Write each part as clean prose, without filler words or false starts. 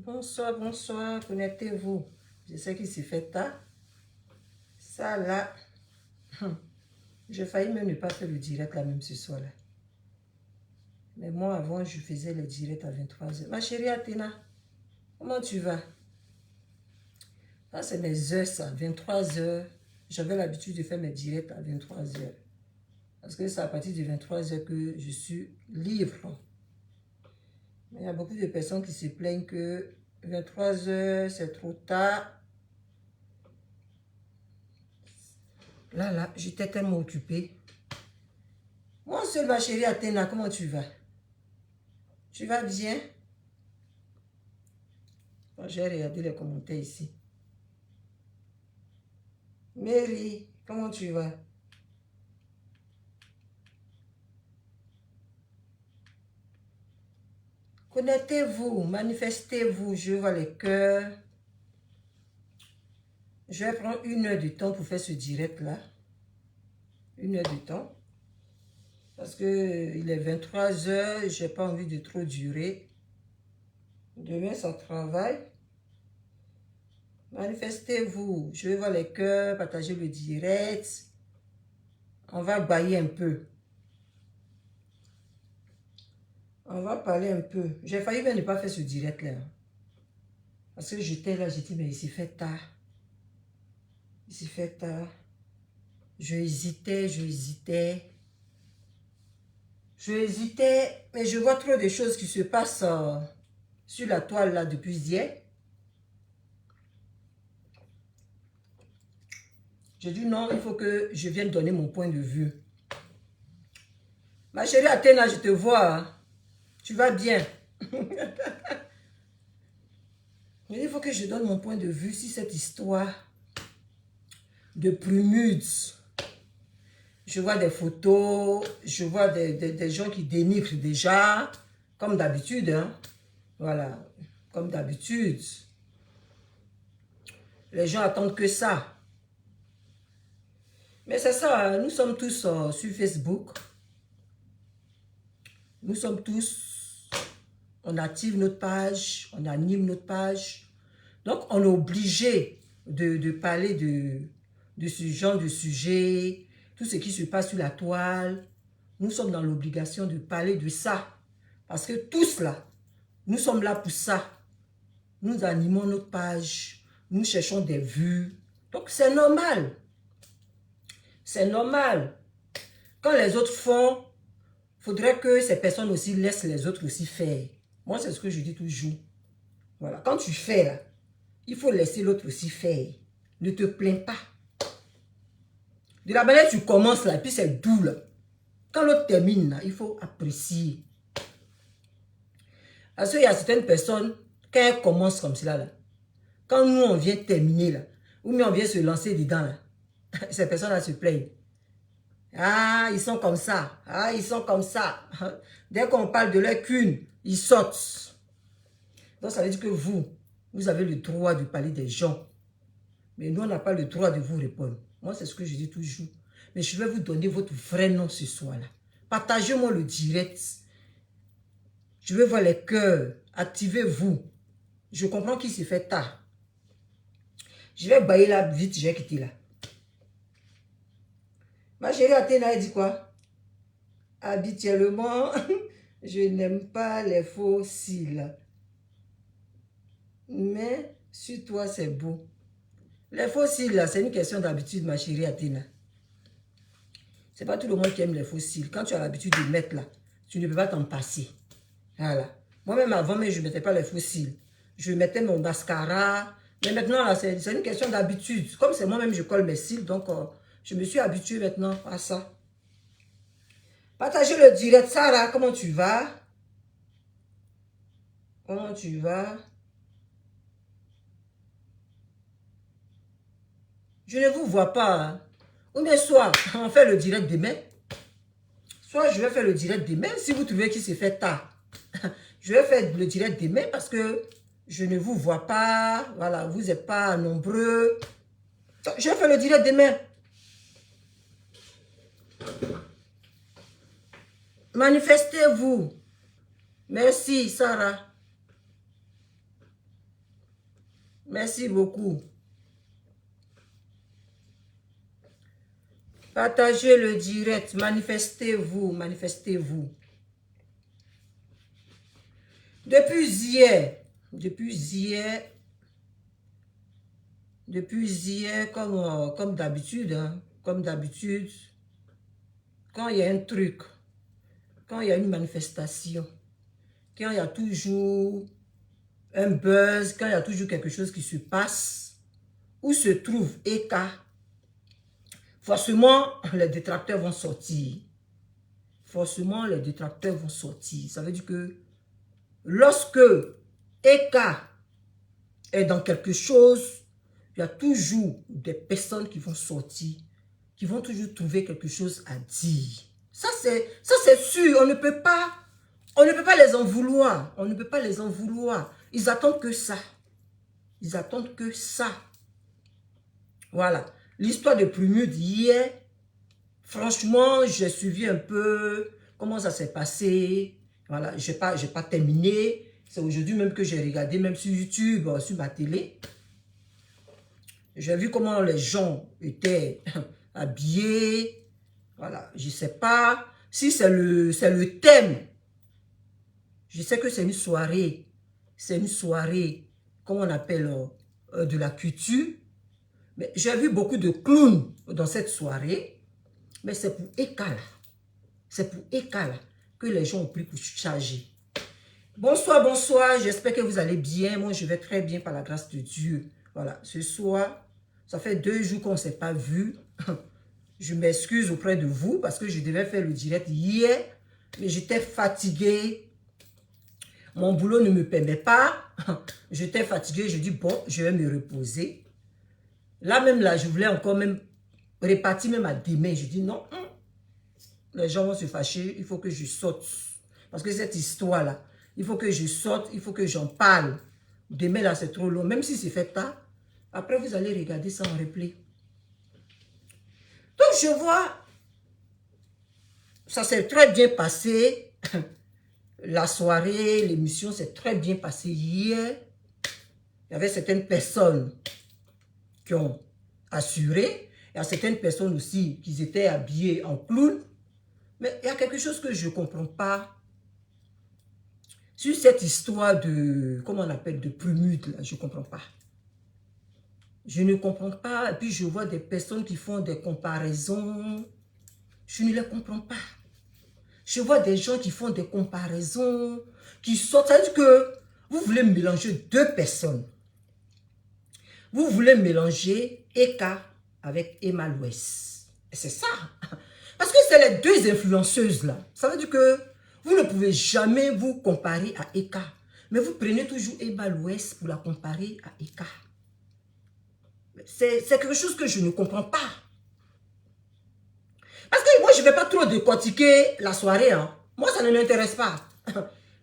Bonsoir, bonsoir, connectez-vous. Je sais qu'il s'est fait tard. Ça là, j'ai failli même ne pas faire le direct là même ce soir là. Mais moi avant, je faisais le direct à 23h. Ma chérie Athéna, comment tu vas? Ah, c'est mes heures ça, 23h. J'avais l'habitude de faire mes directs à 23h. Parce que c'est à partir de 23h que je suis libre. Mais il y a beaucoup de personnes qui se plaignent que 23h c'est trop tard. Là, j'étais tellement occupée. Moi seule, ma chérie Athéna, comment tu vas? Tu vas bien? Bon, j'ai regardé les commentaires ici. Mary, comment tu vas? Connectez-vous, manifestez-vous, je vois les cœurs. Je vais prendre 1 heure de temps pour faire ce direct-là. 1 heure de temps. Parce que il est 23h, je n'ai pas envie de trop durer. Demain, ça travaille. Manifestez-vous. Je vais voir les cœurs, partager le direct. On va bailler un peu. On va parler un peu. J'ai failli même ne pas faire ce direct-là. Parce que j'étais là, j'ai dit, mais il s'est fait tard. Il s'est fait tard. Je hésitais. Mais je vois trop de choses qui se passent sur la toile là depuis hier. J'ai dit non, il faut que je vienne donner mon point de vue. Ma chérie Athéna, je te vois. Hein. Tu vas bien. Il faut que je donne mon point de vue sur cette histoire de Prumudes. Je vois des photos, je vois des gens qui dénigrent déjà, comme d'habitude. Hein. Voilà, comme d'habitude. Les gens attendent que ça. Mais c'est ça, nous sommes tous sur Facebook. Nous sommes tous, on active notre page, on anime notre page. Donc, on est obligé de parler de ce genre de sujet, tout ce qui se passe sur la toile. Nous sommes dans l'obligation de parler de ça. Parce que tous là, nous sommes là pour ça. Nous animons notre page, nous cherchons des vues. Donc, c'est normal. C'est normal. Quand les autres font, il faudrait que ces personnes aussi laissent les autres aussi faire. Moi, c'est ce que je dis toujours. Voilà. Quand tu fais là, il faut laisser l'autre aussi faire. Ne te plains pas. De la manière tu commences là, et puis c'est doux là. Quand l'autre termine là, il faut apprécier. Parce qu'il y a certaines personnes, quand elles commencent comme cela là, quand nous on vient terminer là, ou bien on vient se lancer dedans là, ces personnes là se plaignent. Ah, ils sont comme ça. Ah, ils sont comme ça. Dès qu'on parle de leur qu'une, ils sortent. Donc, ça veut dire que vous avez le droit de parler des gens. Mais nous, on n'a pas le droit de vous répondre. Moi, c'est ce que je dis toujours. Mais je vais vous donner votre vrai nom ce soir-là. Partagez-moi le direct. Je vais voir les cœurs. Activez-vous. Je comprends qu'il s'est fait tard. Je vais bailler là vite, j'ai quitté là. Ma chérie Athéna, elle dit quoi? Habituellement, je n'aime pas les faux cils. Mais sur toi, c'est beau. Les faux cils, là, c'est une question d'habitude, ma chérie Athéna. C'est pas tout le monde qui aime les faux cils. Quand tu as l'habitude de mettre là, tu ne peux pas t'en passer. Voilà. Moi-même avant, mais je ne mettais pas les faux cils. Je mettais mon mascara. Mais maintenant, là, c'est une question d'habitude. Comme c'est moi-même, je colle mes cils. Donc, je me suis habituée maintenant à ça. Partagez le direct. Sarah, comment tu vas? Comment tu vas? Je ne vous vois pas. Hein. Ou bien soit, on fait le direct demain. Soit je vais faire le direct demain. Si vous trouvez qu'il s'est fait tard. Je vais faire le direct demain parce que je ne vous vois pas. Voilà, vous n'êtes pas nombreux. Donc, je vais faire le direct demain. Manifestez-vous. Merci, Sarah. Merci beaucoup. Partagez le direct. Manifestez-vous. Manifestez-vous. Depuis hier, comme d'habitude, hein, comme d'habitude, quand il y a un truc, quand il y a une manifestation, quand il y a toujours un buzz, quand il y a toujours quelque chose qui se passe, où se trouve Eka, forcément, les détracteurs vont sortir. Forcément, les détracteurs vont sortir. Ça veut dire que lorsque Eka est dans quelque chose, il y a toujours des personnes qui vont sortir, qui vont toujours trouver quelque chose à dire. Ça c'est sûr, on ne peut pas les en vouloir. On ne peut pas les en vouloir. Ils attendent que ça. Ils attendent que ça. Voilà. L'histoire de Prumude d'hier, franchement, j'ai suivi un peu comment ça s'est passé. Voilà, j'ai pas terminé. C'est aujourd'hui même que j'ai regardé, même sur YouTube, sur ma télé. J'ai vu comment les gens étaient habillés. Voilà, je ne sais pas si c'est le thème. Je sais que c'est une soirée. C'est une soirée, comment on appelle, de la culture. Mais j'ai vu beaucoup de clowns dans cette soirée. Mais c'est pour Eka là. C'est pour Eka là que les gens ont pris pour charger. Bonsoir, bonsoir. J'espère que vous allez bien. Moi, je vais très bien par la grâce de Dieu. Voilà, ce soir, ça fait 2 jours qu'on ne s'est pas vu. Je m'excuse auprès de vous parce que je devais faire le direct hier. Mais j'étais fatiguée. Mon boulot ne me permet pas. J'étais fatiguée. Je dis, bon, je vais me reposer. Là, même là, je voulais encore même répartir même à demain. Je dis, non, les gens vont se fâcher. Il faut que je sorte. Parce que cette histoire-là, il faut que je sorte. Il faut que j'en parle. Demain, là, c'est trop long. Même si c'est fait tard, après, vous allez regarder ça en replay. Donc, je vois, ça s'est très bien passé. La soirée, l'émission s'est très bien passée hier. Il y avait certaines personnes qui ont assuré. Il y a certaines personnes aussi qui étaient habillées en clown. Mais il y a quelque chose que je ne comprends pas. Sur cette histoire de, comment on appelle, de Prumude, là, je ne comprends pas. Je ne comprends pas. Et puis, je vois des personnes qui font des comparaisons. Je ne les comprends pas. Je vois des gens qui font des comparaisons, qui sortent. C'est-à-dire que vous voulez mélanger 2 personnes. Vous voulez mélanger Eka avec Emma Louès. C'est ça. Parce que c'est les 2 influenceuses là. Ça veut dire que vous ne pouvez jamais vous comparer à Eka. Mais vous prenez toujours Emma Louès pour la comparer à Eka. C'est quelque chose que je ne comprends pas. Parce que moi, je ne vais pas trop décortiquer la soirée. Hein. Moi, ça ne m'intéresse pas.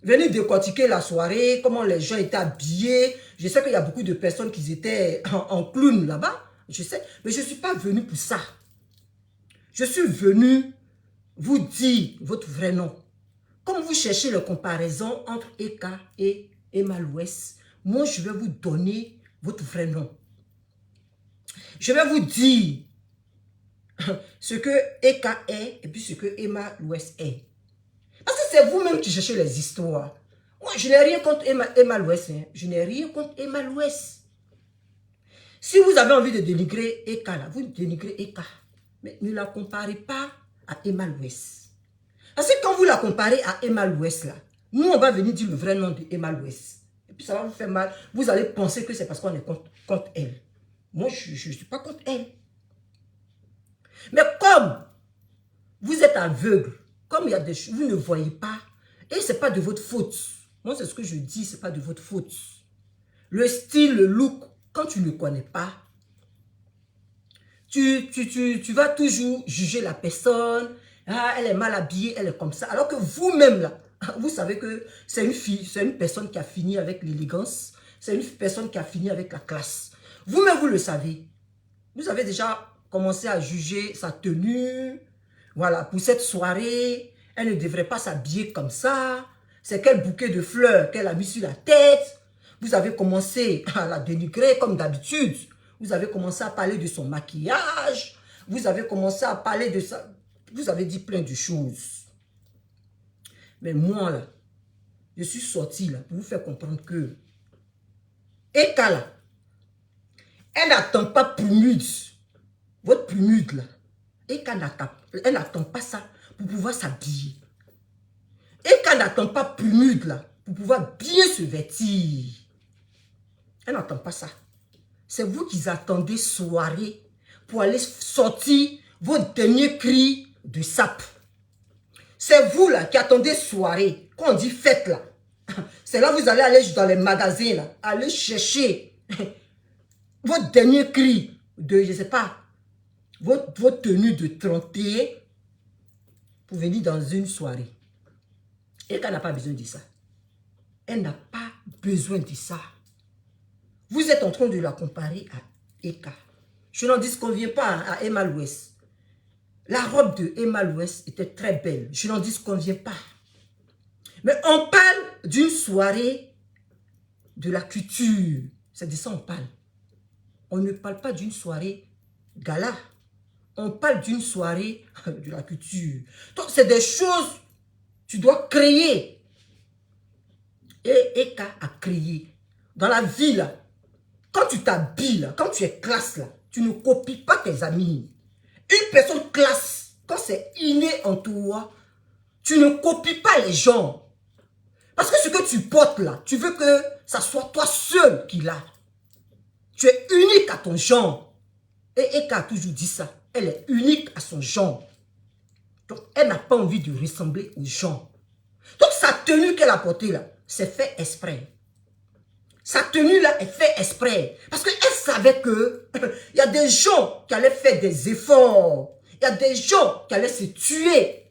Venir décortiquer la soirée, comment les gens étaient habillés. Je sais qu'il y a beaucoup de personnes qui étaient en clown là-bas. Je sais. Mais je ne suis pas venu pour ça. Je suis venu vous dire votre vrai nom. Comme vous cherchez la comparaison entre Eka et Emma Louès, moi, je vais vous donner votre vrai nom. Je vais vous dire ce que Eka est et puis ce que Emma Louès est. Parce que c'est vous-même qui cherchez les histoires. Moi, je n'ai rien contre Emma Louès. Hein. Je n'ai rien contre Emma Louès. Si vous avez envie de dénigrer Eka, là, vous dénigrez Eka. Mais ne la comparez pas à Emma Louès. Parce que quand vous la comparez à Emma Louès, là, nous, on va venir dire le vrai nom de Emma Louès. Et puis ça va vous faire mal. Vous allez penser que c'est parce qu'on est contre elle. Moi, je ne suis pas contre elle. Mais comme vous êtes aveugle, comme il y a des choses, vous ne voyez pas, et ce n'est pas de votre faute. Moi, c'est ce que je dis, ce n'est pas de votre faute. Le style, le look, quand tu ne connais pas, tu vas toujours juger la personne. Ah, elle est mal habillée, elle est comme ça. Alors que vous-même, là, vous savez que c'est une fille, c'est une personne qui a fini avec l'élégance, c'est une personne qui a fini avec la classe. Vous-même, vous le savez. Vous avez déjà commencé à juger sa tenue. Voilà, pour cette soirée, elle ne devrait pas s'habiller comme ça. C'est quel bouquet de fleurs qu'elle a mis sur la tête. Vous avez commencé à la dénigrer comme d'habitude. Vous avez commencé à parler de son maquillage. Vous avez commencé à parler de ça. Vous avez dit plein de choses. Mais moi, là, je suis sorti là pour vous faire comprendre que Eka, là, elle n'attend pas Prumude. Votre Prumude, là. Eka elle n'attend pas ça pour pouvoir s'habiller. Eka n'attend pas Prumude, là, pour pouvoir bien se vêtir. Elle n'attend pas ça. C'est vous qui attendez soirée pour aller sortir vos derniers cris de sape. C'est vous là qui attendez soirée. Quand on dit fête là, c'est là que vous allez aller dans les magasins là, aller chercher votre dernier cri de, je ne sais pas, votre tenue de 31 pour venir dans une soirée. Et qu'elle n'a pas besoin de ça. Elle n'a pas besoin de ça. Vous êtes en train de la comparer à Eka. Je n'en disconviens pas à Emma Louès. La robe de Emma Louès était très belle. Je n'en disconviens pas. Mais on parle d'une soirée de la culture. C'est de ça qu'on parle. On ne parle pas d'une soirée gala. On parle d'une soirée de la culture. Donc, c'est des choses que tu dois créer. Et Eka a créé. Dans la vie, là, quand tu t'habilles, là, quand tu es classe, là, tu ne copies pas tes amis. Une personne classe, quand c'est inné en toi, tu ne copies pas les gens. Parce que ce que tu portes là, tu veux que ça soit toi seul qui l'a. Tu es unique à ton genre. Et Eka a toujours dit ça. Elle est unique à son genre. Donc, elle n'a pas envie de ressembler aux gens. Donc, sa tenue qu'elle a portée là, c'est fait exprès. Sa tenue là est fait exprès. Parce qu'elle savait que il y a des gens qui allaient faire des efforts. Il y a des gens qui allaient se tuer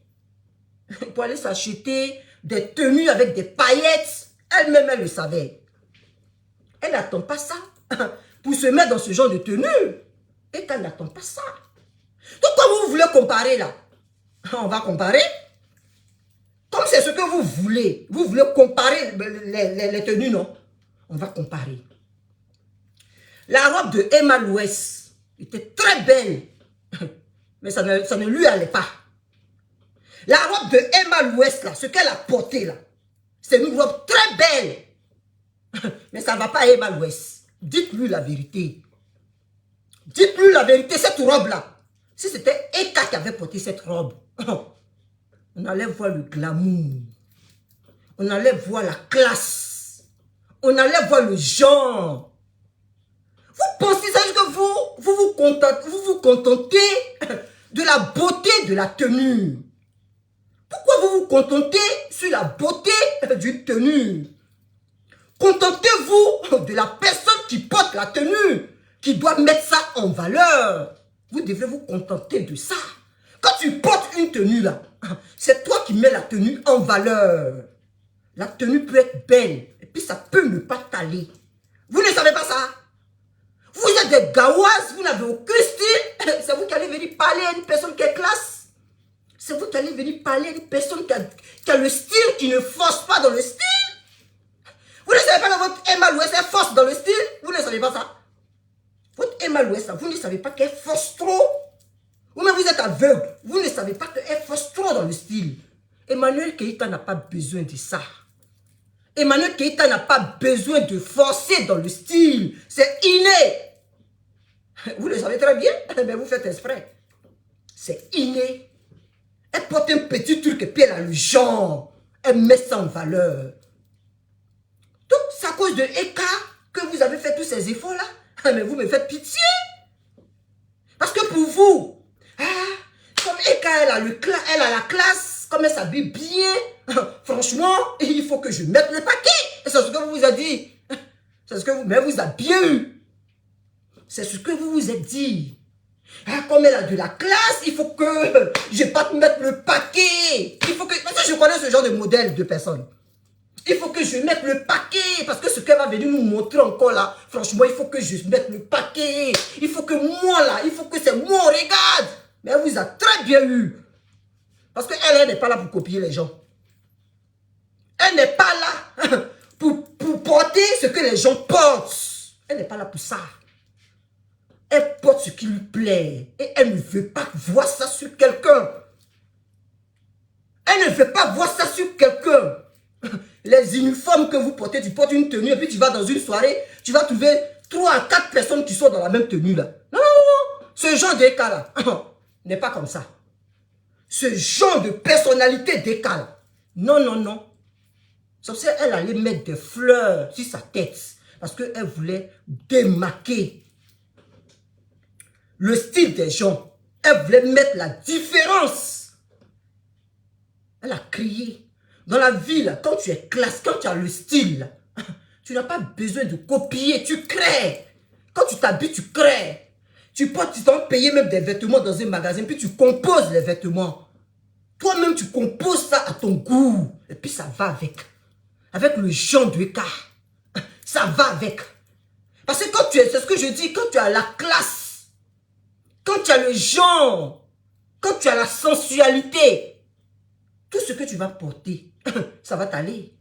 pour aller s'acheter des tenues avec des paillettes. Elle-même, elle le savait. Elle n'attend pas ça pour se mettre dans ce genre de tenue. Et qu'elle n'attend pas ça. Donc, quand vous voulez comparer là, on va comparer. Comme c'est ce que vous voulez comparer les tenues, non? On va comparer. La robe de Emma Louès était très belle, mais ça ne lui allait pas. La robe de Emma Louès, là, ce qu'elle a porté, là, c'est une robe très belle, mais ça ne va pas à Emma Louès. Dites-lui la vérité. Dites-lui la vérité, cette robe-là. Si c'était Eka qui avait porté cette robe, on allait voir le glamour. On allait voir la classe. On allait voir le genre. Vous pensez ça que vous vous contentez de la beauté de la tenue. Pourquoi vous vous contentez sur la beauté d'une tenue? Contentez-vous de la personne qui porte la tenue, qui doit mettre ça en valeur. Vous devez vous contenter de ça. Quand tu portes une tenue là, c'est toi qui mets la tenue en valeur. La tenue peut être belle, et puis ça peut ne pas t'aller. Vous ne savez pas ça? Vous êtes des gawazes, vous n'avez aucun style. C'est vous qui allez venir parler à une personne qui est classe. C'est vous qui allez venir parler à une personne qui a le style, qui ne force pas dans le style. Vous ne savez pas que votre Emma Louès, elle force dans le style. Vous ne savez pas ça. Votre Emma Louès, vous ne savez pas qu'elle force trop. Ou même vous êtes aveugle. Vous ne savez pas qu'elle force trop dans le style. Emmanuel Keïta n'a pas besoin de ça. Emmanuel Keïta n'a pas besoin de forcer dans le style. C'est inné. Vous le savez très bien, mais vous faites exprès. C'est inné. Elle porte un petit truc et puis elle a le genre. Elle met ça en valeur. Donc, c'est à cause de Eka que vous avez fait tous ces efforts-là. Mais vous me faites pitié. Parce que pour vous, comme Eka, elle a la classe, comme elle s'habille bien, franchement, il faut que je mette le paquet. Et c'est ce que vous vous avez dit. C'est ce que vous avez bien eu. C'est ce que vous vous êtes dit. Comme elle a de la classe, il faut que je ne pas te mettre le paquet. Il faut que... Parce que je connais ce genre de modèle de personnes. Il faut que je mette le paquet. Parce que ce qu'elle va venir nous montrer encore là, franchement, il faut que je mette le paquet. Il faut que moi là, il faut que c'est moi, on regarde. Mais elle vous a très bien eu. Parce qu'elle n'est pas là pour copier les gens. Elle n'est pas là pour porter ce que les gens portent. Elle n'est pas là pour ça. Elle porte ce qui lui plaît. Et elle ne veut pas voir ça sur quelqu'un. Elle ne veut pas voir ça sur quelqu'un. Les uniformes que vous portez, tu portes une tenue et puis tu vas dans une soirée, tu vas trouver 3 à 4 personnes qui sont dans la même tenue là. Non, non, non. Ce genre d'écart là n'est pas comme ça. Ce genre de personnalité d'écart. Non, non, non. Sauf si elle allait mettre des fleurs sur sa tête. Parce qu'elle voulait démarquer le style des gens. Elle voulait mettre la différence. Elle a crié. Dans la vie, là, quand tu es classe, quand tu as le style, là, tu n'as pas besoin de copier, tu crées. Quand tu t'habilles, tu crées. Tu portes, tu t'en payes même des vêtements dans un magasin, puis tu composes les vêtements. Toi-même, tu composes ça à ton goût. Et puis ça va avec. Avec le genre de cas. Ça va avec. Parce que quand tu es, c'est ce que je dis, quand tu as la classe, quand tu as le genre, quand tu as la sensualité, tout ce que tu vas porter, ça va t'aller.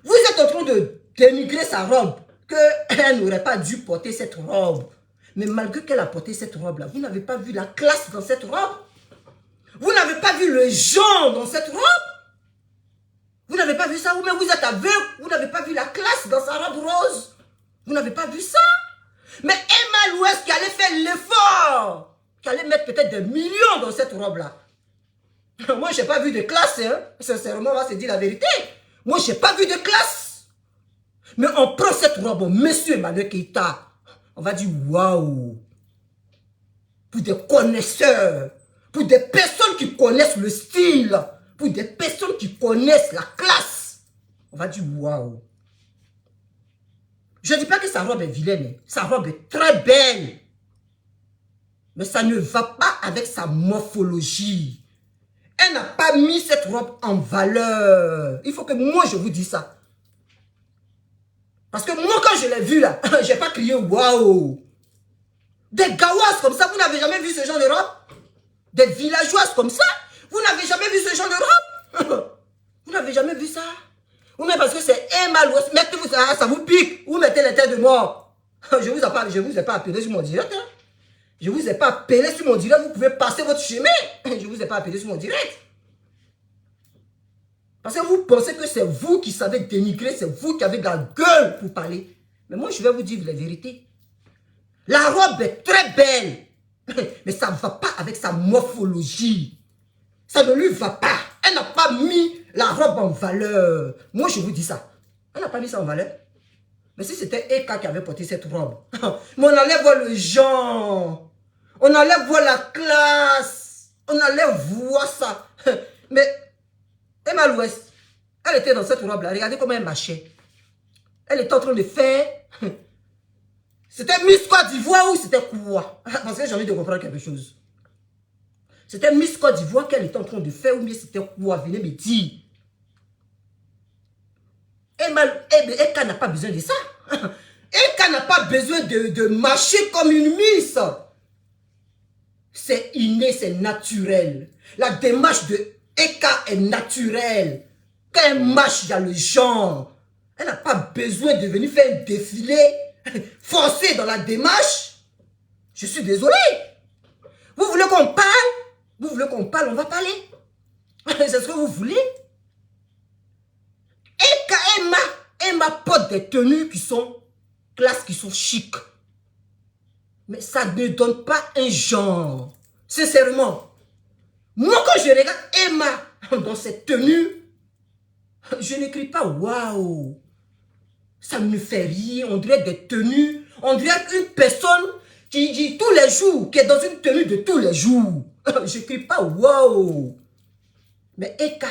Vous êtes en train de dénigrer sa robe, qu'elle n'aurait pas dû porter cette robe. Mais malgré qu'elle a porté cette robe-là, vous n'avez pas vu la classe dans cette robe. Vous n'avez pas vu le genre dans cette robe. Vous n'avez pas vu ça, vous-même vous êtes aveugle, vous n'avez pas vu la classe dans sa robe rose. Vous n'avez pas vu ça. Mais Emma Louest qui allait faire l'effort, qui allait mettre peut-être des millions dans cette robe-là. Moi, je n'ai pas vu de classe, hein. Sincèrement, on va se dire la vérité. Moi, je n'ai pas vu de classe. Mais on prend cette robe, monsieur Emmanuel Keïta, on va dire waouh. Pour des connaisseurs, pour des personnes qui connaissent le style, pour des personnes qui connaissent la classe, on va dire waouh. Je ne dis pas que sa robe est vilaine, sa robe est très belle. Mais ça ne va pas avec sa morphologie. Elle n'a pas mis cette robe en valeur. Il faut que moi je vous dise ça. Parce que moi quand je l'ai vue là, je n'ai pas crié waouh. Des gawas comme ça, vous n'avez jamais vu ce genre de robe? Des villageoises comme ça, vous n'avez jamais vu ce genre de robe? Vous n'avez jamais vu ça? Ou même parce que c'est Emma Louest, mettez-vous ça, ça vous pique, vous mettez les têtes de mort. Je vous ai pas appelé sur mon direct. Hein? Je vous ai pas appelé sur mon direct, vous pouvez passer votre chemin. Je vous ai pas appelé sur mon direct. Parce que vous pensez que c'est vous qui savez dénigrer, c'est vous qui avez de la gueule pour parler. Mais moi, je vais vous dire la vérité. La robe est très belle, mais ça ne va pas avec sa morphologie. Ça ne lui va pas. Elle n'a pas mis la robe en valeur. Moi, je vous dis ça. Elle n'a pas mis ça en valeur. Mais si c'était Eka qui avait porté cette robe, mais on allait voir le genre. On allait voir la classe. On allait voir ça. Mais Emma Louest, elle était dans cette robe-là. Regardez comment elle marchait. Elle était en train de faire... C'était Miss Côte d'Ivoire ou c'était quoi? Parce que j'ai envie de comprendre quelque chose. C'était Miss Côte d'Ivoire qu'elle était en train de faire ou bien c'était quoi? Venez me dire. Eka n'a pas besoin de ça. Eka n'a pas besoin de marcher comme une Miss. C'est inné, c'est naturel. La démarche de Eka est naturelle. Quand elle marche, il y a le genre. Elle n'a pas besoin de venir faire un défilé forcé dans la démarche. Je suis désolé. Vous voulez qu'on parle? Vous voulez qu'on parle? On va parler. C'est ce que vous voulez. Emma porte des tenues qui sont classes, qui sont chic. Mais ça ne donne pas un genre. Sincèrement. Moi, quand je regarde Emma dans cette tenue, je n'écris pas waouh. Ça ne me fait rien. On dirait des tenues. On dirait une personne qui dit tous les jours, qui est dans une tenue de tous les jours. Je n'écris pas waouh. Mais Eka,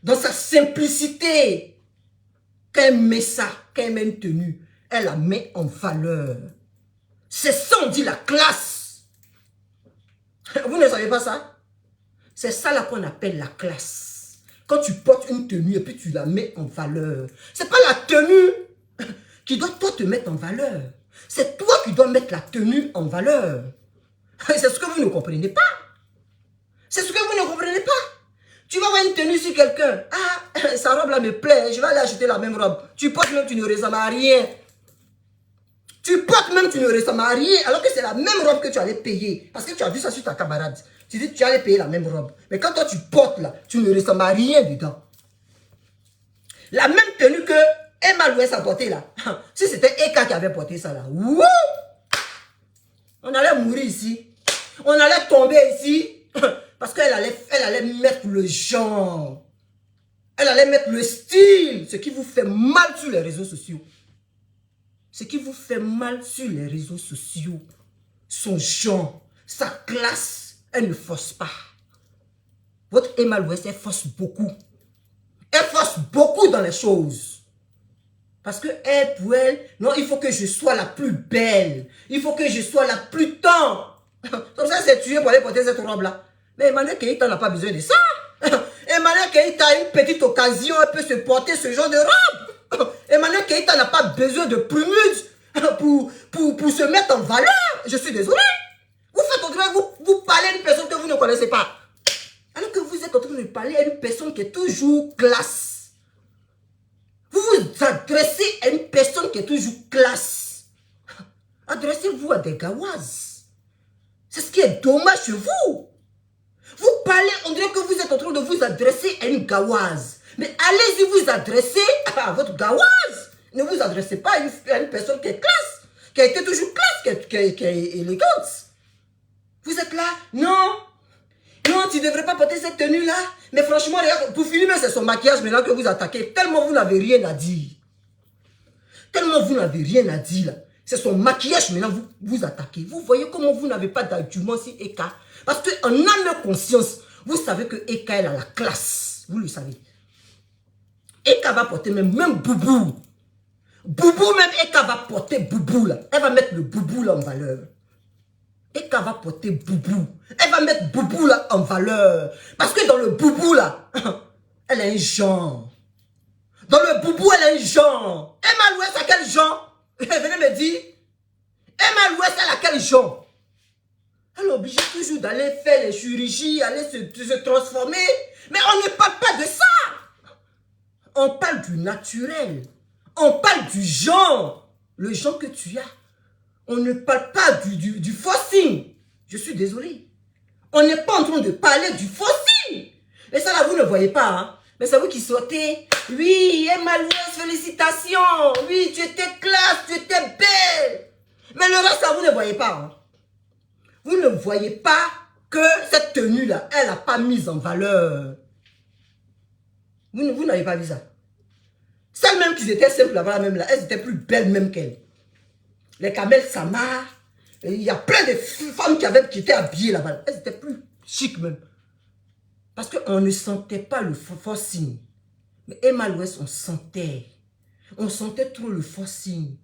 dans sa simplicité, quand elle met ça, quand elle met une tenue, elle la met en valeur. C'est ça, on dit la classe. Vous ne savez pas ça? C'est ça là qu'on appelle la classe. Quand tu portes une tenue et puis tu la mets en valeur. C'est pas la tenue qui doit toi te mettre en valeur. C'est toi qui dois mettre la tenue en valeur. C'est ce que vous ne comprenez pas. C'est ce que vous ne comprenez pas. Tu vas voir une tenue sur quelqu'un. Ah, sa robe là me plaît, je vais aller acheter la même robe. Tu portes même, tu ne ressembles à rien. Tu portes même, tu ne ressembles à rien, alors que c'est la même robe que tu allais payer. Parce que tu as vu ça sur ta camarade. Tu dis que tu allais payer la même robe. Mais quand toi tu portes là, tu ne ressembles à rien dedans. La même tenue que Emma Louès a porté là. Si c'était Eka qui avait porté ça là, wouh, on allait mourir ici. On allait tomber ici. Parce qu'elle allait mettre le genre. Elle allait mettre le style. Ce qui vous fait mal sur les réseaux sociaux. Ce qui vous fait mal sur les réseaux sociaux. Son genre, sa classe, elle ne force pas. Votre Emma Louès, elle force beaucoup. Elle force beaucoup dans les choses. Parce que elle, pour elle, non, il faut que je sois la plus belle. Il faut que je sois la plus tendre. Comme ça, c'est tué pour aller porter cette robe-là. Mais Emmanuel Keïta n'a pas besoin de ça. Emmanuel Keïta a une petite occasion, elle peut se porter ce genre de robe. Emmanuel Keïta n'a pas besoin de plumage pour se mettre en valeur. Je suis désolé. Vous faites en train, vous parlez à une personne que vous ne connaissez pas. Alors que vous êtes en train de parler à une personne qui est toujours classe. Vous vous adressez à une personne qui est toujours classe. Adressez-vous à des gawazes. C'est ce qui est dommage chez vous. Vous parlez, on dirait que vous êtes en train de vous adresser à une gawaze. Mais allez-y vous adresser à votre gawaze. Ne vous adressez pas à une personne qui est classe, qui a été toujours classe, qui est élégante. Vous êtes là, non, tu ne devrais pas porter cette tenue-là. Mais franchement, regarde, pour finir, c'est son maquillage maintenant que vous attaquez. Tellement vous n'avez rien à dire. Tellement vous n'avez rien à dire là. C'est son maquillage maintenant vous attaquez. Vous voyez comment vous n'avez pas d'argument sur Eka. Parce qu'en âme conscience, vous savez que Eka, elle a la classe. Vous le savez. Eka va porter même Boubou. Boubou, même Eka va porter Boubou là. Elle va mettre le Boubou là en valeur. Eka va porter Boubou. Elle va mettre Boubou là en valeur. Parce que dans le Boubou là, elle a un genre. Dans le Boubou, elle a un genre. Emma Louès a quel genre? Venez me dire. Emma Louès, elle a quel genre? Elle est obligée toujours d'aller faire les chirurgies, aller se transformer. Mais on ne parle pas de ça. On parle du naturel. On parle du genre. Le genre que tu as. On ne parle pas du forcing. Je suis désolé. On n'est pas en train de parler du forcing. Et ça là, vous ne voyez pas. Hein? Mais c'est vous qui sautez. Oui, Emma Louès, félicitations. Oui, tu étais classe, tu étais belle. Mais le reste, ça, vous ne voyez pas. Hein? Vous ne voyez pas que cette tenue-là, elle n'a pas mise en valeur. Vous n'avez pas vu ça. Celles même qui étaient simples là, même là, elles étaient plus belles même qu'elles. Les Kamel Samar, il y a plein de femmes qui étaient habillées là-bas. Elles étaient plus chic même. Parce qu'on ne sentait pas le forcing. Mais Emma Louès, on sentait. On sentait trop le forcing.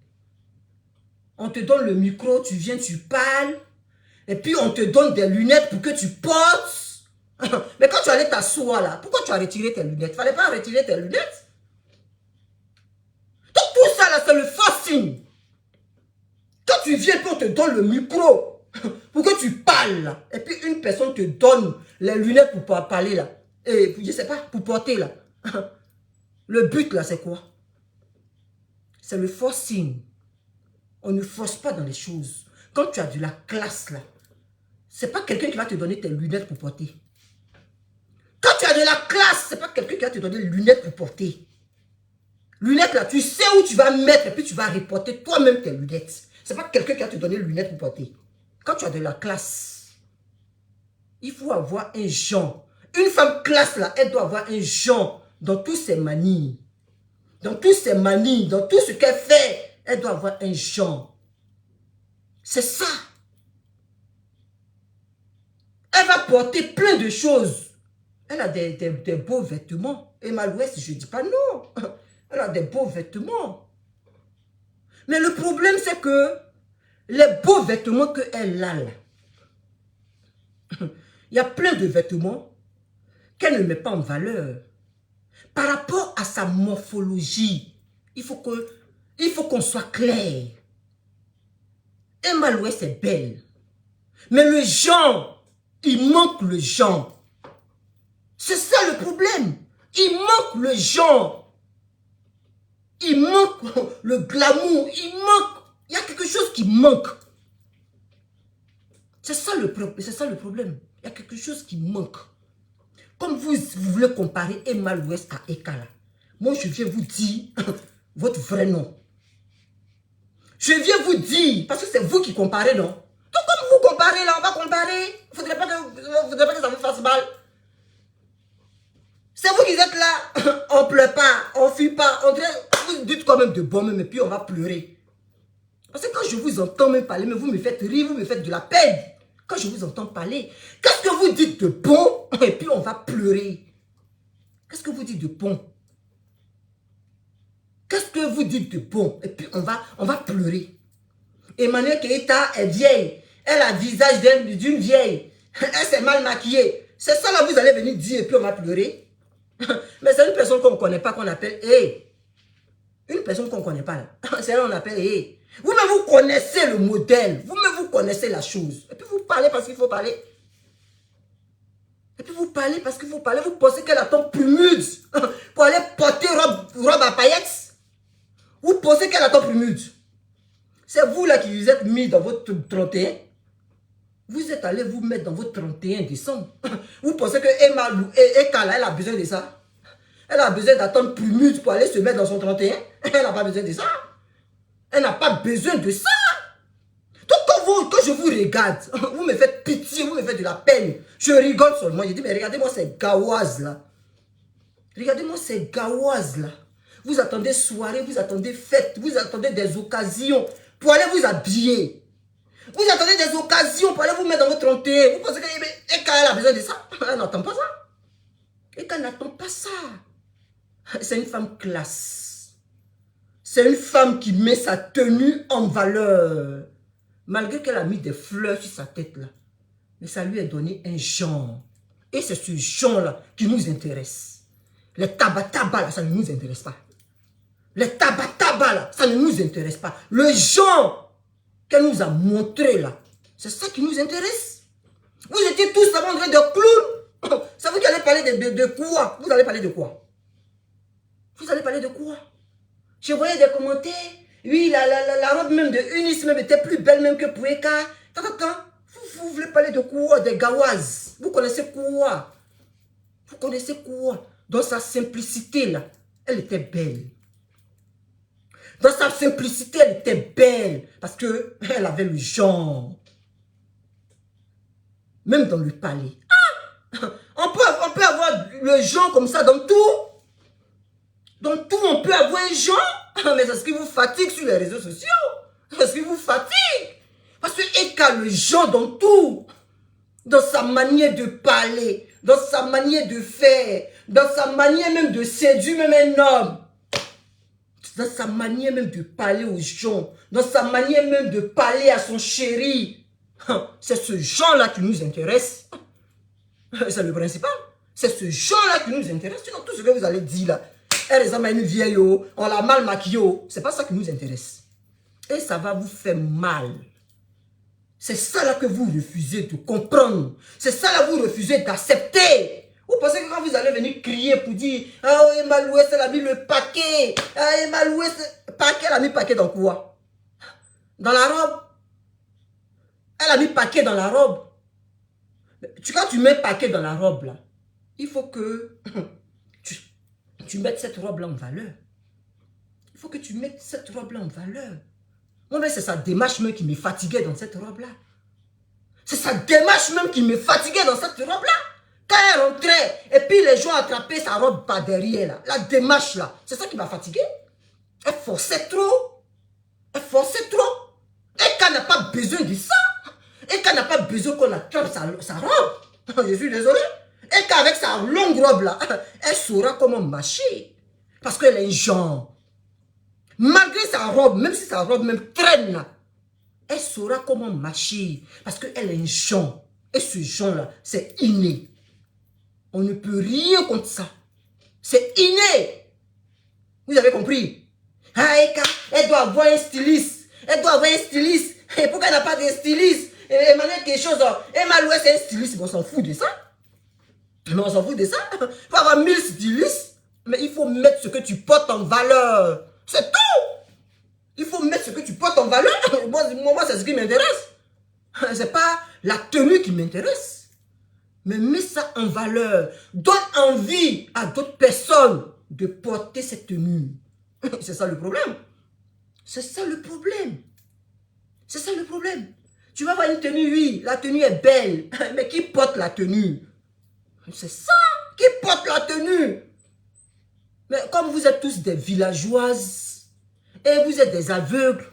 On te donne le micro, tu viens, tu parles. Et puis on te donne des lunettes pour que tu portes. Mais quand tu allais t'asseoir là, pourquoi tu as retiré tes lunettes? Il ne fallait pas retirer tes lunettes. Donc tout ça là, c'est le forcing. Quand tu viens, puis on te donne le micro pour que tu parles là. Et puis une personne te donne les lunettes pour pouvoir parler là. Et je ne sais pas, pour porter là. Le but là, c'est quoi? C'est le forcing. On ne force pas dans les choses. Quand tu as de la classe là, c'est pas quelqu'un qui va te donner tes lunettes pour porter. Quand tu as de la classe, c'est pas quelqu'un qui va te donner les lunettes pour porter. Lunettes là, tu sais où tu vas mettre et puis tu vas reporter toi-même tes lunettes. C'est pas quelqu'un qui va te donner les lunettes pour porter. Quand tu as de la classe, il faut avoir un genre. Une femme classe là, elle doit avoir un genre dans tous ses manies. Dans tous ses manies, dans tout ce qu'elle fait, elle doit avoir un genre. C'est ça. Elle va porter plein de choses. Elle a des beaux vêtements. Emma Louès, je ne dis pas non. Elle a des beaux vêtements. Mais le problème, c'est que les beaux vêtements qu'elle a là, il y a plein de vêtements qu'elle ne met pas en valeur. Par rapport à sa morphologie, il faut qu'on soit clair. Emma Louès est belle. Mais le genre, il manque le genre. C'est ça le problème. Il manque le genre. Il manque le glamour. Il y a quelque chose qui manque. C'est ça le problème. Il y a quelque chose qui manque. Comme vous voulez comparer Emma Louest à Ekala, moi je viens vous dire votre vrai nom. Je viens vous dire, parce que c'est vous qui comparez, non? Donc comme vous comparez là, on va comparer. Il ne faudrait pas que ça vous fasse mal. C'est vous qui êtes là, on ne pleure pas, on ne fuit pas, vous dites quand même de bon même, et puis on va pleurer. Parce que quand je vous entends même parler, mais vous me faites rire, vous me faites de la peine. Quand je vous entends parler, qu'est-ce que vous dites de bon, et puis on va pleurer. Qu'est-ce que vous dites de bon? Qu'est-ce que vous dites de bon, et puis on va pleurer. Emmanuel Keïta est vieille, elle a le visage d'une vieille, elle s'est mal maquillée. C'est ça là, vous allez venir dire, et puis on va pleurer. Mais c'est une personne qu'on ne connaît pas, qu'on appelle une personne qu'on ne connaît pas là. C'est là qu'on appelle Vous-même, vous connaissez le modèle. Vous-même, vous connaissez la chose. Et puis, vous parlez parce qu'il faut parler. Et puis, vous parlez parce qu'il faut parler. Vous pensez qu'elle attend plus mude pour aller porter robe à paillettes. Vous pensez qu'elle attend plus mude. C'est vous là qui vous êtes mis dans votre 31. Vous êtes allé vous mettre dans votre 31 décembre. Vous pensez que Ekala, elle a besoin de ça? Elle a besoin d'attendre plus mude pour aller se mettre dans son 31. Elle n'a pas besoin de ça. Elle n'a pas besoin de ça. Donc quand je vous regarde, vous me faites pitié, vous me faites de la peine. Je rigole seulement. Je dis, mais regardez-moi ces gawazes là. Regardez-moi ces gawazes là. Vous attendez soirée, vous attendez fête, vous attendez des occasions pour aller vous habiller. Vous attendez des occasions pour aller vous mettre dans votre 31. Vous pensez qu'elle a besoin de ça? Elle n'attend pas ça. Et qu'elle n'attend pas ça. C'est une femme classe. C'est une femme qui met sa tenue en valeur. Malgré qu'elle a mis des fleurs sur sa tête là. Mais ça lui a donné un genre. Et c'est ce genre-là qui nous intéresse. Les tabac-tabac là, ça ne nous intéresse pas. Les tabac-tabac là, ça ne nous intéresse pas. Le genre qu'elle nous a montré là, c'est ça qui nous intéresse. Vous étiez tous là en train de clowns. C'est vous qui allez parler de quoi? Vous allez parler de quoi? Vous allez parler de quoi? Je voyais des commentaires. Oui, la robe même de Eunice même était plus belle même que Poueka. Vous voulez parler de quoi? Des gawazes. Vous connaissez quoi? Vous connaissez quoi? Dans sa simplicité là, elle était belle. Dans sa simplicité, elle était belle. Parce qu'elle avait le genre. Même dans le palais. On peut avoir le genre comme ça dans tout. Dans tout, on peut avoir un genre. Mais c'est ce qui vous fatigue sur les réseaux sociaux. C'est ce qui vous fatigue. Parce qu'elle a le genre dans tout. Dans sa manière de parler. Dans sa manière de faire. Dans sa manière même de séduire même un homme. Dans sa manière même de parler aux gens. Dans sa manière même de parler à son chéri. C'est ce genre-là qui nous intéresse. C'est le principal. C'est ce genre-là qui nous intéresse. Sinon, tout ce que vous allez dire là, elle ressemble à une vieille, on l'a mal maquillée. C'est pas ça qui nous intéresse. Et ça va vous faire mal. C'est ça là que vous refusez de comprendre. C'est ça là que vous refusez d'accepter. Vous pensez que quand vous allez venir crier pour dire « Ah, Emma Louest, elle a mis le paquet. Ah, Emma Louest, paquet, elle a mis paquet dans quoi? Dans la robe. Elle a mis paquet dans la robe. Quand tu mets paquet dans la robe, là, il faut que tu mettes cette robe-là en valeur. Il faut que tu mettes cette robe-là en valeur. Moi, mais c'est sa démarche même qui me fatiguait dans cette robe-là. C'est sa démarche même qui me fatiguait dans cette robe-là. Quand elle rentrait, et puis les gens attrapaient sa robe par derrière, là, la démarche, là, c'est ça qui m'a fatigué. Elle forçait trop. Elle forçait trop. Et qu'elle n'a pas besoin de ça. Et qu'elle n'a pas besoin qu'on attrape sa robe. Je suis désolé. Et qu'avec sa longue robe là, elle saura comment marcher. Parce qu'elle est un genre. Malgré sa robe, même si sa robe même traîne là, elle saura comment marcher. Parce qu'elle est un genre. Et ce genre là, c'est inné. On ne peut rien contre ça. C'est inné. Vous avez compris? Ah, elle doit avoir un styliste. Elle doit avoir un styliste. Et pourquoi elle n'a pas de styliste? Emmanuel quelque chose. Emma Louest est un styliste. On s'en fout de ça. Mais on s'en fout de ça. Il faut avoir 1000 stylistes, mais il faut mettre ce que tu portes en valeur. C'est tout. Il faut mettre ce que tu portes en valeur. Moi c'est ce qui m'intéresse. C'est pas la tenue qui m'intéresse. Mais mets ça en valeur. Donne envie à d'autres personnes de porter cette tenue. C'est ça le problème. C'est ça le problème. C'est ça le problème. Tu vas avoir une tenue, oui, la tenue est belle. Mais qui porte la tenue? C'est ça. Qui porte la tenue? Mais comme vous êtes tous des villageoises et vous êtes des aveugles,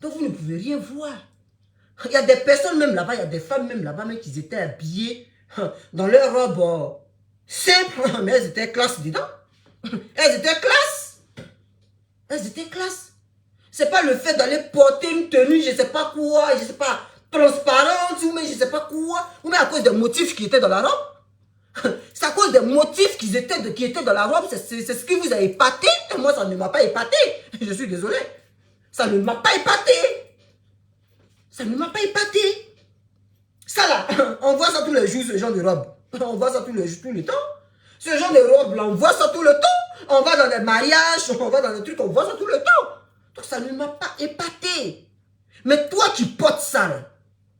donc vous ne pouvez rien voir. Il y a des personnes même là-bas, il y a des femmes même là-bas, mais qui étaient habillées dans leur robe simple, mais elles étaient classe dedans. Elles étaient classe. Elles étaient classe. C'est pas le fait d'aller porter une tenue, je sais pas quoi, je sais pas, transparente, ou mais je sais pas quoi, ou mais à cause des motifs qui étaient dans la robe. C'est à cause des motifs qui étaient dans la robe, c'est ce qui vous a épaté. Et moi, ça ne m'a pas épaté. Je suis désolé. Ça ne m'a pas épaté. Ça ne m'a pas épaté. Ça là, on voit ça tous les jours, ce genre de robe. On voit ça tous les temps. Ce genre de robe là, on voit ça tout le temps. On va dans les mariages, on va dans les trucs, on voit ça tout le temps. Donc ça ne m'a pas épaté. Mais toi qui portes ça là,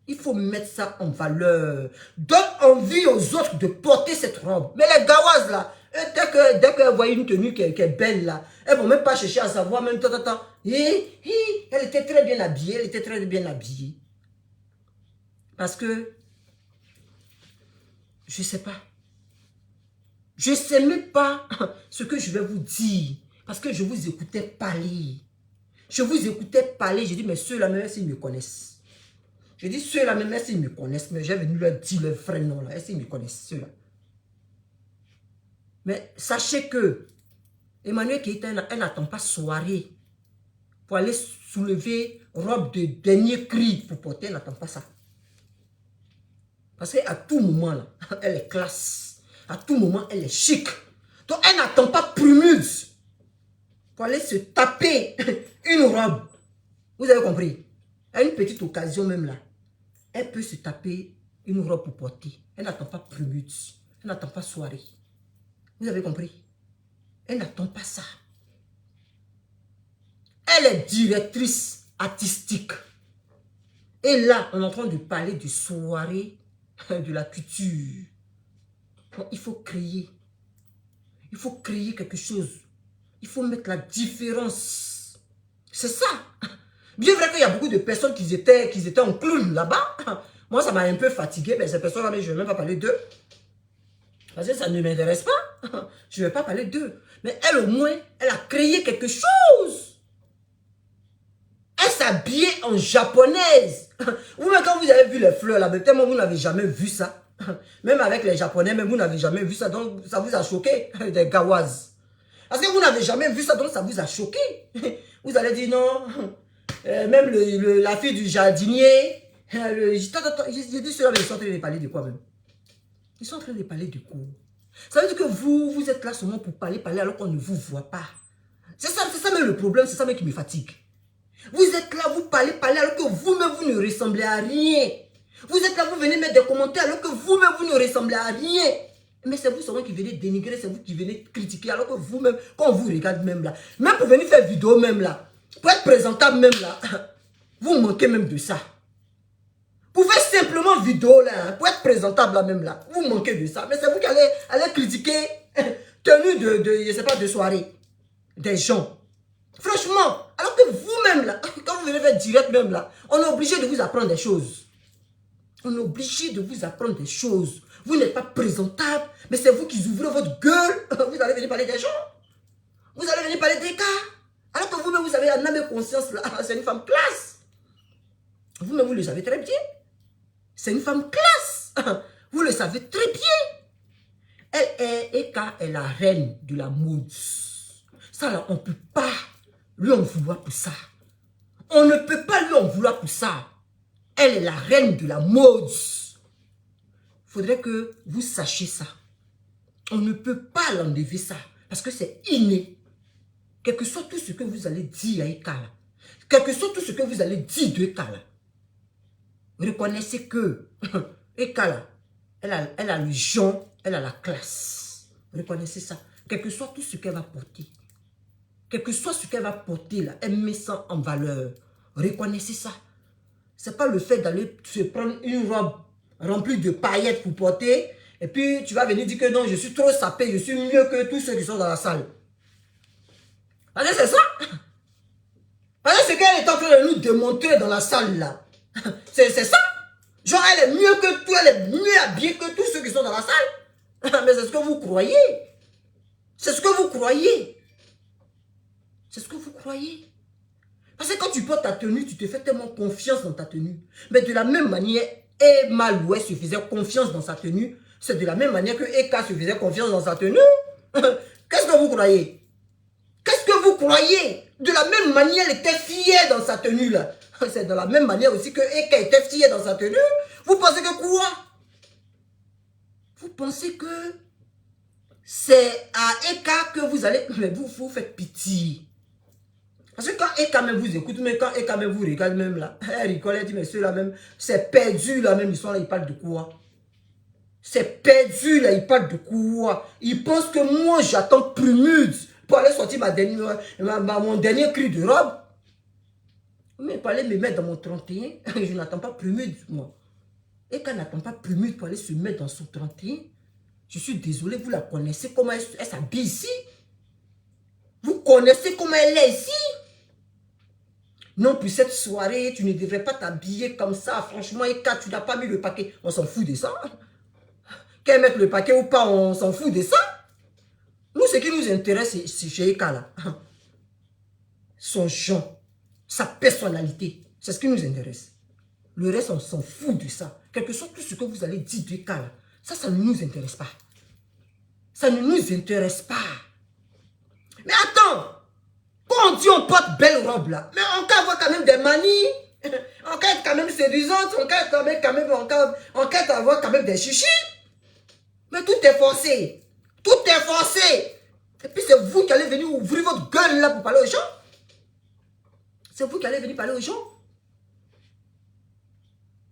il faut mettre ça en valeur. Donne envie aux autres de porter cette robe. Mais les gawazes là, dès qu'elles voient une tenue qui est belle là, elles ne vont même pas chercher à savoir même temps. Elle était très bien habillée, elle était très bien habillée. Parce que, je ne sais pas. Je ne sais même pas ce que je vais vous dire. Parce que je vous écoutais parler. Je vous écoutais parler. Je dis, mais ceux-là, même s'ils me connaissent. Je dis, ceux-là, même s'ils me connaissent. Mais j'ai venu leur dire leur vrai nom là. S'ils me connaissent, ceux-là. Mais sachez que Emmanuel Keïta, elle n'attend pas soirée pour aller soulever robe de dernier cri pour porter. Elle n'attend pas ça. Parce qu'à tout moment, là, elle est classe. À tout moment, elle est chic. Donc, elle n'attend pas Prumuse pour aller se taper une robe. Vous avez compris? À une petite occasion même là, elle peut se taper une robe pour porter. Elle n'attend pas Prumuse. Elle n'attend pas soirée. Vous avez compris? Elle n'attend pas ça. Elle est directrice artistique. Et là, on est en train de parler de soirée, de la culture. Donc, il faut créer. Il faut créer quelque chose. Il faut mettre la différence. C'est ça. Bien vrai qu'il y a beaucoup de personnes qui étaient en clown là-bas. Moi, ça m'a un peu fatigué. Mais ces personnes-là, je ne vais même pas parler d'eux. Parce que ça ne m'intéresse pas. Je ne vais pas parler d'eux. Mais elle, au moins, elle a créé quelque chose. Elle s'habillait en japonaise. Vous-même, quand vous avez vu les fleurs là, peut-être vous n'avez jamais vu ça. Même avec les Japonais, même vous n'avez jamais vu ça. Donc, ça vous a choqué, des gawazes. Parce que vous n'avez jamais vu ça, donc ça vous a choqué. Vous allez dire non. Même la fille du jardinier. J'ai dit cela, mais ils sont en train de parler de quoi même? Ils sont en train de parler de quoi? Ça veut dire que vous êtes là seulement pour parler alors qu'on ne vous voit pas. C'est ça même le problème, c'est ça même qui me fatigue. Vous êtes là, vous parlez alors que vous-même, vous ne ressemblez à rien. Vous êtes là, vous venez mettre des commentaires alors que vous-même, vous ne ressemblez à rien. Mais c'est vous seulement qui venez dénigrer, c'est vous qui venez critiquer alors que vous-même, quand on vous regarde même là, même pour venir faire vidéo même là, pour être présentable même là, vous manquez même de ça. Pour faire simplement vidéo là, pour être présentable là même là, vous manquez de ça. Mais c'est vous qui allez critiquer tenue je sais pas, de soirée des gens. Franchement, alors que vous-même là, quand vous venez faire direct même là, on est obligé de vous apprendre des choses. On est obligé de vous apprendre des choses. Vous n'êtes pas présentable, mais c'est vous qui ouvrez votre gueule. Vous allez venir parler des gens. Vous allez venir parler des cas. Alors que vous-même, vous avez un âme et conscience là. C'est une femme classe. Vous-même, vous le savez très bien. C'est une femme classe. Vous le savez très bien. Eka est la reine de la mode. Ça là, on ne peut pas lui en vouloir pour ça. On ne peut pas lui en vouloir pour ça. Elle est la reine de la mode. Il faudrait que vous sachiez ça. On ne peut pas l'enlever ça. Parce que c'est inné. Quel que soit tout ce que vous allez dire à Ekala. Quel que soit tout ce que vous allez dire de Ekala. Reconnaissez que Ekala elle a le genre, elle a la classe. Reconnaissez ça. Quel que soit tout ce qu'elle va porter. Quel que soit ce qu'elle va porter là, elle met ça en valeur. Reconnaissez ça. C'est pas le fait d'aller se prendre une robe remplie de paillettes pour porter. Et puis tu vas venir dire que non, je suis trop sapé, je suis mieux que tous ceux qui sont dans la salle. Parce que c'est ça. Parce que ce qu'elle est en train de nous démontrer dans la salle là. C'est ça. Genre elle est mieux que tout, elle est mieux habillée que tous ceux qui sont dans la salle. Mais c'est ce que vous croyez. C'est ce que vous croyez. C'est ce que vous croyez. Parce que quand tu portes ta tenue, tu te fais tellement confiance dans ta tenue. Mais de la même manière, Emma Louet se faisait confiance dans sa tenue. C'est de la même manière que Eka se faisait confiance dans sa tenue. Qu'est-ce que vous croyez? Qu'est-ce que vous croyez? De la même manière, elle était fière dans sa tenue là. C'est de la même manière aussi que Eka était fière dans sa tenue. Vous pensez que quoi? Vous pensez que c'est à Eka que vous allez... Mais vous faites pitié. Parce que quand Eka même vous écoute, mais quand Eka même vous regarde même là, elle rigole, elle dit, mais ceux-là même, c'est perdu là même, ils sont là, ils parlent de quoi? C'est perdu là, ils parlent de quoi? Ils pensent que moi j'attends Prumude pour aller sortir mon dernier cri de robe. Mais pour aller me mettre dans mon 31, je n'attends pas Prumude, moi. Eka n'attend pas Prumude pour aller se mettre dans son 31. Je suis désolé, vous la connaissez, comment elle s'habille ici? Vous connaissez comment elle est ici? Non, pour cette soirée, tu ne devrais pas t'habiller comme ça. Franchement, Eka, tu n'as pas mis le paquet. On s'en fout de ça. Qu'elle mette le paquet ou pas, on s'en fout de ça. Nous, ce qui nous intéresse, c'est chez Eka, là. Son genre, sa personnalité. C'est ce qui nous intéresse. Le reste, on s'en fout de ça. Quel que soit tout ce que vous allez dire d'Eka, là, ça ne nous intéresse pas. Ça ne nous intéresse pas. Mais attends! Quand on dit on porte belle robe là, mais on peut avoir quand même des manies, on peut être quand même séduisante, on peut avoir quand même des chichis. Mais tout est forcé. Tout est forcé. Et puis c'est vous qui allez venir ouvrir votre gueule là pour parler aux gens. C'est vous qui allez venir parler aux gens.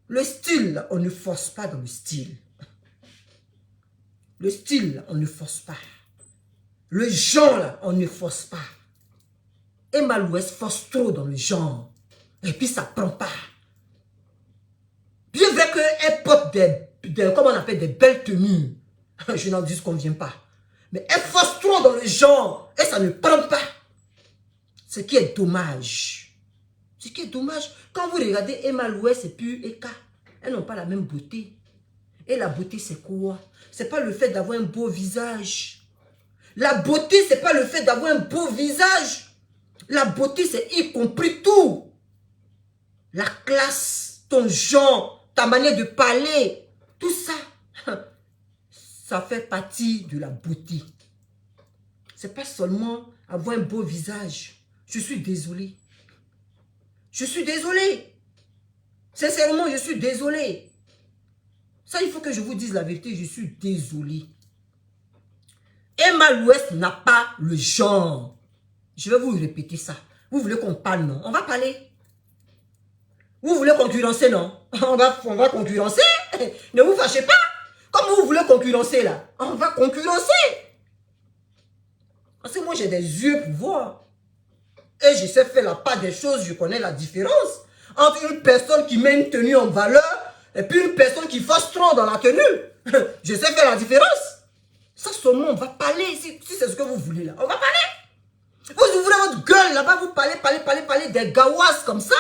Le style, là, on ne force pas dans le style. Le style, là, on ne force pas. Le genre, là, on ne force pas. Emma Louet force trop dans le genre. Et puis ça prend pas. Bien vrai qu'elle porte comment on appelle, des belles tenues. Je n'en dis qu'on vient pas. Mais elle force trop dans le genre. Et ça ne prend pas. Ce qui est dommage. Ce qui est dommage. Quand vous regardez Emma Louet et puis Eka, elles n'ont pas la même beauté. Et la beauté c'est quoi? C'est pas le fait d'avoir un beau visage. La beauté c'est pas le fait d'avoir un beau visage. La beauté, c'est y compris tout. La classe, ton genre, ta manière de parler, tout ça, ça fait partie de la beauté. C'est pas seulement avoir un beau visage. Je suis désolé. Je suis désolé. Sincèrement, je suis désolé. Ça, il faut que je vous dise la vérité, je suis désolé. Emma Louet n'a pas le genre. Je vais vous répéter ça. Vous voulez qu'on parle, non? On va parler. Vous voulez concurrencer, non? On va concurrencer. Ne vous fâchez pas. Comme vous voulez concurrencer, là. On va concurrencer. Parce que moi, j'ai des yeux pour voir. Et je sais faire la part des choses. Je connais la différence entre une personne qui met une tenue en valeur et puis une personne qui force trop dans la tenue. Je sais faire la différence. Ça seulement, on va parler. Si c'est ce que vous voulez, là. On va parler. Vous ouvrez votre gueule là-bas, vous parlez des gawas comme ça.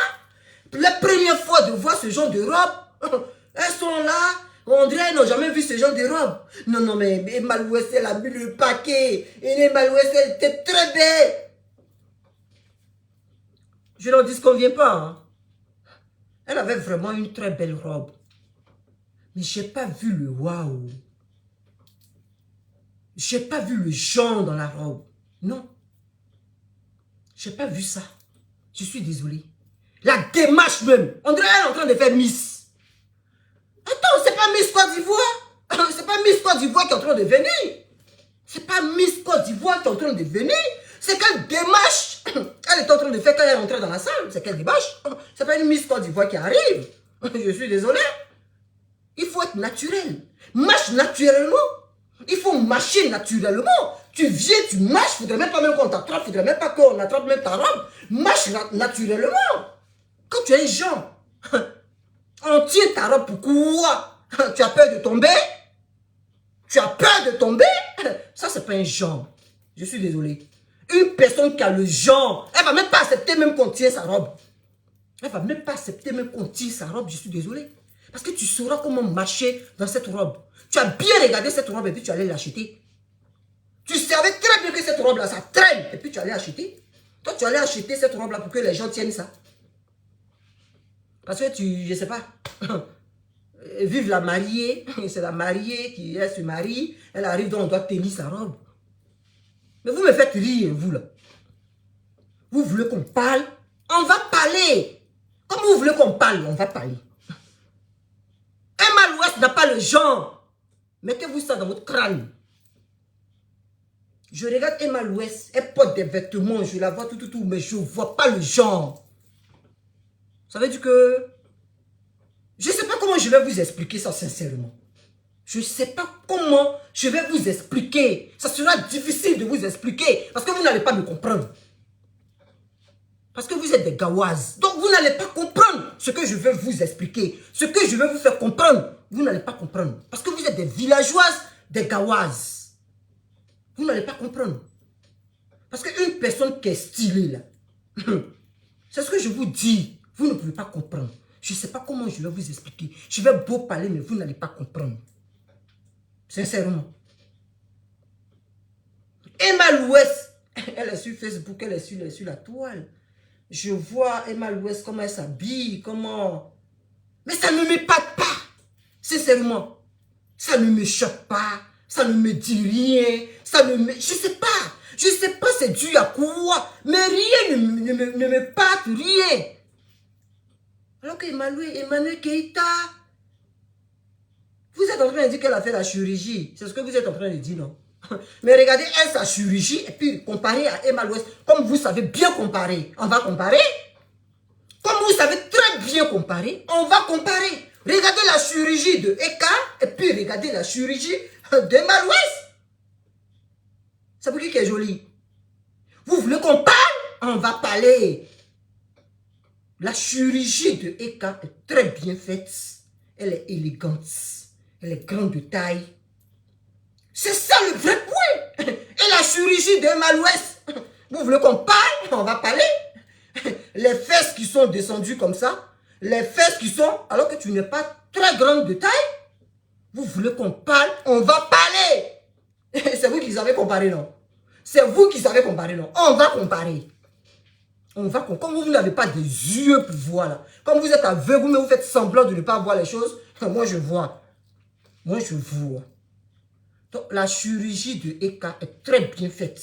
La première fois de voir ce genre de robe, elles sont là, on dirait qu'elles n'ont jamais vu ce genre de robe. Non, mais Emma Louet, elle a mis le paquet. Et Emma Louet, elle était très belle. Je n'en disconviens pas. Hein. Elle avait vraiment une très belle robe. Mais je n'ai pas vu le waouh. Je n'ai pas vu le genre dans la robe. Non. Je n'ai pas vu ça. Je suis désolée. La démarche même. On dirait qu'elle est en train de faire Miss. Attends, c'est pas Miss Côte d'Ivoire. C'est pas Miss Côte d'Ivoire qui est en train de venir. C'est pas Miss Côte d'Ivoire qui est en train de venir. C'est quelle démarche elle est en train de faire quand elle est entrée dans la salle. C'est quelle démarche. C'est pas une Miss Côte d'Ivoire qui arrive. Je suis désolée. Il faut être naturel. Marche naturellement. Il faut marcher naturellement. Tu viens, tu marches, il ne faudrait même pas même qu'on t'attrape, il ne faudrait même pas qu'on attrape même ta robe. Marche naturellement. Quand tu es un genre, on tient ta robe, pourquoi? Tu as peur de tomber? Tu as peur de tomber? Ça, c'est pas un genre. Je suis désolé. Une personne qui a le genre, elle ne va même pas accepter même qu'on tire sa robe. Elle ne va même pas accepter même qu'on tire sa robe, je suis désolé. Parce que tu sauras comment marcher dans cette robe. Tu as bien regardé cette robe et puis tu allais l'acheter. Tu savais très bien que cette robe-là, ça traîne. Et puis tu allais acheter. Toi, tu allais acheter cette robe-là pour que les gens tiennent ça. Parce que tu, je ne sais pas, vive la mariée, c'est la mariée qui elle se marie, elle arrive donc on doit tenir sa robe. Mais vous me faites rire, vous là. Vous voulez qu'on parle? On va parler. Comme vous voulez qu'on parle, on va parler. Emma l'Ouest n'a pas le genre. Mettez-vous ça dans votre crâne. Je regarde Emma l'Ouest, elle porte des vêtements, je la vois tout, mais je ne vois pas le genre. Ça veut dire que... Je ne sais pas comment je vais vous expliquer ça sincèrement. Je ne sais pas comment je vais vous expliquer. Ça sera difficile de vous expliquer parce que vous n'allez pas me comprendre. Parce que vous êtes des gawazes. Donc vous n'allez pas comprendre ce que je vais vous expliquer. Ce que je vais vous faire comprendre, vous n'allez pas comprendre. Parce que vous êtes des villageoises, des gawazes. Vous n'allez pas comprendre. Parce qu'une personne qui est stylée là, c'est ce que je vous dis, vous ne pouvez pas comprendre. Je ne sais pas comment je vais vous expliquer. Je vais beau parler, mais vous n'allez pas comprendre. Sincèrement. Emma l'Ouest, elle est sur Facebook, elle est sur la toile. Je vois Emma l'Ouest, comment elle s'habille, comment... Mais ça ne m'épate pas. Sincèrement. Ça ne me choque pas. Ça ne me dit rien. Ça ne me... Je sais pas. Je sais pas c'est dû à quoi. Mais rien ne me pâte, rien. Alors que Emmanuel Keïta, vous êtes en train de dire qu'elle a fait la chirurgie. C'est ce que vous êtes en train de dire, non? Mais regardez, elle, sa chirurgie, et puis comparée à Emma l'Ouest, comme vous savez bien comparer. On va comparer. Comme vous savez très bien comparer, on va comparer. Regardez la chirurgie de Eka, et puis regardez la chirurgie d'Emma l'Ouest. C'est pour qui est joli. Vous voulez qu'on parle? On va parler. La chirurgie de Eka est très bien faite. Elle est élégante. Elle est grande de taille. C'est ça le vrai point. Et la chirurgie d'Emma l'Ouest. Vous voulez qu'on parle? On va parler. Les fesses qui sont descendues comme ça. Les fesses qui sont... Alors que tu n'es pas très grande de taille. Vous voulez qu'on parle? On va parler. C'est vous qui savez comparer, non? C'est vous qui savez comparer, non? On va comparer. On va comparer. Comme vous n'avez pas des yeux pour voir, là. Comme vous êtes aveugle, mais vous faites semblant de ne pas voir les choses. Moi, je vois. Moi, je vois. Donc, la chirurgie de Eka est très bien faite.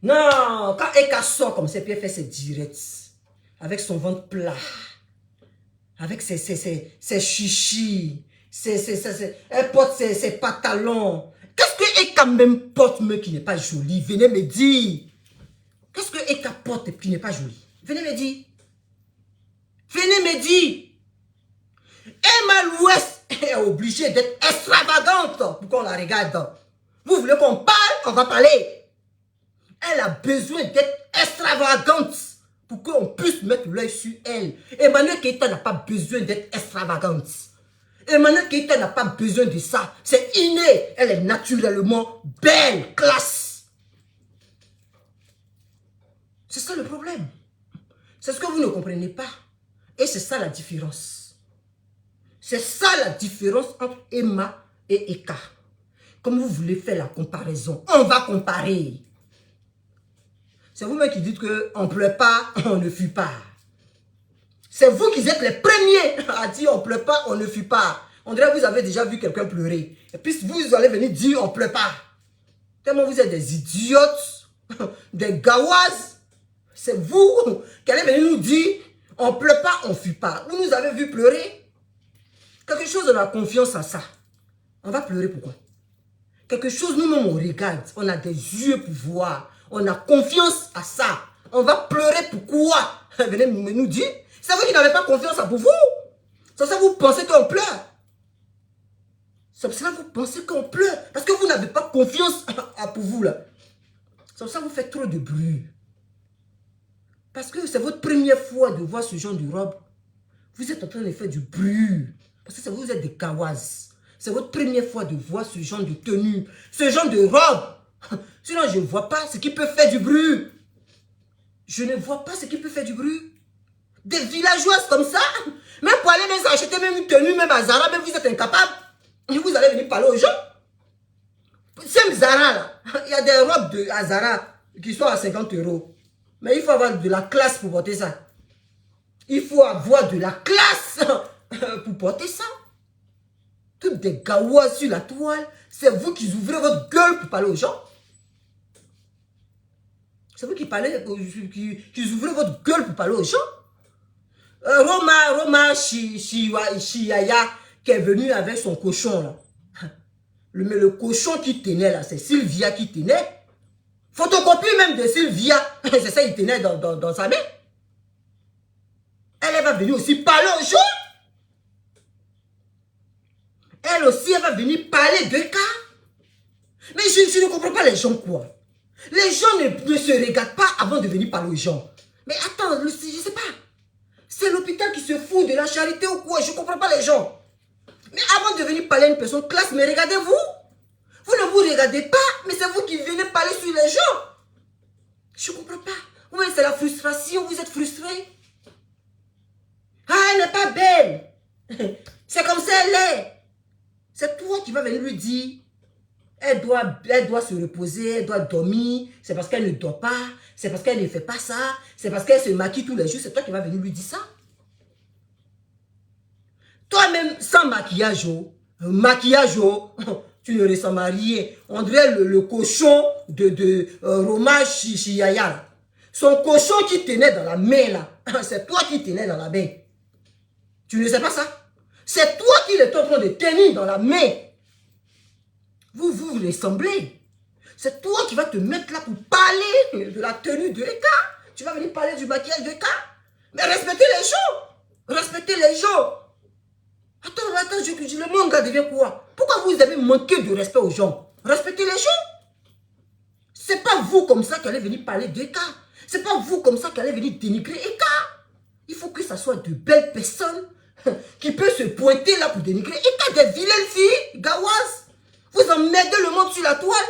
Non, quand Eka sort comme ça, puis elle fait ses directs, avec son ventre plat, avec ses chichis, elle porte ses pantalons. Qu'est-ce que Eka même porte, mais qui n'est pas joli? Venez me dire. Qu'est-ce que Eka porte et qui n'est pas joli? Venez me dire. Venez me dire. Emma l'Ouest est obligée d'être extravagante pour qu'on la regarde. Vous voulez qu'on parle? On va parler. Elle a besoin d'être extravagante pour qu'on puisse mettre l'œil sur elle. Emmanuel Keïta n'a pas besoin d'être extravagante. Emmanuel Keïta n'a pas besoin de ça. C'est inné. Elle est naturellement belle, classe. C'est ça le problème. C'est ce que vous ne comprenez pas. Et c'est ça la différence. C'est ça la différence entre Emma et Eka. Comme vous voulez faire la comparaison, on va comparer. C'est vous-même qui dites qu'on ne pleure pas, on ne fuit pas. C'est vous qui êtes les premiers à dire on ne pleure pas, on ne fuit pas. On dirait que vous avez déjà vu quelqu'un pleurer. Et puis vous allez venir dire on ne pleure pas. Tellement vous êtes des idiotes, des gawazes. C'est vous qui allez venir nous dire on ne pleure pas, on ne fuit pas. Vous nous avez vu pleurer. Quelque chose, on a confiance à ça. On va pleurer pourquoi? Quelque chose, nous-mêmes, on regarde. On a des yeux pour voir. On a confiance à ça. On va pleurer pourquoi? Venez nous dire. C'est vous qui n'avez pas confiance à vous. C'est ça, vous pensez qu'on pleure. C'est pour cela que vous pensez qu'on pleure. Parce que vous n'avez pas confiance pour vous, là. C'est pour ça que vous faites trop de bruit. Parce que c'est votre première fois de voir ce genre de robe. Vous êtes en train de faire du bruit. Parce que vous êtes des kawaz. C'est votre première fois de voir ce genre de tenue. Ce genre de robe. Sinon, je ne vois pas ce qui peut faire du bruit. Je ne vois pas ce qui peut faire du bruit. Des villageoises comme ça. Même pour aller les acheter, même une tenue, même à Zara, même vous êtes incapable. Et vous allez venir parler aux gens. C'est Zara, là. Il y a des robes à Zara qui sont à 50 €. Mais il faut avoir de la classe pour porter ça. Il faut avoir de la classe pour porter ça. Toutes des gawas sur la toile. C'est vous qui ouvrez votre gueule pour parler aux gens. C'est vous qui ouvrez votre gueule pour parler aux gens. Roma Chiaya qui est venu avec son cochon là. Le cochon qui tenait là, c'est Sylvia qui tenait. Photocopie même de Sylvia. C'est ça, il tenait dans sa main. Elle va venir aussi parler aux gens. Elle aussi, elle va venir parler de cas. Mais je ne comprends pas les gens quoi. Les gens ne se regardent pas avant de venir parler aux gens. Mais attends, je ne sais pas. C'est l'hôpital qui se fout de la charité ou quoi? Je ne comprends pas les gens. Mais avant de venir parler à une personne classe, mais regardez-vous. Vous ne vous regardez pas, mais c'est vous qui venez parler sur les gens. Je ne comprends pas. Oui, c'est la frustration, vous êtes frustré. Ah, elle n'est pas belle. C'est comme ça elle est. C'est toi qui vas venir lui dire, elle doit se reposer, elle doit dormir, c'est parce qu'elle ne dort pas, c'est parce qu'elle ne fait pas ça, c'est parce qu'elle se maquille tous les jours, c'est toi qui vas venir lui dire ça. Toi-même, sans maquillage, tu ne ressembles à rien. On dirait le cochon de Roma Chichiaya. Son cochon qui tenait dans la main, là, c'est toi qui tenais dans la main. Tu ne sais pas ça? C'est toi qui es en train de tenir dans la main. Vous ressemblez. C'est toi qui vas te mettre là pour parler de la tenue de Eka. Tu vas venir parler du maquillage de Eka. Mais respectez les gens. Respectez les gens. Attends, le manga devient quoi? Pourquoi vous avez manqué de respect aux gens? Respectez les gens. C'est pas vous comme ça qui allez venir parler d'Eka. C'est pas vous comme ça qui allez venir dénigrer Eka. Il faut que ça soit de belles personnes qui peuvent se pointer là pour dénigrer Eka, des vilaines filles, gawaz. Vous emmerdez le monde sur la toile.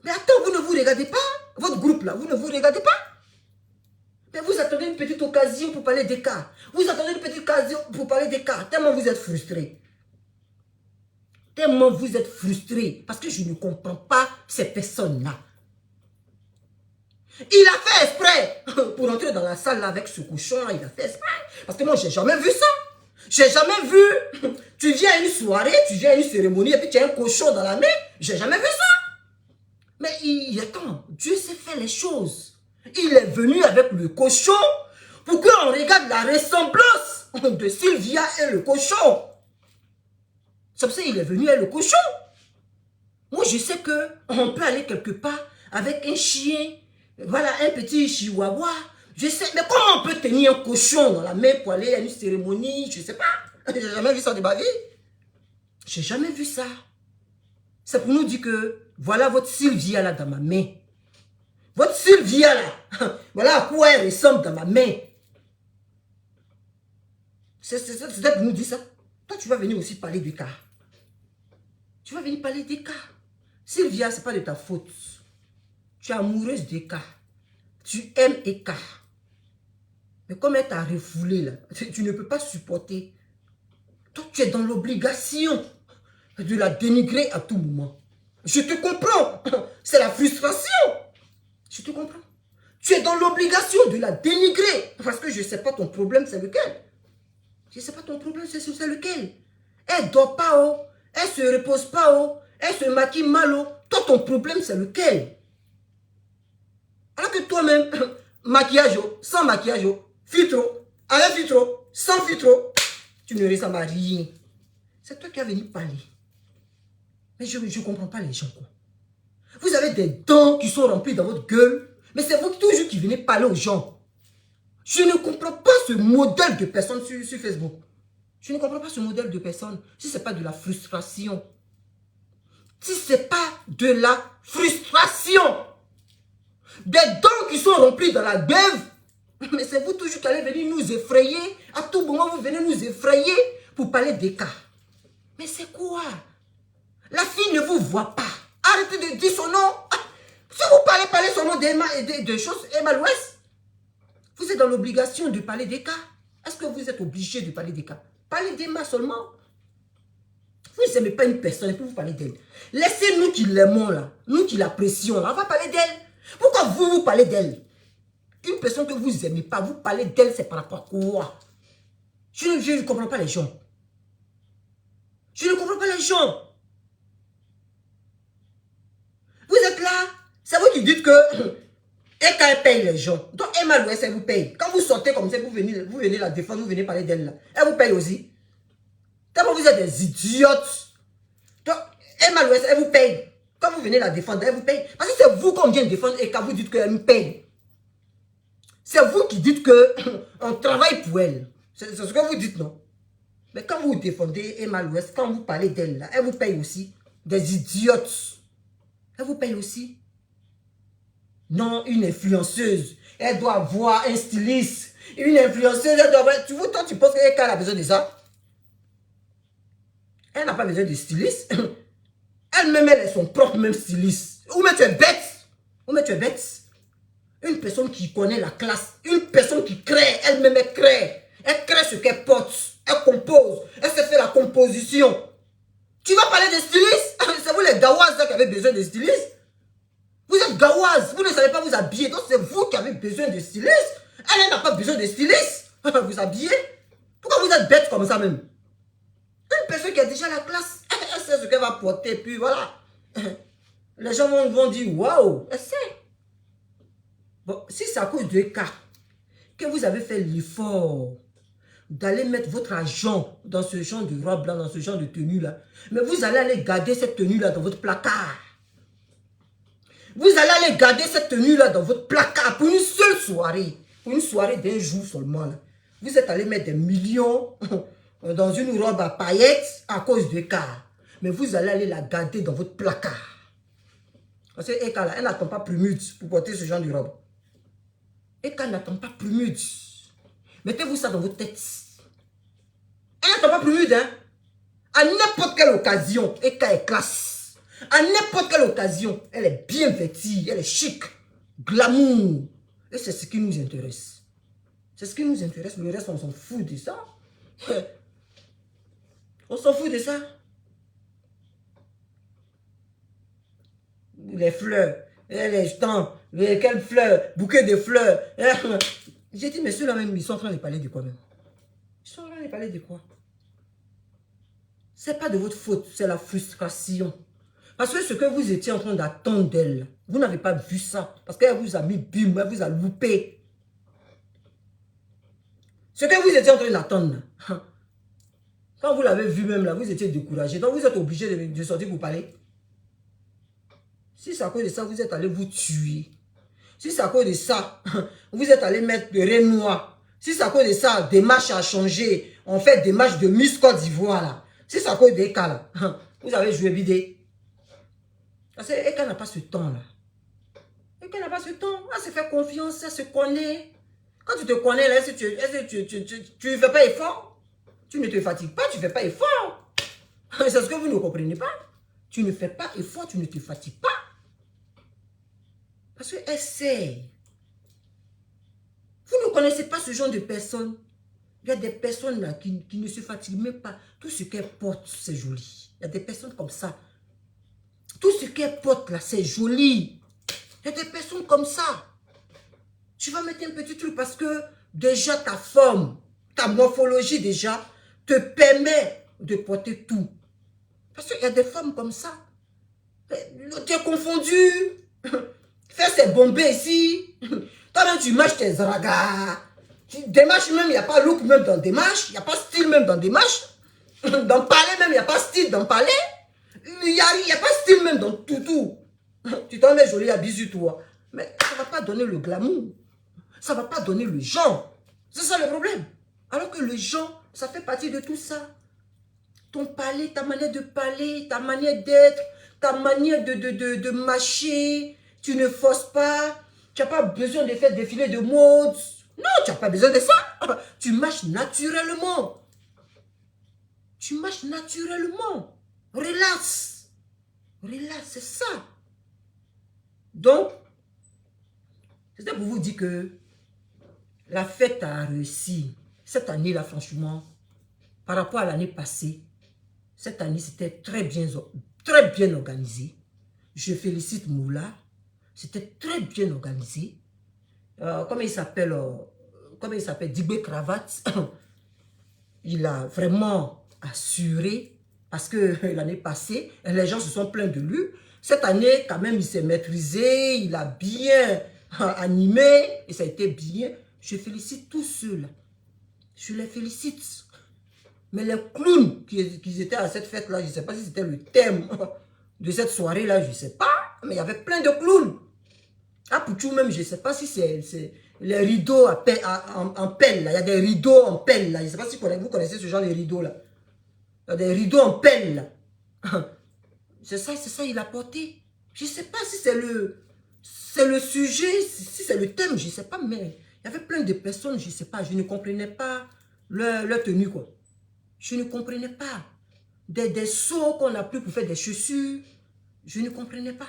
Mais attends, vous ne vous regardez pas. Votre groupe là, vous ne vous regardez pas. Mais vous attendez une petite occasion pour parler des cas. Vous attendez une petite occasion pour parler des cas. Tellement vous êtes frustrés. Tellement vous êtes frustrés. Parce que je ne comprends pas ces personnes-là. Il a fait exprès pour entrer dans la salle là avec ce cochon. Il a fait exprès. Parce que moi, j'ai jamais vu ça. J'ai jamais vu. Tu viens à une soirée, tu viens à une cérémonie et puis tu as un cochon dans la main. J'ai jamais vu ça. Mais attends, Dieu sait faire les choses. Il est venu avec le cochon pour qu'on regarde la ressemblance de Sylvia et le cochon. C'est pour ça qu'il est venu avec le cochon. Moi, je sais qu'on peut aller quelque part avec un chien, voilà, un petit chihuahua. Je sais, mais comment on peut tenir un cochon dans la main pour aller à une cérémonie? Je ne sais pas. J'ai jamais vu ça de ma vie. J'ai jamais vu ça. C'est pour nous dire que voilà votre Sylvia là dans ma main. Votre Sylvia là, voilà à quoi elle ressemble dans ma main. C'est pour nous dire ça. Toi, tu vas venir aussi parler du cas. Tu vas venir parler des cas. Sylvia, ce n'est pas de ta faute. Tu es amoureuse des cas. Tu aimes Eka. Mais comme elle t'a refoulé là, tu ne peux pas supporter. Toi, tu es dans l'obligation de la dénigrer à tout moment. Je te comprends. C'est la frustration. Je te comprends. Tu es dans l'obligation de la dénigrer. Parce que je ne sais pas ton problème, c'est lequel. Je ne sais pas ton problème, c'est lequel. Elle ne dort pas, oh. Elle ne se repose pas, oh. Elle se maquille mal, oh. Toi, ton problème, c'est lequel. Alors que toi-même, maquillage, oh, sans maquillage, oh, filtre, avec filtre, sans filtre, tu ne ressembles à rien. C'est toi qui as venu parler. Mais je ne comprends pas les gens, quoi. Vous avez des dents qui sont remplies dans votre gueule, mais c'est vous toujours qui venez parler aux gens. Je ne comprends pas ce modèle de personne sur Facebook. Je ne comprends pas ce modèle de personne si ce n'est pas de la frustration. si ce n'est pas de la frustration. Des dents qui sont remplies dans la beuve. Mais c'est vous toujours qui allez venir nous effrayer. À tout moment, vous venez nous effrayer pour parler des cas. Mais c'est quoi? La fille ne vous voit pas. Arrêtez de dire son nom. Si vous parlez son nom de choses, Emma Louest, vous êtes dans l'obligation de parler des cas. Est-ce que vous êtes obligé de parler des cas? Parlez d'Emma seulement. Vous n'aimez pas une personne et puis vous parlez d'elle. Laissez-nous qui l'aimons là, nous qui l'apprécions là, on va parler d'elle. Pourquoi vous parlez d'elle? Une personne que vous n'aimez pas, vous parlez d'elle, c'est par rapport à quoi? Je ne comprends pas les gens. Je ne comprends pas les gens. Vous êtes là, c'est vous qui dites que Eka paye les gens. Donc Emma Louest, elle vous paye. Quand vous sortez comme ça, vous venez la défendre, vous venez parler d'elle là. Elle vous paye aussi. D'abord, vous êtes des idiotes. Donc Emma Louest, elle vous paye. Quand vous venez la défendre, elle vous paye. Parce que c'est vous qu'on vient défendre et quand vous dites qu'elle me paye. C'est vous qui dites qu'on travaille pour elle. C'est ce que vous dites, non? Mais quand vous défendez Emma Louest, quand vous parlez d'elle, là, elle vous paye aussi. Des idiotes. Elle vous paye aussi. Non, une influenceuse. Elle doit avoir un styliste. Une influenceuse, elle doit avoir... Toi, tu penses qu'elle a besoin de ça? Elle n'a pas besoin de styliste. Elle-même, elle est son propre même styliste. Ou mais tu es bête. Ou mais tu es bête. Une personne qui connaît la classe. Une personne qui crée. Elle-même, elle crée. Elle crée ce qu'elle porte. Elle compose. Elle se fait la composition. Tu vas parler de styliste? C'est vous les gawazes qui avez besoin de styliste? Vous êtes gawazes. Vous ne savez pas vous habiller. Donc c'est vous qui avez besoin de styliste. Elle n'a pas besoin de styliste. Vous habiller. Pourquoi vous êtes bête comme ça même? Une personne qui a déjà la classe. Elle sait ce qu'elle va porter. Puis voilà. Les gens vont dire waouh. Elle sait. Bon, si c'est à cause de cas que vous avez fait l'effort d'aller mettre votre argent dans ce genre de robe là, dans ce genre de tenue là, mais vous allez aller garder cette tenue là dans votre placard. Vous allez aller garder cette tenue là dans votre placard pour une seule soirée. Pour une soirée d'un jour seulement là. Vous êtes allé mettre des millions dans une robe à paillettes à cause de cas. Mais vous allez aller la garder dans votre placard. Parce que Eka là, elle n'attend pas Prumude pour porter ce genre de robe. Eka n'attend pas Prumude. Mettez-vous ça dans votre tête. Elle n'attend pas Prumude, hein. À n'importe quelle occasion, Eka est classe. À n'importe quelle occasion, elle est bien vêtue, elle est chic, glamour. Et c'est ce qui nous intéresse. C'est ce qui nous intéresse. Le reste, on s'en fout de ça. On s'en fout de ça. Les fleurs, les stands, quelles fleurs, bouquet de fleurs. J'ai dit, mais ceux-là même, ils sont en train de parler de quoi même? Ils sont en train de parler de quoi? C'est pas de votre faute, c'est la frustration. Parce que ce que vous étiez en train d'attendre d'elle, vous n'avez pas vu ça. Parce qu'elle vous a mis bim, elle vous a loupé. Ce que vous étiez en train d'attendre, quand vous l'avez vu même là, vous étiez découragé. Donc vous êtes obligé de sortir pour parler. Si c'est à cause de ça, vous êtes allé vous tuer. Si c'est à cause de ça, vous êtes allé mettre le raie noir. Si c'est à cause de ça, des matchs à changer. On fait des matchs de Miss Côte d'Ivoire là. Si c'est à cause de Eka là, vous avez joué bidé. Parce que Eka n'a pas ce temps là. Eka n'a pas ce temps. Elle se fait confiance, elle se connaît. Quand tu te connais là, est-ce que tu ne fais pas effort? Tu ne te fatigues pas, tu ne fais pas effort. C'est ce que vous ne comprenez pas. Tu ne fais pas effort, tu ne te fatigues pas. Parce qu'elle sait. Vous ne connaissez pas ce genre de personnes. Il y a des personnes là qui ne se fatiguent même pas. Tout ce qu'elles portent, c'est joli. Il y a des personnes comme ça. Tout ce qu'elles portent là, c'est joli. Il y a des personnes comme ça. Tu vas mettre un petit truc parce que déjà ta forme, ta morphologie déjà, te permet de porter tout. Parce qu'il y a des femmes comme ça. Tu es confondu. Fais ces bombés ici. Toi-même, tu marches tes ragas. Démarche même, il n'y a pas look même dans démarche. Il n'y a pas style même dans démarche. Dans parler même, il n'y a pas style dans parler. Il n'y a pas style même dans tout. Tu t'en mets joli à bisu, toi. Mais ça ne va pas donner le glamour. Ça ne va pas donner le genre. C'est ça le problème. Alors que le genre, ça fait partie de tout ça. Ton parler, ta manière de parler, ta manière d'être, ta manière de mâcher, tu ne forces pas, tu n'as pas besoin de faire défiler de mode. Non, tu n'as pas besoin de ça. Tu mâches naturellement. Tu mâches naturellement. Relax. Relax, c'est ça. Donc, c'est ça pour vous dire que la fête a réussi. Cette année-là, franchement, par rapport à l'année passée, cette année, c'était très bien organisé. Je félicite Moula. C'était très bien organisé. Comment il s'appelle Digbe Cravate. Il a vraiment assuré. Parce que l'année passée, les gens se sont plaints de lui. Cette année, quand même, il s'est maîtrisé. Il a bien animé. Et ça a été bien. Je félicite tous ceux-là. Je les félicite. Mais les clowns qui étaient à cette fête-là, je ne sais pas si c'était le thème de cette soirée-là, je ne sais pas. Mais il y avait plein de clowns. À Pouchou même, je ne sais pas si c'est les rideaux en pelle. Là. Il y a des rideaux en pelle. Là. Je ne sais pas si vous connaissez ce genre de rideaux-là. Il y a des rideaux en pelle. Là. C'est ça, il a porté. Je ne sais pas si c'est le sujet, si c'est le thème, je ne sais pas. Mais il y avait plein de personnes, je ne sais pas. Je ne comprenais pas leur tenue, quoi. Je ne comprenais pas. Des seaux qu'on a pris pour faire des chaussures. Je ne comprenais pas.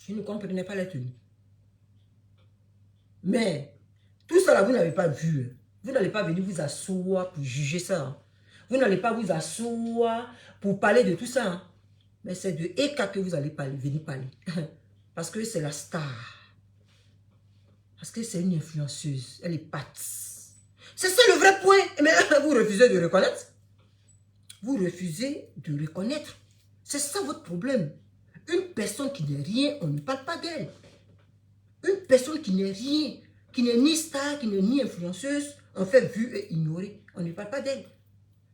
Je ne comprenais pas la tenue. Mais, tout ça là, vous n'avez pas vu. Vous n'allez pas venir vous asseoir pour juger ça. Vous n'allez pas vous asseoir pour parler de tout ça. Mais c'est de Eka que vous allez venir parler. Parce que c'est la star. Parce que c'est une influenceuse. Elle est patte. C'est ça le vrai point. Mais vous refusez de reconnaître. Vous refusez de reconnaître. C'est ça votre problème. Une personne qui n'est rien, on ne parle pas d'elle. Une personne qui n'est rien, qui n'est ni star, qui n'est ni influenceuse, on fait vue et ignorée. On ne parle pas d'elle.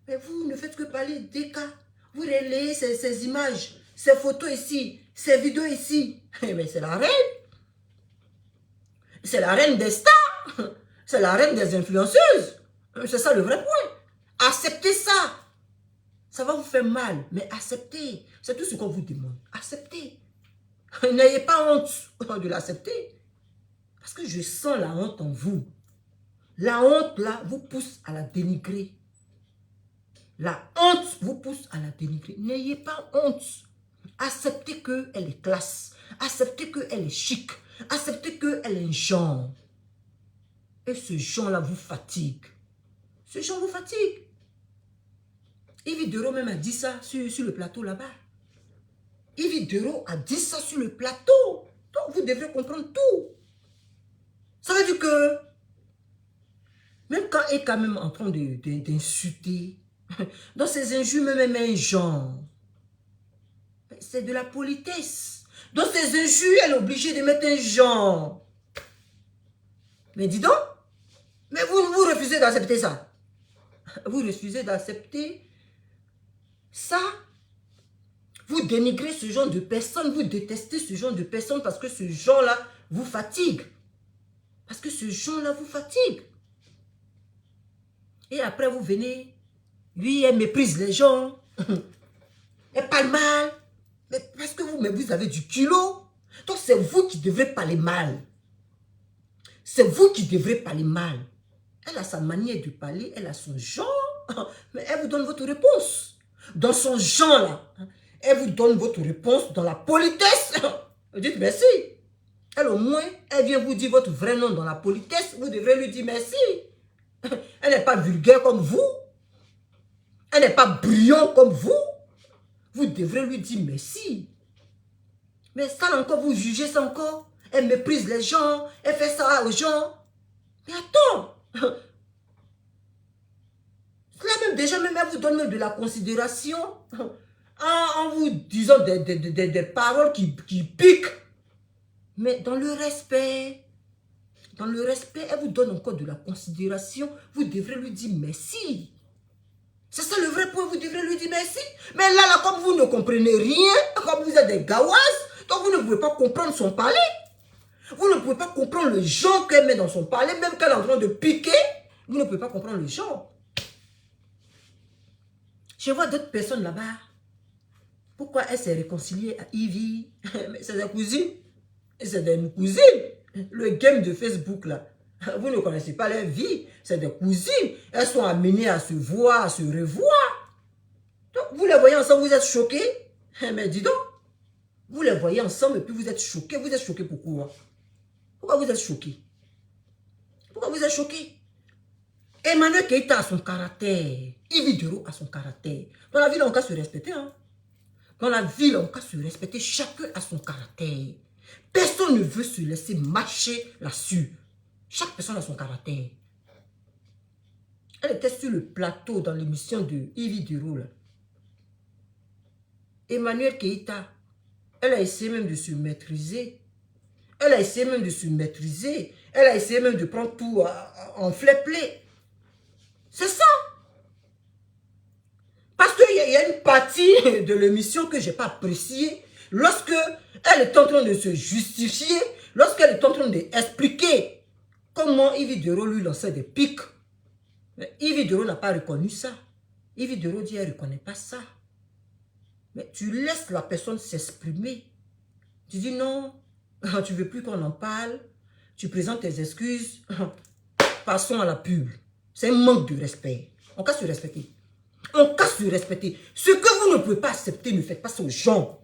Mais vous ne faites que parler des cas. Vous relayez ces images, ces photos ici, ces vidéos ici. Mais c'est la reine. C'est la reine des stars. C'est la reine des influenceuses. C'est ça le vrai point. Acceptez ça. Ça va vous faire mal, mais acceptez. C'est tout ce qu'on vous demande. Acceptez. N'ayez pas honte de l'accepter. Parce que je sens la honte en vous. La honte, là, vous pousse à la dénigrer. La honte vous pousse à la dénigrer. N'ayez pas honte. Acceptez qu'elle est classe. Acceptez qu'elle est chic. Acceptez qu'elle est un genre. Et ce genre-là vous fatigue. Ce genre vous fatigue. Yves Dero même a dit ça sur le plateau là-bas. Yves Dero a dit ça sur le plateau. Donc vous devrez comprendre tout. Ça veut dire que même quand il est quand même en train d'insulter, dans ses injures même un genre, c'est de la politesse. Dans ses injures, elle est obligée de mettre un genre. Mais dis donc, mais vous refusez d'accepter ça. Vous refusez d'accepter ça. Vous dénigrez ce genre de personnes, vous détestez ce genre de personnes parce que ce genre-là vous fatigue. Parce que ce genre-là vous fatigue. Et après, vous venez, lui, elle méprise les gens. Elle parle mal. Mais parce que vous avez du culot. Donc, c'est vous qui devrez parler mal. C'est vous qui devrez parler mal. Elle a sa manière de parler, elle a son genre. Mais elle vous donne votre réponse. Dans son genre-là. Elle vous donne votre réponse dans la politesse. Vous dites merci. Elle au moins, elle vient vous dire votre vrai nom dans la politesse. Vous devrez lui dire merci. Elle n'est pas vulgaire comme vous. Elle n'est pas brillant comme vous. Vous devrez lui dire merci. Mais ça encore, vous jugez ça encore. Elle méprise les gens. Elle fait ça aux gens. Mais attends. Là même, déjà, même elle vous donne même de la considération. En vous disant des paroles qui piquent. Mais dans le respect. Dans le respect, elle vous donne encore de la considération. Vous devrez lui dire merci. C'est ça le vrai point, vous devrez lui dire merci. Mais là, comme vous ne comprenez rien, comme vous êtes des gawasses, donc vous ne pouvez pas comprendre son parler. Vous ne pouvez pas comprendre le genre qu'elle met dans son parler, même qu'elle est en train de piquer. Vous ne pouvez pas comprendre le genre. Je vois d'autres personnes là-bas. Pourquoi elle s'est réconciliée à Ivy? Mais c'est des cousines. C'est des cousines. Le game de Facebook, là. Vous ne connaissez pas leur vie. C'est des cousines. Elles sont amenées à se voir, à se revoir. Donc, vous les voyez ensemble, vous êtes choqués. Mais dis donc, vous les voyez ensemble et puis vous êtes choqués. Vous êtes choqués pourquoi? Pourquoi vous êtes choqués? Pourquoi vous êtes choqués? Emmanuel Keïta a son caractère. Ivy Duro a son caractère. Dans la ville, on peut se respecter. Hein? Dans la ville, on peut se respecter. Chacun a son caractère. Personne ne veut se laisser marcher là-dessus. Chaque personne a son caractère. Elle était sur le plateau dans l'émission de Ivy Duro. Emmanuel Keïta, elle a essayé même de se maîtriser. Elle a essayé même de se maîtriser. Elle a essayé même de prendre tout en flip-play. C'est ça. Parce qu'il y a une partie de l'émission que je n'ai pas appréciée. Lorsque elle est en train de se justifier, lorsqu'elle est en train d'expliquer comment Ivy Duro lui lançait des pics. Mais Ivy Duro n'a pas reconnu ça. Ivy Duro dit elle ne reconnaît pas ça. Mais tu laisses la personne s'exprimer. Tu dis non, tu ne veux plus qu'on en parle. Tu présentes tes excuses. Passons à la pub. C'est un manque de respect. On casse se respecter. On casse se respecter. Ce que vous ne pouvez pas accepter, ne faites pas ça aux gens.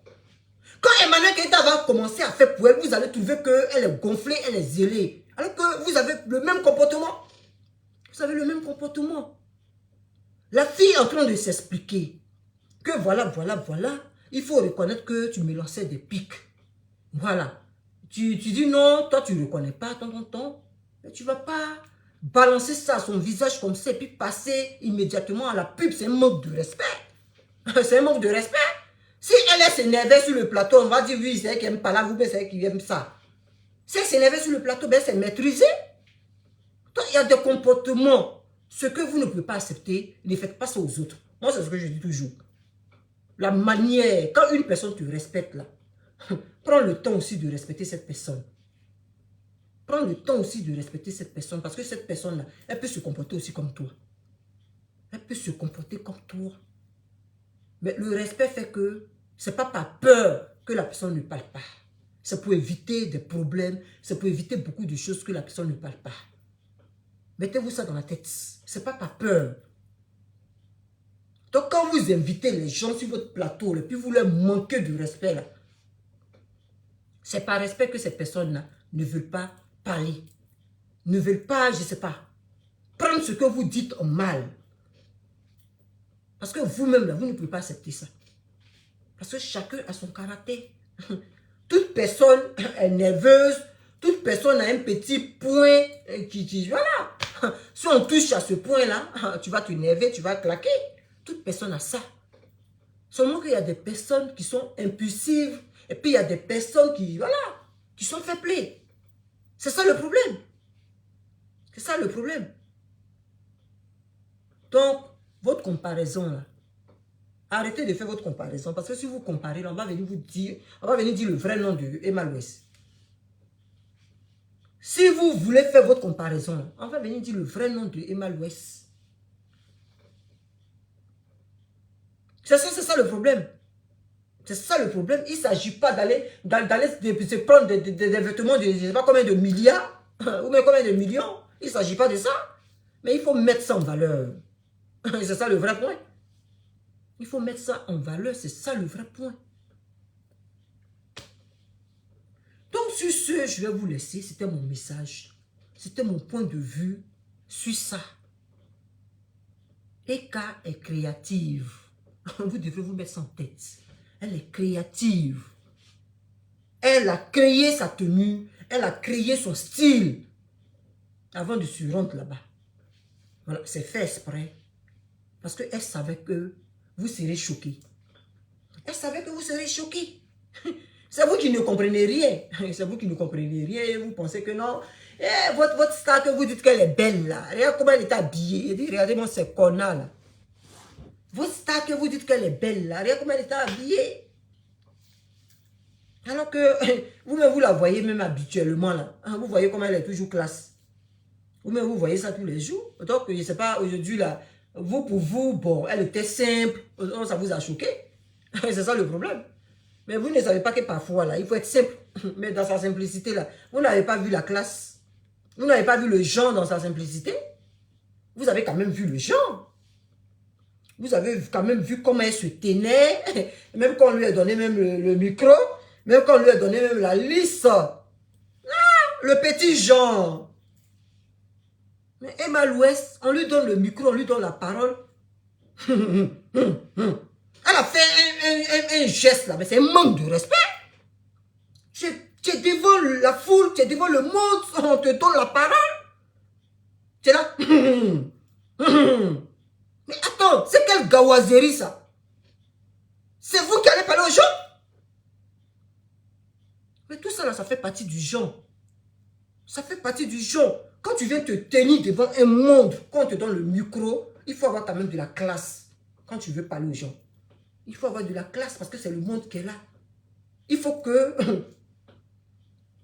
Quand Emmanuel Keïta va commencer à faire pour elle, vous allez trouver qu'elle est gonflée, elle est zélée. Alors que vous avez le même comportement. Vous avez le même comportement. La fille est en train de s'expliquer que voilà, il faut reconnaître que tu me lançais des pics. Voilà. Tu dis non, toi tu ne reconnais pas, mais tu ne vas pas balancer ça à son visage comme ça et puis passer immédiatement à la pub. C'est un manque de respect. C'est un manque de respect. Si elle s'énervait sur le plateau, on va dire oui, c'est elle qui aime pas là, vous, c'est elle qui aime ça. Si elle s'énervait sur le plateau, ben c'est maîtrisé. Donc il y a des comportements. Ce que vous ne pouvez pas accepter, ne faites pas ça aux autres. Moi, c'est ce que je dis toujours. La manière, quand une personne te respecte là, prends le temps aussi de respecter cette personne. Prends le temps aussi de respecter cette personne parce que cette personne-là, elle peut se comporter aussi comme toi. Elle peut se comporter comme toi. Mais le respect fait que c'est pas par peur que la personne ne parle pas. C'est pour éviter des problèmes, c'est pour éviter beaucoup de choses que la personne ne parle pas. Mettez-vous ça dans la tête. C'est pas par peur. Donc quand vous invitez les gens sur votre plateau et puis vous leur manquez de respect là, c'est par respect que ces personnes-là ne veulent pas parler. Ne veulent pas, je ne sais pas, prendre ce que vous dites en mal. Parce que vous-même, là, vous ne pouvez pas accepter ça. Parce que chacun a son caractère. Toute personne est nerveuse. Toute personne a un petit point qui voilà. Si on touche à ce point-là, tu vas t'énerver, tu vas claquer. Toute personne a ça. Seulement qu'il y a des personnes qui sont impulsives. Et puis il y a des personnes qui, voilà, qui sont fair play. C'est ça le problème. C'est ça le problème. Donc, votre comparaison là, arrêtez de faire votre comparaison. Parce que si vous comparez, là, on va venir vous dire, on va venir dire le vrai nom de Emma Louès. Si vous voulez faire votre comparaison, là, on va venir dire le vrai nom de Emma Louès. C'est ça le problème. C'est ça le problème. Il ne s'agit pas d'aller se prendre des vêtements de je ne sais pas combien de milliards ou même combien de millions. Il ne s'agit pas de ça. Mais il faut mettre ça en valeur. C'est ça le vrai point. Il faut mettre ça en valeur. C'est ça le vrai point. Donc sur ce, je vais vous laisser. C'était mon message. C'était mon point de vue sur ça. Eka est créative. Vous devez vous mettre ça en tête. Elle est créative. Elle a créé sa tenue. Elle a créé son style. Avant de se rendre là-bas. Voilà, c'est fait exprès. Parce qu'elle savait que vous serez choqués. Elle savait que vous serez choqués. C'est vous qui ne comprenez rien. C'est vous qui ne comprenez rien. Vous pensez que non. Votre star que vous dites qu'elle est belle là. Regarde comment elle est habillée. Elle dit, regardez-moi ces connards là. Votre star que vous dites qu'elle est belle là. Regarde comment elle est habillée. Alors que vous-même vous la voyez même habituellement là. Vous voyez comment elle est toujours classe. Vous-même vous voyez ça tous les jours. Donc je ne sais pas aujourd'hui là. Vous pour vous, bon, elle était simple. Ça vous a choqué. C'est ça le problème. Mais vous ne savez pas que parfois, là, il faut être simple. Mais dans sa simplicité, là, vous n'avez pas vu la classe. Vous n'avez pas vu le genre dans sa simplicité. Vous avez quand même vu le genre. Vous avez quand même vu comment elle se tenait. Même quand on lui a donné même le micro. Même quand on lui a donné même la liste. Ah, le petit Jean. Mais Emma Louest, on lui donne le micro, on lui donne la parole. Elle a fait un geste là, mais c'est un manque de respect. Tu es devant la foule, tu es devant le monde, on te donne la parole. Tu es là. Mais attends, c'est quelle gawazerie ça? C'est vous qui allez parler aux gens? Mais tout ça là, ça fait partie du genre. Ça fait partie du genre. Quand tu viens te tenir devant un monde, quand on te donne le micro, il faut avoir quand même de la classe. Quand tu veux parler aux gens, il faut avoir de la classe parce que c'est le monde qui est là. Il faut que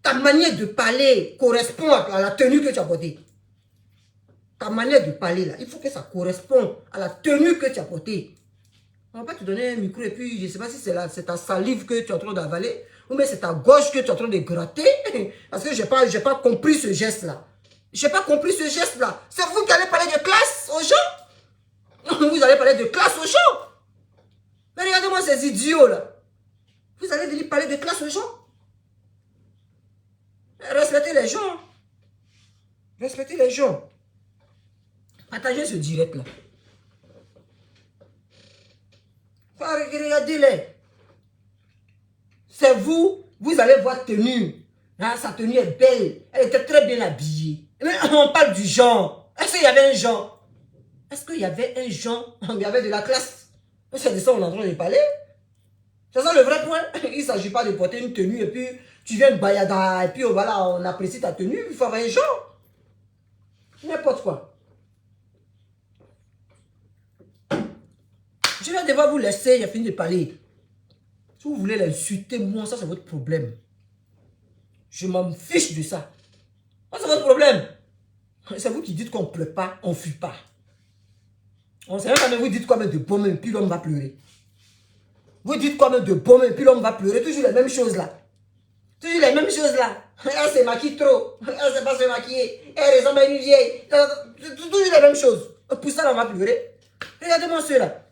ta manière de parler corresponde à la tenue que tu as portée. Ta manière de parler là, il faut que ça corresponde à la tenue que tu as portée. On ne va pas te donner un micro et puis je ne sais pas si c'est ta salive que tu es en train d'avaler ou bien c'est ta gorge que tu es en train de gratter. Parce que je n'ai pas compris ce geste là. Je n'ai pas compris ce geste là. C'est vous qui allez parler de classe aux gens? Vous allez parler de classe aux gens? Mais regardez-moi ces idiots là. Vous allez venir parler de classe aux gens? Respectez les gens. Respectez les gens. Partagez ce direct là. Regardez-les. C'est vous, vous allez voir tenue. Hein, sa tenue est belle. Elle était très bien habillée. Mais on parle du genre. Est-ce qu'il y avait un genre? Est-ce qu'il y avait un genre? Il y avait de la classe. C'est de ça qu'on est en train de parler. C'est ça le vrai point. Il ne s'agit pas de porter une tenue et puis tu viens de bayada et puis oh, voilà, on apprécie ta tenue. Il faut avoir un genre. N'importe quoi. Je vais devoir vous laisser, il a fini de parler. Si vous voulez l'insulter, moi, ça c'est votre problème. Je m'en fiche de ça. Ça c'est votre problème. C'est vous qui dites qu'on ne pleure pas, on ne fuit pas. On sait même vous dites quoi même de bon même, puis l'homme va pleurer. Vous dites quoi même de bon même, puis l'homme va pleurer. Toujours les mêmes choses là. Toujours les mêmes choses là. Elle se maquille trop. Elle ne sait pas se maquiller. Elle ressemble à une vieille. Toujours les mêmes choses. Pour ça, on va pleurer. Regardez-moi ceux-là.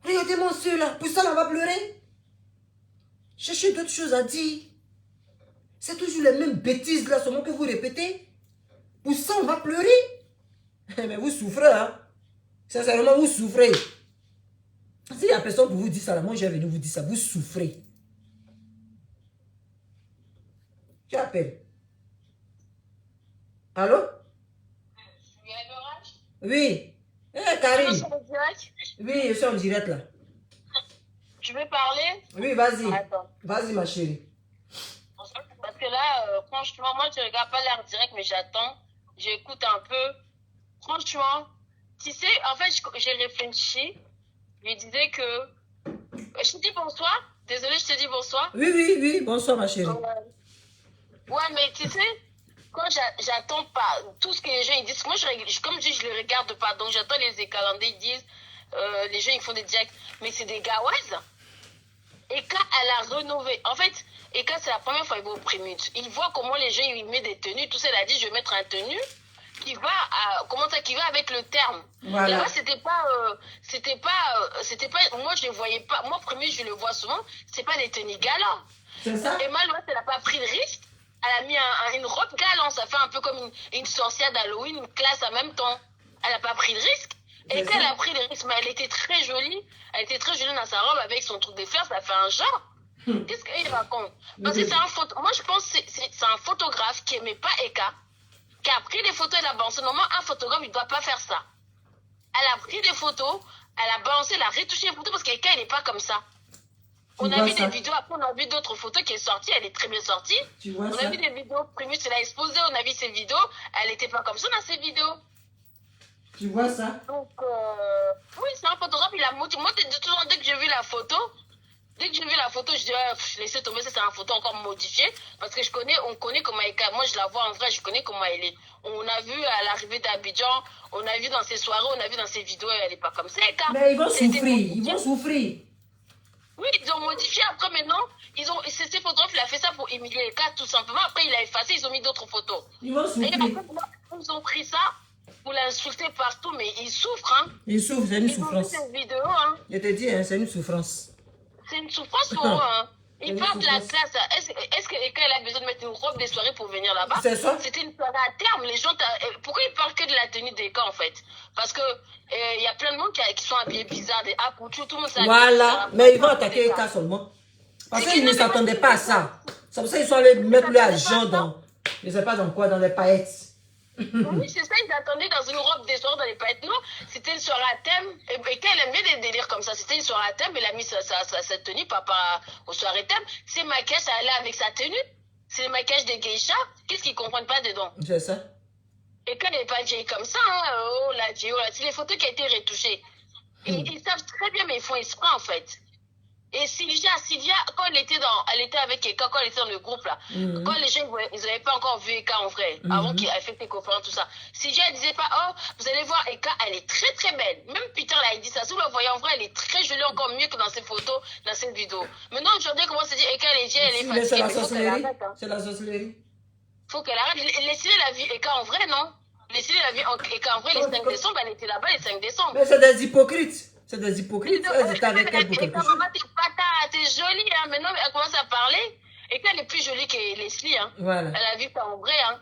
Regardez-moi ceux-là. Pour ça, on va pleurer. Cherchez d'autres choses à dire. C'est toujours les mêmes bêtises là, seulement que vous répétez. Pour ça, on va pleurer. Mais vous souffrez, hein. Sincèrement, vous souffrez. S'il n'y a personne pour vous dire ça, là, moi, j'ai venu vous dire ça. Vous souffrez. Tu appelles. Allô? Oui. Eh, Karine. Oui, je suis en direct là. Tu veux parler? Oui, vas-y. Vas-y, ma chérie. Parce que là, franchement, moi, je ne regarde pas l'air direct, mais j'attends. J'écoute un peu. Franchement, tu sais, en fait, j'ai réfléchi. Je lui disais que... Je te dis bonsoir. Désolée, je te dis bonsoir. Oui, oui, oui. Bonsoir, ma chérie. Ouais, mais tu sais, quand j'attends pas tout ce que les gens ils disent, moi, comme je dis, je les regarde pas. Donc, j'attends les écalandés, ils disent, les gens, ils font des directs. Mais c'est des gawazes. Eka, elle a rénové. En fait, Eka, c'est la première fois qu'il va au Primus. Il voit comment les gens, ils mettent des tenues. Tout ça, elle a dit, je vais mettre un tenue qui va, comment ça, qui va avec le terme. Voilà. Là-bas, c'était pas, moi, je ne voyais pas. Moi, Primus, je le vois souvent, c'est pas des tenues galant. C'est ça? Et Malouette, elle n'a pas pris de risque. Elle a mis une robe galant. Ça fait un peu comme une sorcière d'Halloween, une classe en même temps. Elle n'a pas pris de risque. Et quand elle a pris des risques, mais elle était très jolie. Elle était très jolie dans sa robe avec son truc de fer. Ça fait un genre. Qu'est-ce qu'il raconte? Parce que c'est un photo. Moi, je pense que c'est un photographe qui n'aimait pas Eka, qui a pris des photos et l'a balancé. Normalement, un photographe, il ne doit pas faire ça. Elle a pris des photos, elle a balancé, elle a retouché les photos parce qu'Eka, il n'est pas comme ça. On a vu des vidéos, après on a vu d'autres photos qui est sortie, elle est très bien sortie. On a vu des vidéos, Primus, elle a exposé, on a vu ses vidéos, elle n'était pas comme ça dans ses vidéos. Tu vois ça? Donc, oui, c'est un photographe, il a motivé. Moi, dès que j'ai vu la photo, je dis, laissez tomber, ça c'est une photo encore modifiée. Parce que on connaît comment elle est. Moi, je la vois en vrai, je connais comment elle est. On a vu à l'arrivée d'Abidjan, on a vu dans ses soirées, on a vu dans ses vidéos, elle n'est pas comme ça. Mais ils vont souffrir, ils vont souffrir. Oui, ils ont modifié après maintenant. Ces photographes, il a fait ça pour humilier les cas, tout simplement. Après, il a effacé, ils ont mis d'autres photos. Ils vont Et après, souffrir. ils ont pris ça pour l'insulter partout, mais ils souffrent, hein. Ils souffrent, c'est une Ils ont vu souffrance. cette vidéo, hein. Je te dis, hein, c'est une souffrance. C'est une souffrance pour eux, hein. C'est Ils une partent de la souffrance. classe. Est-ce que Eka, elle a besoin de mettre une robe des soirées pour venir là-bas? C'est ça? C'était une soirée à terme. Les gens, pourquoi ils parlent que de la tenue d'Eka, en fait? Parce que il y a plein de monde qui sont habillés bizarres, des apouchous, tout le monde s'habille Voilà. bizarre. Mais ils vont attaquer Eka seulement. Parce qu'ils ne s'attendaient pas à ça. C'est pour ça qu'ils sont allés mettre leur argent dans, je ne sais pas dans quoi, dans les paillettes. Oui, c'est ça, ils attendaient dans une robe des soirs dans les paillettes. Non, c'était une soirée à thème. Et qu'elle aime bien des délires comme ça. C'était une soirée à thème. Elle a mis sa tenue par rapport aux soirées thème. Ses maquillages, ça allait avec sa tenue. C'est le maquillage des geishas. Qu'est-ce qu'ils comprennent pas dedans? C'est ça. Et quand elle n'est pas vieille comme ça, hein, oh la vieille, oh, c'est les photos qui ont été retouchées. Ils savent très bien, mais ils font exprès en fait. Et Sylvia, quand elle était avec Eka, quand elle était dans le groupe là, quand les gens, ils n'avaient pas encore vu Eka en vrai, avant qu'elle ait fait ses conférences, tout ça. Sylvia, elle disait pas, oh, vous allez voir Eka, elle est très très belle. Même Peter là, il dit ça. Si vous la voyez en vrai, elle est très jolie, encore mieux que dans ses photos, dans ses vidéos. Maintenant, aujourd'hui, comment se dit, Eka, elle est vieille, elle est fatiguée. C'est la Mais faut qu'elle sorcellerie. arrête, hein. C'est la sorcellerie. Faut qu'elle arrête. Laissez la vie Eka en vrai, non? Laissez la vie Eka en vrai, les 5 décembre, elle était là-bas les 5 décembre. Mais c'est des hypocrites. C'est des hypocrites. Elles étaient avec elle pour Et quelque quand chose. maman, t'es jolie, hein. Maintenant, elle commence à parler. Et qu'elle est plus jolie que Leslie, hein. Voilà. Elle a vu ça en vrai, hein.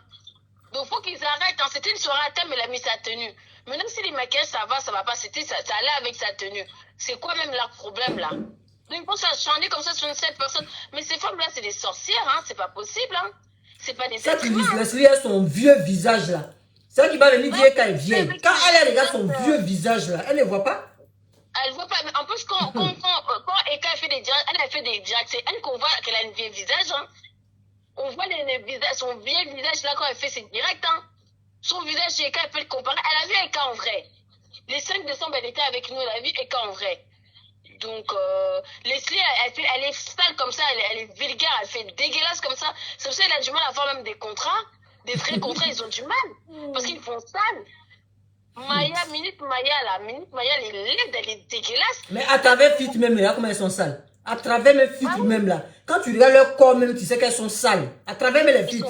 Donc, faut qu'ils arrêtent, hein. C'était une soirée à thème, elle a mis sa tenue. Maintenant, si les maquillages, ça va pas, ça allait avec sa tenue. C'est quoi même leur problème, là? Donc, ils pensent à changer comme ça sur une seule personne. Mais ces femmes-là, c'est des sorcières, hein. C'est pas possible, hein. C'est pas des Cette êtres humains, hein. Leslie a son vieux visage là. C'est elle qui va venir dire qu'elle est vieille. mais Quand elle regarde c'est son ça. vieux visage là, elle ne voit pas. Elle voit pas. Mais en plus, quand Eka fait des directs, elle a fait des directs, c'est elle qu'on voit qu'elle a un vieux visage, hein. On voit son vieux visage là quand elle fait ses directs, hein. Son visage, Eka, elle peut le comparer. Elle a vu Eka en vrai. Les 5 décembre, elle était avec nous, elle a vu Eka en vrai. Donc, Leslie, elle est sale comme ça, elle est vulgaire, elle fait dégueulasse comme ça. C'est pour ça qu'elle a du mal à avoir même des contrats. Des vrais contrats, ils ont du mal. Parce qu'ils font sale. Minute Maya, elle est laide, elle est dégueulasse. Mais à travers Fit même, là, comment elles sont sales. À travers mes Fit même là. Quand tu regardes leur corps même, tu sais qu'elles sont sales. À travers mes les Fit.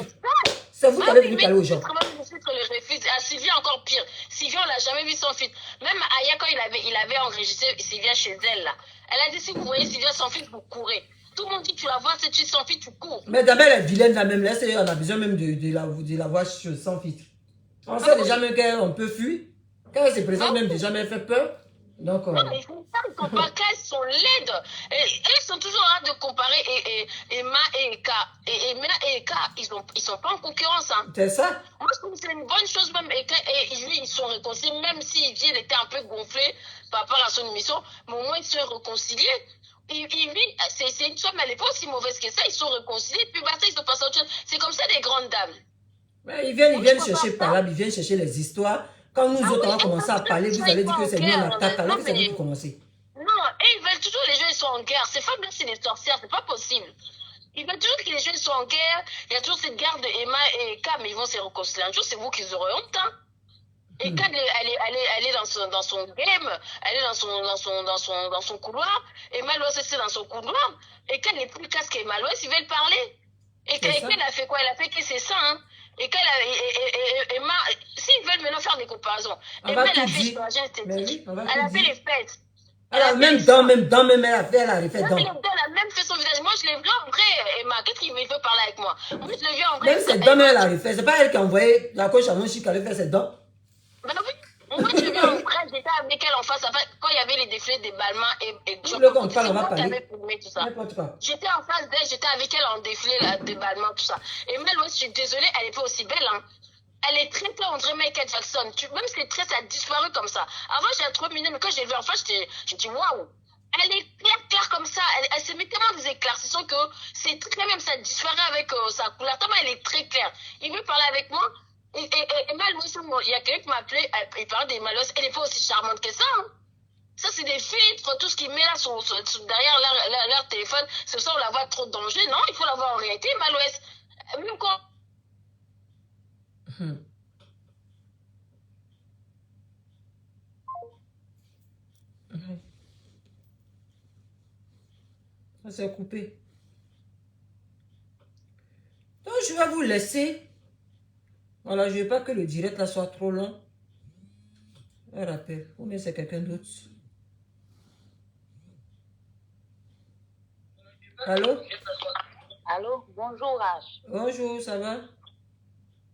C'est vous qui avez voulu parler aux gens. À Sylvia, encore pire. Sylvia, on l'a jamais vu sans fit. Même Aya, quand il avait enregistré Sylvia chez elle, là, elle a dit si vous voyez Sylvia sans fit, vous courez. Tout le monde dit tu la vois, si tu es sans fit, tu cours. Mais d'abord, les vilaines là même, là, on a besoin même de la voir sans Fit. On sait déjà même qu'on peut fuir. Quand elle se présente même déjà, mais elle fait peur. Donc, non, mais ils font pas de comparer, elles sont laides. Et elles sont toujours là de comparer Emma et Eka. Et Emma et Eka, ils sont pas en concurrence. Hein. c'est ça. Moi, je trouve que c'est une bonne chose, même Eka et lui, ils sont réconciliés, même si il était un peu gonflé par rapport à son émission, mais au moins ils sont réconciliés. Et lui, c'est une femme, elle n'est pas aussi mauvaise que ça, ils sont réconciliés, puis basta, ils sont passés à autre chose. C'est comme ça des grandes dames. Mais ils viennent chercher par là, ils viennent chercher les histoires. Quand nous autres, on va commencer à parler, vous allez dire que c'est nous, on attaque, alors que c'est vous qui commencez. Non, et ils veulent toujours que les gens sont en guerre. Ces femmes-là, c'est des sorcières, c'est pas possible. Ils veulent toujours que les gens soient en guerre. Il y a toujours cette guerre de Emma et Eka, mais ils vont se réconcilier. Un jour, c'est vous qui aurez honte, hein. Eka, elle est dans son game, elle est dans son couloir. Emma Loès, c'est dans son couloir. Eka, elle n'est plus casse qu'Emma Loès, ils veulent parler. Eka, elle a fait quoi? Elle a fait que c'est ça, hein. Et Emma, s'ils veulent maintenant faire des comparaisons, Emma, elle a fait chirurgien esthétique, elle a fait les fesses. Même dans, elle a refait dans. Elle a même fait son visage. Moi, je l'ai vu en vrai, Emma. Qu'est-ce qu'il veut parler avec moi? Moi, je l'ai vu en vrai. Même ses dents, elle a refait. C'est pas elle qui a envoyé la coach à mon chic, elle a fait ses dents. Ben oui. Moi, je l'ai vu en vrai. J'étais avec elle en face. Quand il y avait les défilés des Balmain et Tout le monde parle, on va qui parler. avait filmé tout ça. J'étais en face d'elle, j'étais avec elle en défilé des Balmain, tout ça. Et Mel, je suis désolée, elle n'est pas aussi belle, hein. Elle est très claire, on dirait Michael Jackson. Même si les traits, ça a disparu comme ça. Avant, j'étais trop mignonne, mais quand j'ai vu en face, j'ai dit waouh. Elle est claire comme ça. Elle se met tellement des éclaircissements que c'est très même, ça disparaît avec sa couleur. Tellement elle est très claire. Il veut parler avec moi. Et Malos, il y a quelqu'un qui m'a appelé, il parle des Malos. Elle n'est pas aussi charmante que ça. Hein. Ça, c'est des filtres, tout ce qu'il met là derrière leur téléphone. C'est ça, on la voit trop de danger. Non, il faut la voir en réalité, Malos. Même quand. Ça s'est coupé. Donc, je vais vous laisser. Voilà, je ne veux pas que le direct là soit trop long. Un rappel. Ou bien c'est quelqu'un d'autre. Allô? Allô, bonjour H. Bonjour, ça va?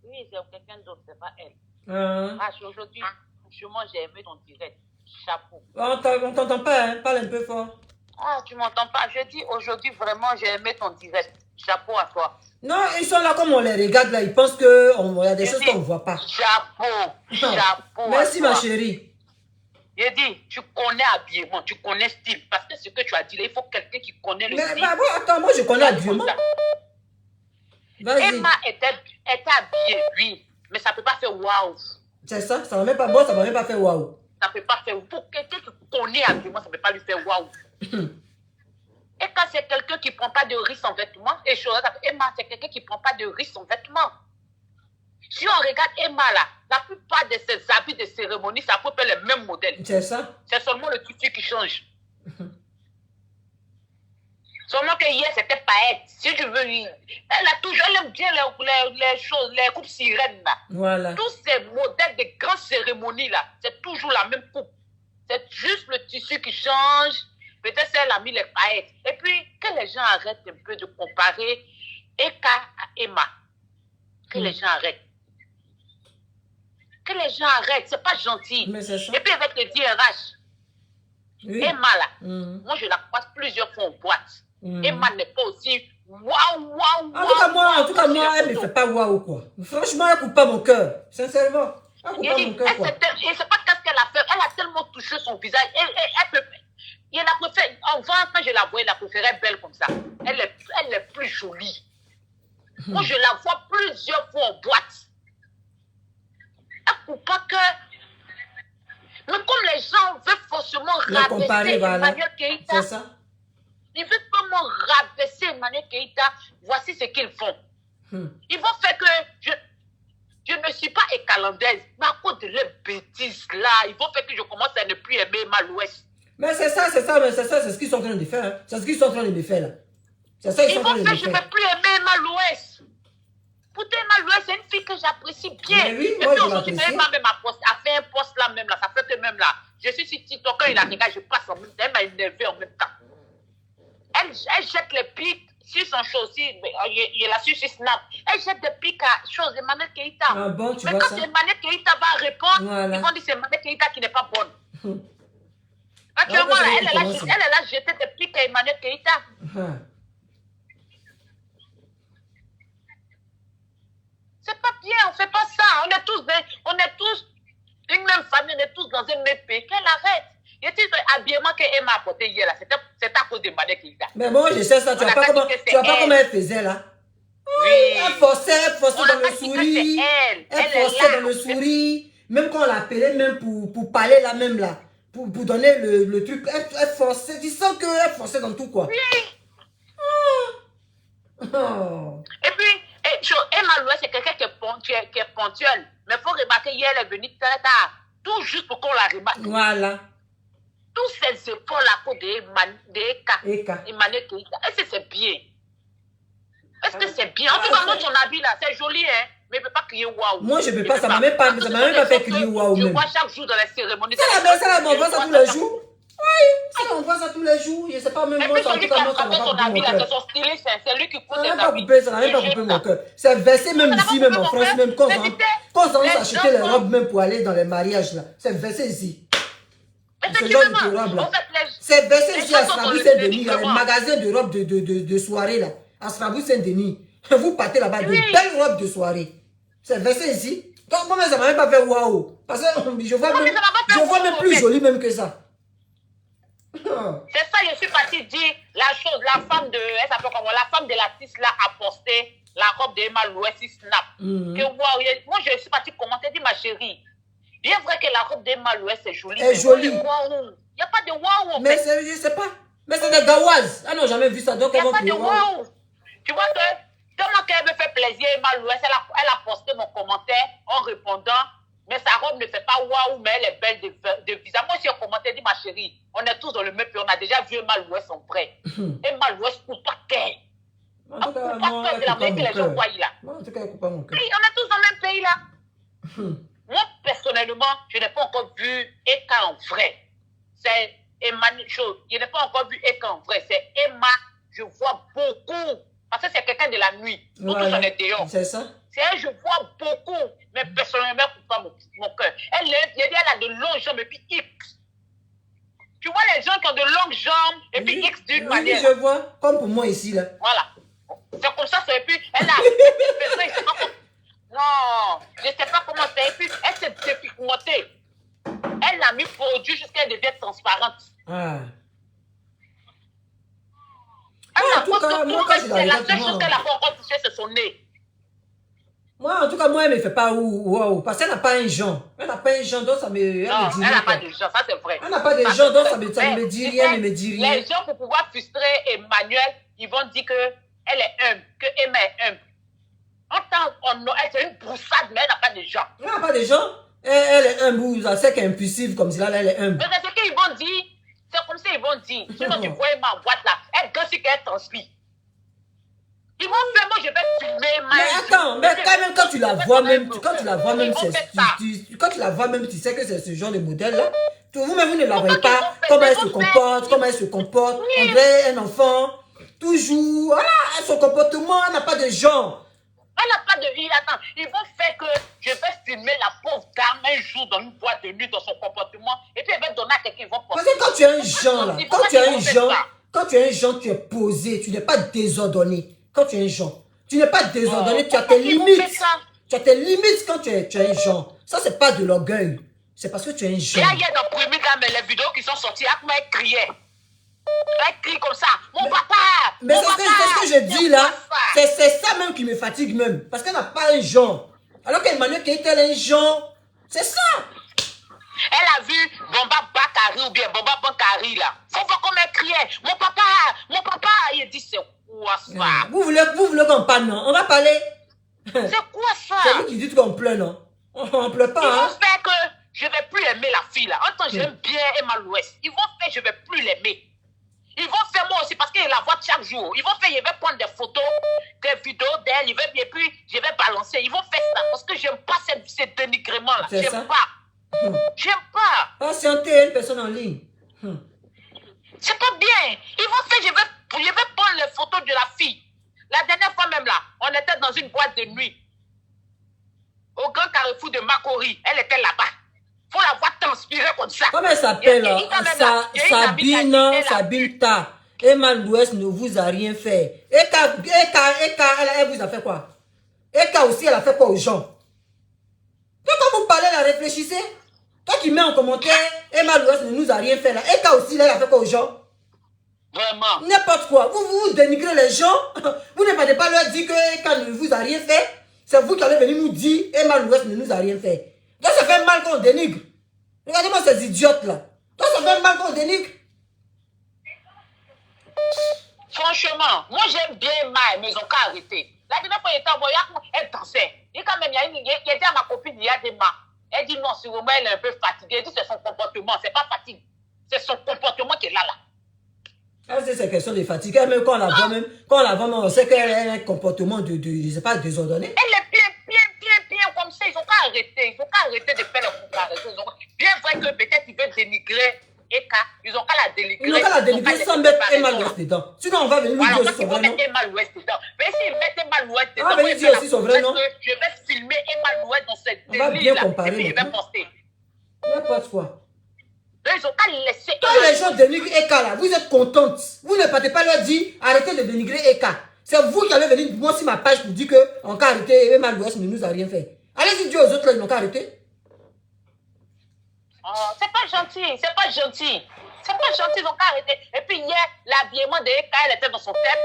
Oui, c'est quelqu'un d'autre, c'est pas elle. Ah. H, aujourd'hui, franchement, j'ai aimé ton direct. Chapeau. On t'entend pas, hein? Parle un peu fort. Ah, tu m'entends pas? Je dis aujourd'hui, vraiment, j'ai aimé ton direct. Chapeau à toi. Non, ils sont là comme on les regarde là. Ils pensent qu'il y a des choses qu'on ne voit pas. Chapeau. Chapeau. Merci ma chérie. J'ai dit, tu connais habillement, tu connais style. Parce que ce que tu as dit là, il faut quelqu'un qui connaît le style. Mais bah, attends, moi je connais habillement. Vas-y. Emma était habillée, oui. Mais ça ne peut pas faire waouh. C'est ça, ça va même pas, moi ça va même pas faire waouh. Ça ne peut pas faire. Pour quelqu'un qui connaît habillement, ça ne peut pas lui faire waouh. Et quand c'est quelqu'un qui ne prend pas de risque en vêtements, et Emma, c'est quelqu'un qui ne prend pas de risque en vêtements. Si on regarde Emma là, la plupart de ses habits de cérémonie, c'est à peu près le même modèle. C'est ça. C'est seulement le tissu qui change. Seulement que hier, c'était paillettes. Si tu veux, elle aime bien les choses, les coupes sirènes là. Voilà. Tous ces modèles de grandes cérémonies là, c'est toujours la même coupe. C'est juste le tissu qui change. Peut-être elle a mis les paillettes. Et puis, que les gens arrêtent un peu de comparer Eka à Emma. Que les gens arrêtent. Que les gens arrêtent. C'est pas gentil. Mais c'est ça. Et puis, avec le DRH, Oui. Emma là, moi je la croise plusieurs fois en boîte. Emma n'est pas aussi waouh. En tout cas, moi, elle me fait pas waouh quoi. Franchement, elle coupe pas mon cœur. Sincèrement. Elle coupe pas mon cœur quoi. Et c'est pas qu'est-ce qu'elle a fait. Elle a tellement touché son visage. Elle peut. Il la préfère. Avant, quand je la voyais, elle la préférait belle comme ça. Elle est plus jolie. Moi, je la vois plusieurs fois en boîte. Elle coupe pas que. Mais comme les gens veulent forcément rabaisser Emmanuel Keïta. C'est ça. Ils veulent vraiment rabaisser Emmanuel Keïta. Voici ce qu'ils font. Ils vont faire que je ne suis pas écalandaise. Mais à cause de leurs bêtises là, ils vont faire que je commence à ne plus aimer Emma l'Ouest. Mais c'est ça, c'est ce qu'ils sont en train de faire. Hein. C'est ce qu'ils sont en train de me faire là. C'est ça, ils vont faire que je ne vais plus aimer Emma l'Ouest. Pourtant, Emma l'Ouest, c'est une fille que j'apprécie bien. Mais oui, et moi puis je aujourd'hui, l'apprécie. Emma même a fait un poste là même là. Ça fait que même là, je suis sur TikTok, quand il a regardé, je passe en même temps. Elle m'a énervé en même temps. Elle jette les pics sur son show aussi. Il l'a su sur Snap. Elle jette des pics à chose Emmanuel Keïta. Ah bon, tu mais vois quand ça? Emmanuel Keïta va répondre, voilà. ils vont dire c'est Emmanuel Keïta qui n'est pas bonne. Actuellement, là, elle a jeté des pics à Emmanuel Keïta. C'est pas bien, on fait pas ça. On est tous une même famille, on est tous dans un même pays. Qu'elle arrête. Et tu sais, l'habillement qu'Emma a porté hier, c'est à cause de Emmanuel Keïta. Mais moi, je sais ça. Tu vois pas comment elle faisait là. Oui. Elle forçait dans le sourire. Elle forçait dans le sourire. Même quand on l'appelait, même pour parler là, même là. Pour donner le truc. Elle forçait. Tu sens qu'elle forçait dans tout quoi. Oui. Oh. Et puis, Emma Louis, c'est quelqu'un qui est ponctuel. Mais il faut remarquer, hier, elle est venue très tard. Tout juste pour qu'on la remarque. Voilà. Tous ces efforts à cause Eka. Emmanuel Keïta. Est-ce que c'est bien? Est-ce que c'est bien? En tout cas, moi, son habit là, c'est joli, hein? Mais il ne peut pas crier waouh. Moi, je ne peux pas. Ça ne m'a même pas fait crier waouh. Je vois chaque jour dans les cérémonies. Ça, on voit ça tous les jours. Oui, ça, on voit ça tous les jours. Je ne sais pas, même moi, en tout cas, moi, ça n'a pas coupé mon cœur. C'est son styliste, c'est lui qui coûte Ça ses n'a pas habits. coupé, ça n'a même pas coupé mon cœur. C'est versé même ici, même en France, même quand on s'en acheter les robes même pour aller dans les mariages là. C'est versé ici. Ce genre de robe là. C'est versé ici à Strasbourg Saint-Denis, les magasins de robes de soirée là. À Strasbourg Saint-Denis. Vous partez là-bas, de belles robes de soirée. C'est versé ici. Donc moi, ça ne m'a même pas fait waouh. Parce que je vois même plus joli même que ça. C'est ça, je suis partie dire la chose, la femme de l'artiste là a posté la robe d'Emma Louis sur Snap. Que wow, moi je suis partie commenter, dit ma chérie, bien vrai que la robe d'Emma Louis c'est joli. Elle est jolie. Il n'y a pas de waouh. Mais je sais pas. Mais c'est des gawazes. Ah non, jamais vu ça. Donc il n'y a pas de waouh. Tu vois que tellement qu'elle me fait plaisir, Emma Louis, elle a posté mon commentaire en répondant, mais sa robe ne fait pas waouh, mais elle est belle de visage. Moi, j'ai commenté, dit ma chérie, On est tous dans le même pays. On a déjà vu Emma Louès son frère. Emma Louès pour pas qu'elle. En tout cas, Pour pas moi, faire de la manière que les gens voient là. Moi, en tout cas, elle coupe pas mon cœur. Oui, on est tous dans le même pays là. Moi, personnellement, je n'ai pas encore vu Eka en vrai. C'est Emmanuel Chose. Je n'ai pas encore vu Eka en vrai. C'est Emma, je vois beaucoup. Parce que c'est quelqu'un de la nuit. Nous tous, on est dehors. C'est ça. C'est elle, je vois beaucoup. Mais personnellement, elle ne coupe pas mon cœur. Elle a de longues jambes et puis X. Tu vois les gens qui ont de longues jambes et puis X d'une manière. Oui, je vois. Comme pour moi ici, là. Voilà. C'est comme ça, et puis elle a... Non, je ne sais pas comment c'est. Et puis, elle s'est dépigmentée. Elle a mis produit jusqu'à qu'elle devienne transparente. Ah. En tout cas, c'est la seule chose qu'elle a pas encore touché, c'est son nez. Moi, en tout cas, moi, elle ne me fait pas wow. Parce qu'elle n'a pas un genre. Elle n'a pas un genre, donc ça me dit rien. Non, elle n'a pas de genre, ça c'est vrai. Elle n'a pas de genre, donc ça ne me dit rien, ne me dit rien. Les gens, pour pouvoir frustrer Emmanuel, ils vont dire qu'elle est humble, que Emma est humble. Elle c'est une broussade, mais elle n'a pas de genre. Elle n'a pas de genre. Elle est humble, elle sait qu'elle est impulsive, comme si là, elle est humble. Mais c'est ce qu'ils vont dire. C'est comme ça qu'ils vont dire. Sinon, tu vois Emma en boîte là, elle danse qu'elle transpire. Ils vont faire, moi je vais filmer. Mais attends, mais quand même, quand tu la vois même, quand tu la vois même, tu sais que c'est ce genre de modèle là. Vous-même, vous ne la voyez pas, comment elle se comporte, on dirait un enfant, toujours, voilà, son comportement n'a pas de genre. Elle n'a pas de vie, attends, ils vont faire que je vais filmer la pauvre dame un jour dans une boîte de nuit, dans son comportement, et puis elle va donner à quelqu'un, ils vont porter. Parce que quand tu as un genre là, quand tu as un genre, tu es posé, tu n'es pas désordonné. Quand tu es un genre, tu n'es pas désordonné, tu as tes limites. Tu as tes limites quand tu es un genre. Ça, c'est pas de l'orgueil. C'est parce que tu es un genre. Là, il y a dans les vidéos qui sont sorties, elle criait. Elle crie comme ça. Mon papa! Mais c'est ce que je dis là. C'est ça même qui me fatigue même. Parce qu'elle n'a pas un genre. Alors qu'Emmanuel Keïta, elle a un genre. C'est ça. Elle a vu Bomba Bakari ou bien Bomba Bankari là. Faut voir comme elle criait. Mon papa! Mon papa! Il dit c'est quoi ça? Vous voulez qu'on parle, non? On va parler. C'est quoi ça? C'est vous qui dites qu'on pleure, non? On pleure pas, hein? Ils vont faire que je vais plus aimer la fille là. En tant que j'aime bien Emma Louès. Ils vont faire que je vais plus l'aimer. Ils vont faire moi aussi parce qu'ils la voient chaque jour. Ils vont faire, je vais prendre des photos, des vidéos d'elle, et puis je vais balancer. Ils vont faire ça parce que j'aime pas ces dénigrements là. J'aime pas. J'aime pas. Patienter une personne en ligne. C'est pas bien. Ils vont faire, je vais prendre les photos de la fille. La dernière fois même là, on était dans une boîte de nuit. Au grand carrefour de Makori. Elle était là-bas. Faut la voir transpirer comme ça. Comment elle s'appelle là? Sabine Ta. Emma Louès ne vous a rien fait. Eka, elle vous a fait quoi? Eka aussi, elle a fait quoi aux gens? Quand vous parlez, là, réfléchissez. Toi qui mets en commentaire, Emma Louès ne nous a rien fait là. Eka aussi, là, elle a fait quoi aux gens? Vraiment. N'importe quoi. Vous dénigrez les gens. Vous ne pouvez pas leur dire que Eka ne vous a rien fait. C'est vous qui allez venir nous dire Emma Louès ne nous a rien fait. Donc ça fait mal qu'on dénigre. Regardez-moi ces idiotes là. Donc ça fait mal qu'on dénigre. Franchement, moi j'aime bien Emma, mais ils ont qu'à arrêter. La dernière fois, elle dansait. Et quand même, il y a dit à ma copine, il y a des mains. Elle dit non, sûrement elle est un peu fatiguée. Elle dit c'est son comportement, c'est pas fatigue. C'est son comportement qui est là. C'est question de fatigue. Même quand on la voit, on sait qu'elle a un comportement je sais pas, désordonné. Elle est bien comme ça. Ils ont qu'à arrêter. Ils ont qu'à arrêter de faire les comparaisons. Bien vrai que peut-être ils veulent dénigrer Eka. Ils ont qu'à la dénigrer. Ils ont qu'à la dénigrer sans mettre Emma Louès dedans. Sinon, on va venir lui dire aussi son vrai nom. Emma Louès dedans. Mais s'ils mettent Emma Louès dedans, on va venir dire aussi son vrai nom. Je vais filmer Emma Louès dans cette délire. On va bien comparer. Et puis je vais poster. N'importe quoi. Donc, ils ont qu'à laisser. Quand les gens dénigrent Eka là, vous êtes contente. Vous ne partez pas leur dire arrêtez de dénigrer Eka. C'est vous qui allez venir moi sur ma page pour dire qu'on a arrêté Emma Louès ne nous a rien fait. Allez-y dire aux autres là, ils n'ont qu'à arrêter. C'est pas gentil, c'est pas gentil. C'est pas gentil, ils ont qu'à arrêter. Et puis hier, l'habillement de Eka, elle était dans son thème.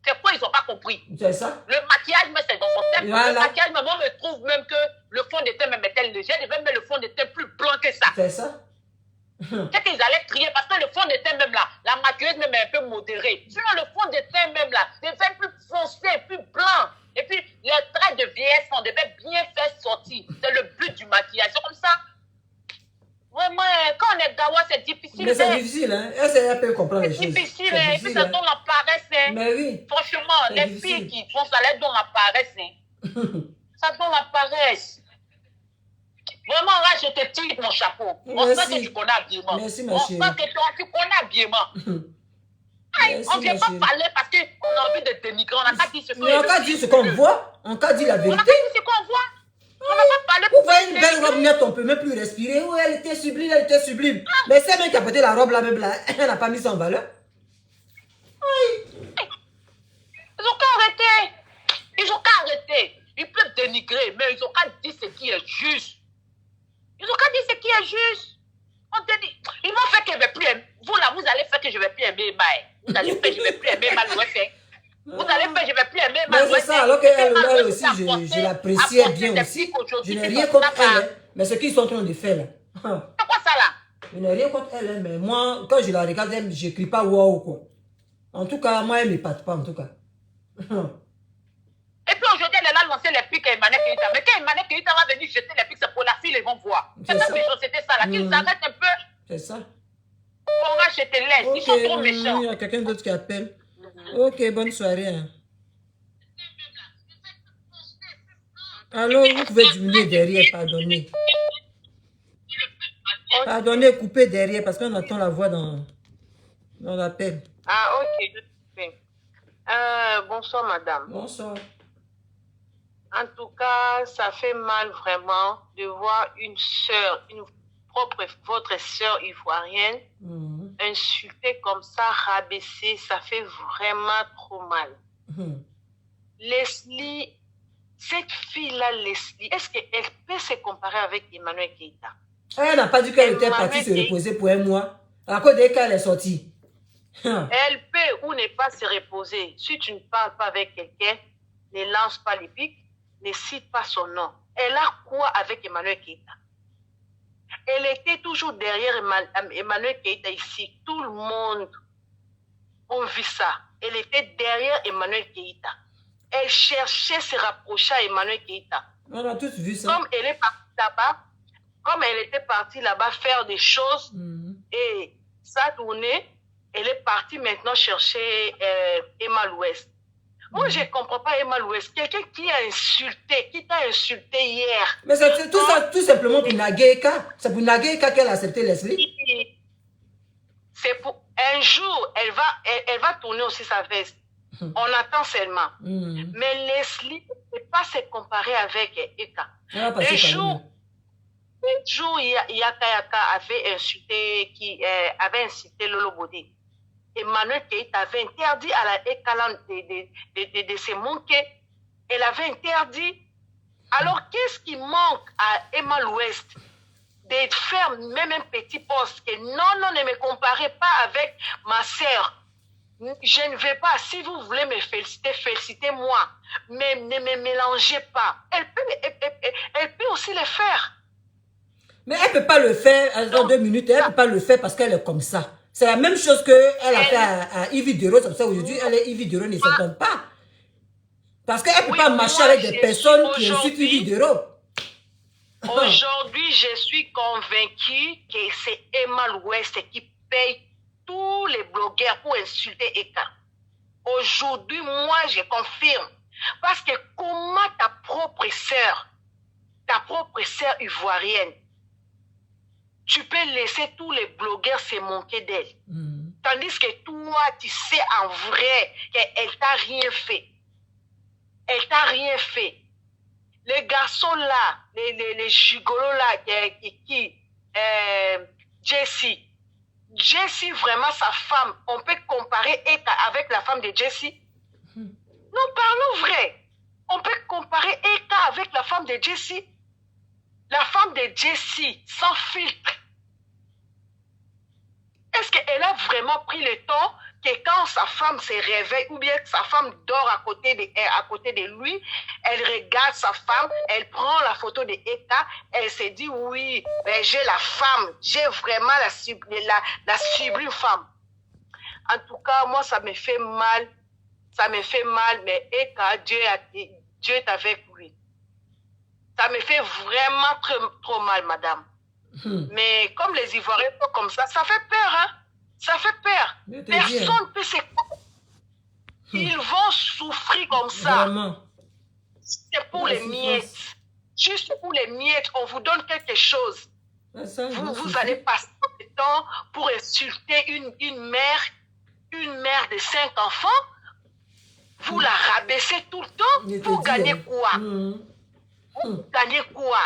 C'est quoi, ils n'ont pas compris. C'est ça. Le maquillage, mais c'est dans son thème. Voilà. Le maquillage, mais moi, je trouve même que le fond de teint même était léger. Je devais mettre le fond de teint plus blanc que ça. C'est ça. C'est qu'ils allaient crier parce que le fond de teint même là, la maquilleuse même est un peu modérée. Sinon, le fond de teint même là, devait plus foncé, plus blanc. Et puis, les traits de vieillesse, on devait bien faire sortir. C'est le but du maquillage. C'est comme ça. Vraiment, quand on est gawa, c'est difficile. Mais c'est difficile, hein. Elle peut comprendre les C'est choses. difficile, C'est et puis difficile, ça hein. donne la paresse. Hein. Mais oui. Franchement, C'est les difficile. filles qui font ça, elles donnent la paresse. Hein. Ça donne la paresse. Vraiment, là, je te tire mon chapeau. On sait que tu connais habillement. Merci, ma On chérie. sait que toi, tu connais habillement. Aïe, Merci, on ne vient ma pas chérie. parler parce qu'on a envie de dénigrer. On n'a qu'à dire ce qu'on Mais on n'a qu'à dire ce qu'on voit. On n'a qu'à dire la On n'a vérité. qu'à dire ce qu'on voit. On ne va pas parler Vous voyez une dénigrer. belle robe nette, on ne peut même plus respirer. Oh, elle était sublime, elle était sublime. Mais c'est même qui a porté la robe là, même là, elle n'a pas mis ça en valeur. Ils ont qu'à arrêter. Ils ont qu'à arrêter. Ils peuvent dénigrer, mais ils ont qu'à dire ce qui est juste. Ils ont qu'à dire ce qui est juste. On te dit, ils vont faire que je ne vais plus aimer. Vous là, vous allez faire que je ne vais plus aimer Maë. Vous allez faire que je ne vais plus aimer Maloué. Vous allez faire que je ne vais plus aimer Mais Maloué. c'est ça, alors qu'elle elle aussi, je l'appréciais bien aussi. Je n'ai rien contre elle, hein. Mais ce qu'ils sont en train de faire là. C'est quoi ça là? Je n'ai rien contre elle, hein, mais moi, quand je la regarde, je n'écris pas wow quoi. En tout cas, moi, elle ne m'épate pas en tout cas. Et puis aujourd'hui, elle a lancé les pics à Emmanuel Keïta. Mais quand Emmanuel Keïta va venir jeter les pics, c'est pour la fille, ils vont voir. C'est C'est ça, c'était ça là. Qu'ils s'arrêtent un peu. C'est ça. On va je te laisse. Ok, Ils sont trop méchants. il y a quelqu'un d'autre qui appelle. Ok, bonne soirée. Hein. Alors, vous pouvez diminuer derrière, pardonnez. Pardonnez, coupez derrière parce qu'on entend la voix dans l'appel. Ah, ok. Bonsoir, madame. Bonsoir. En tout cas, ça fait mal vraiment de voir une sœur, votre sœur ivoirienne, insultée comme ça, rabaissée. Ça fait vraiment trop mal. Leslie, cette fille-là, Leslie, est-ce qu'elle peut se comparer avec Emmanuel Keïta? Elle n'a pas dit qu'elle était partie se reposer pour un mois. À cause de qu'elle est sortie. Elle peut ou ne pas se reposer. Si tu ne parles pas avec quelqu'un, ne lance pas les pics, ne cite pas son nom. Elle a quoi avec Emmanuel Keïta? Elle était toujours derrière Emmanuel Keïta ici. Tout le monde a vu ça. Elle était derrière Emmanuel Keïta. Elle cherchait à se rapprocher à Emmanuel Keïta. On a tous vu ça. Comme elle est partie là-bas, comme elle était partie là-bas faire des choses et ça a tourné, elle est partie maintenant chercher Emma l'Ouest. Moi, je ne comprends pas Emma l'Ouest. Quelqu'un qui t'a insulté hier. Mais c'est tout ça, tout simplement pour Nagueka. C'est pour Nagueka qu'elle a accepté Leslie. C'est pour un jour, elle va tourner aussi sa veste. On attend seulement. Mais Leslie ne peut pas se comparer avec Eka. Un jour, Yaka avait insulté Lolo Bodé. Emmanuel Keïta avait interdit à la Eka de se manquer. Elle avait interdit. Alors, qu'est-ce qui manque à Emma l'Ouest de faire même un petit poste que non, ne me comparez pas avec ma sœur. Je ne vais pas. Si vous voulez me féliciter, félicitez-moi. Mais ne me mélangez pas. Elle peut aussi le faire. Mais elle ne peut pas le faire dans 2 minutes. Elle ne peut pas le faire parce qu'elle est comme ça. C'est la même chose qu'elle a fait à Yves Dero. C'est pour ça aujourd'hui, elle et Yves Dero ne s'entendent pas. Parce qu'elle ne peut pas marcher avec des personnes qui insultent Yves Dero. Aujourd'hui, je suis convaincue que c'est Emma l'Ouest qui paye tous les blogueurs pour insulter Eka. Aujourd'hui, moi, je confirme. Parce que comment ta propre sœur ivoirienne, tu peux laisser tous les blogueurs se moquer d'elle. Tandis que toi, tu sais en vrai qu'elle t'a rien fait. Elle t'a rien fait. Les garçons là, les gigolos là, Jessie, vraiment sa femme, on peut comparer Eka avec la femme de Jessie? Non, parlons vrai. On peut comparer Eka avec la femme de Jessie? La femme de Jessie, sans filtre. Est-ce qu'elle a vraiment pris le temps que quand sa femme se réveille ou bien que sa femme dort à côté de lui, elle regarde sa femme, elle prend la photo de Eka, elle se dit oui, ben j'ai la femme, j'ai vraiment la sublime femme. En tout cas, moi ça me fait mal, mais Eka, Dieu est avec lui. Ça me fait vraiment trop mal, madame. Mais comme les Ivoiriens sont comme ça fait peur, hein. Ça fait peur. Personne ne peut se... Ils vont souffrir comme ça. Vraiment. C'est pour les miettes. Juste pour les miettes, on vous donne quelque chose. Vous allez passer le temps pour insulter une mère de 5 enfants. Vous la rabaissez tout le temps. Vous gagnez quoi? Vous gagnez quoi?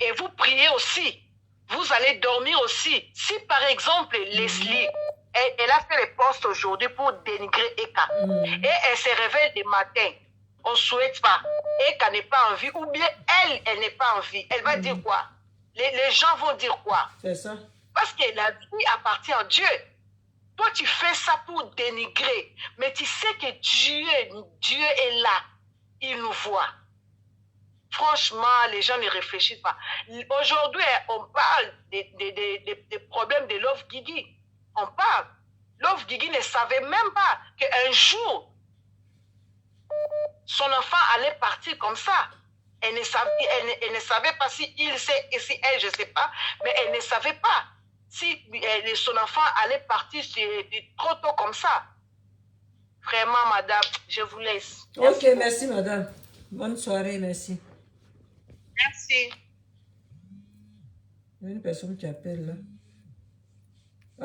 Et vous priez aussi. Vous allez dormir aussi. Si par exemple, Leslie, elle a fait les postes aujourd'hui pour dénigrer Eka, et elle se réveille le matin, on ne souhaite pas. Eka n'est pas en vie, ou bien elle n'est pas en vie. Elle va dire quoi? Les gens vont dire quoi? C'est ça. Parce que la vie appartient à Dieu. Toi, tu fais ça pour dénigrer. Mais tu sais que Dieu est là. Il nous voit. Franchement, les gens ne réfléchissent pas. Aujourd'hui, on parle des problèmes de Love Guigui. On parle. Love Guigui ne savait même pas qu'un jour, son enfant allait partir comme ça. Elle ne savait pas si il sait et si elle, je ne sais pas, mais elle ne savait pas si son enfant allait partir trop tôt comme ça. Vraiment, madame, je vous laisse. Ok, merci, madame. Bonne soirée, merci. Merci. Il y a une personne qui appelle là.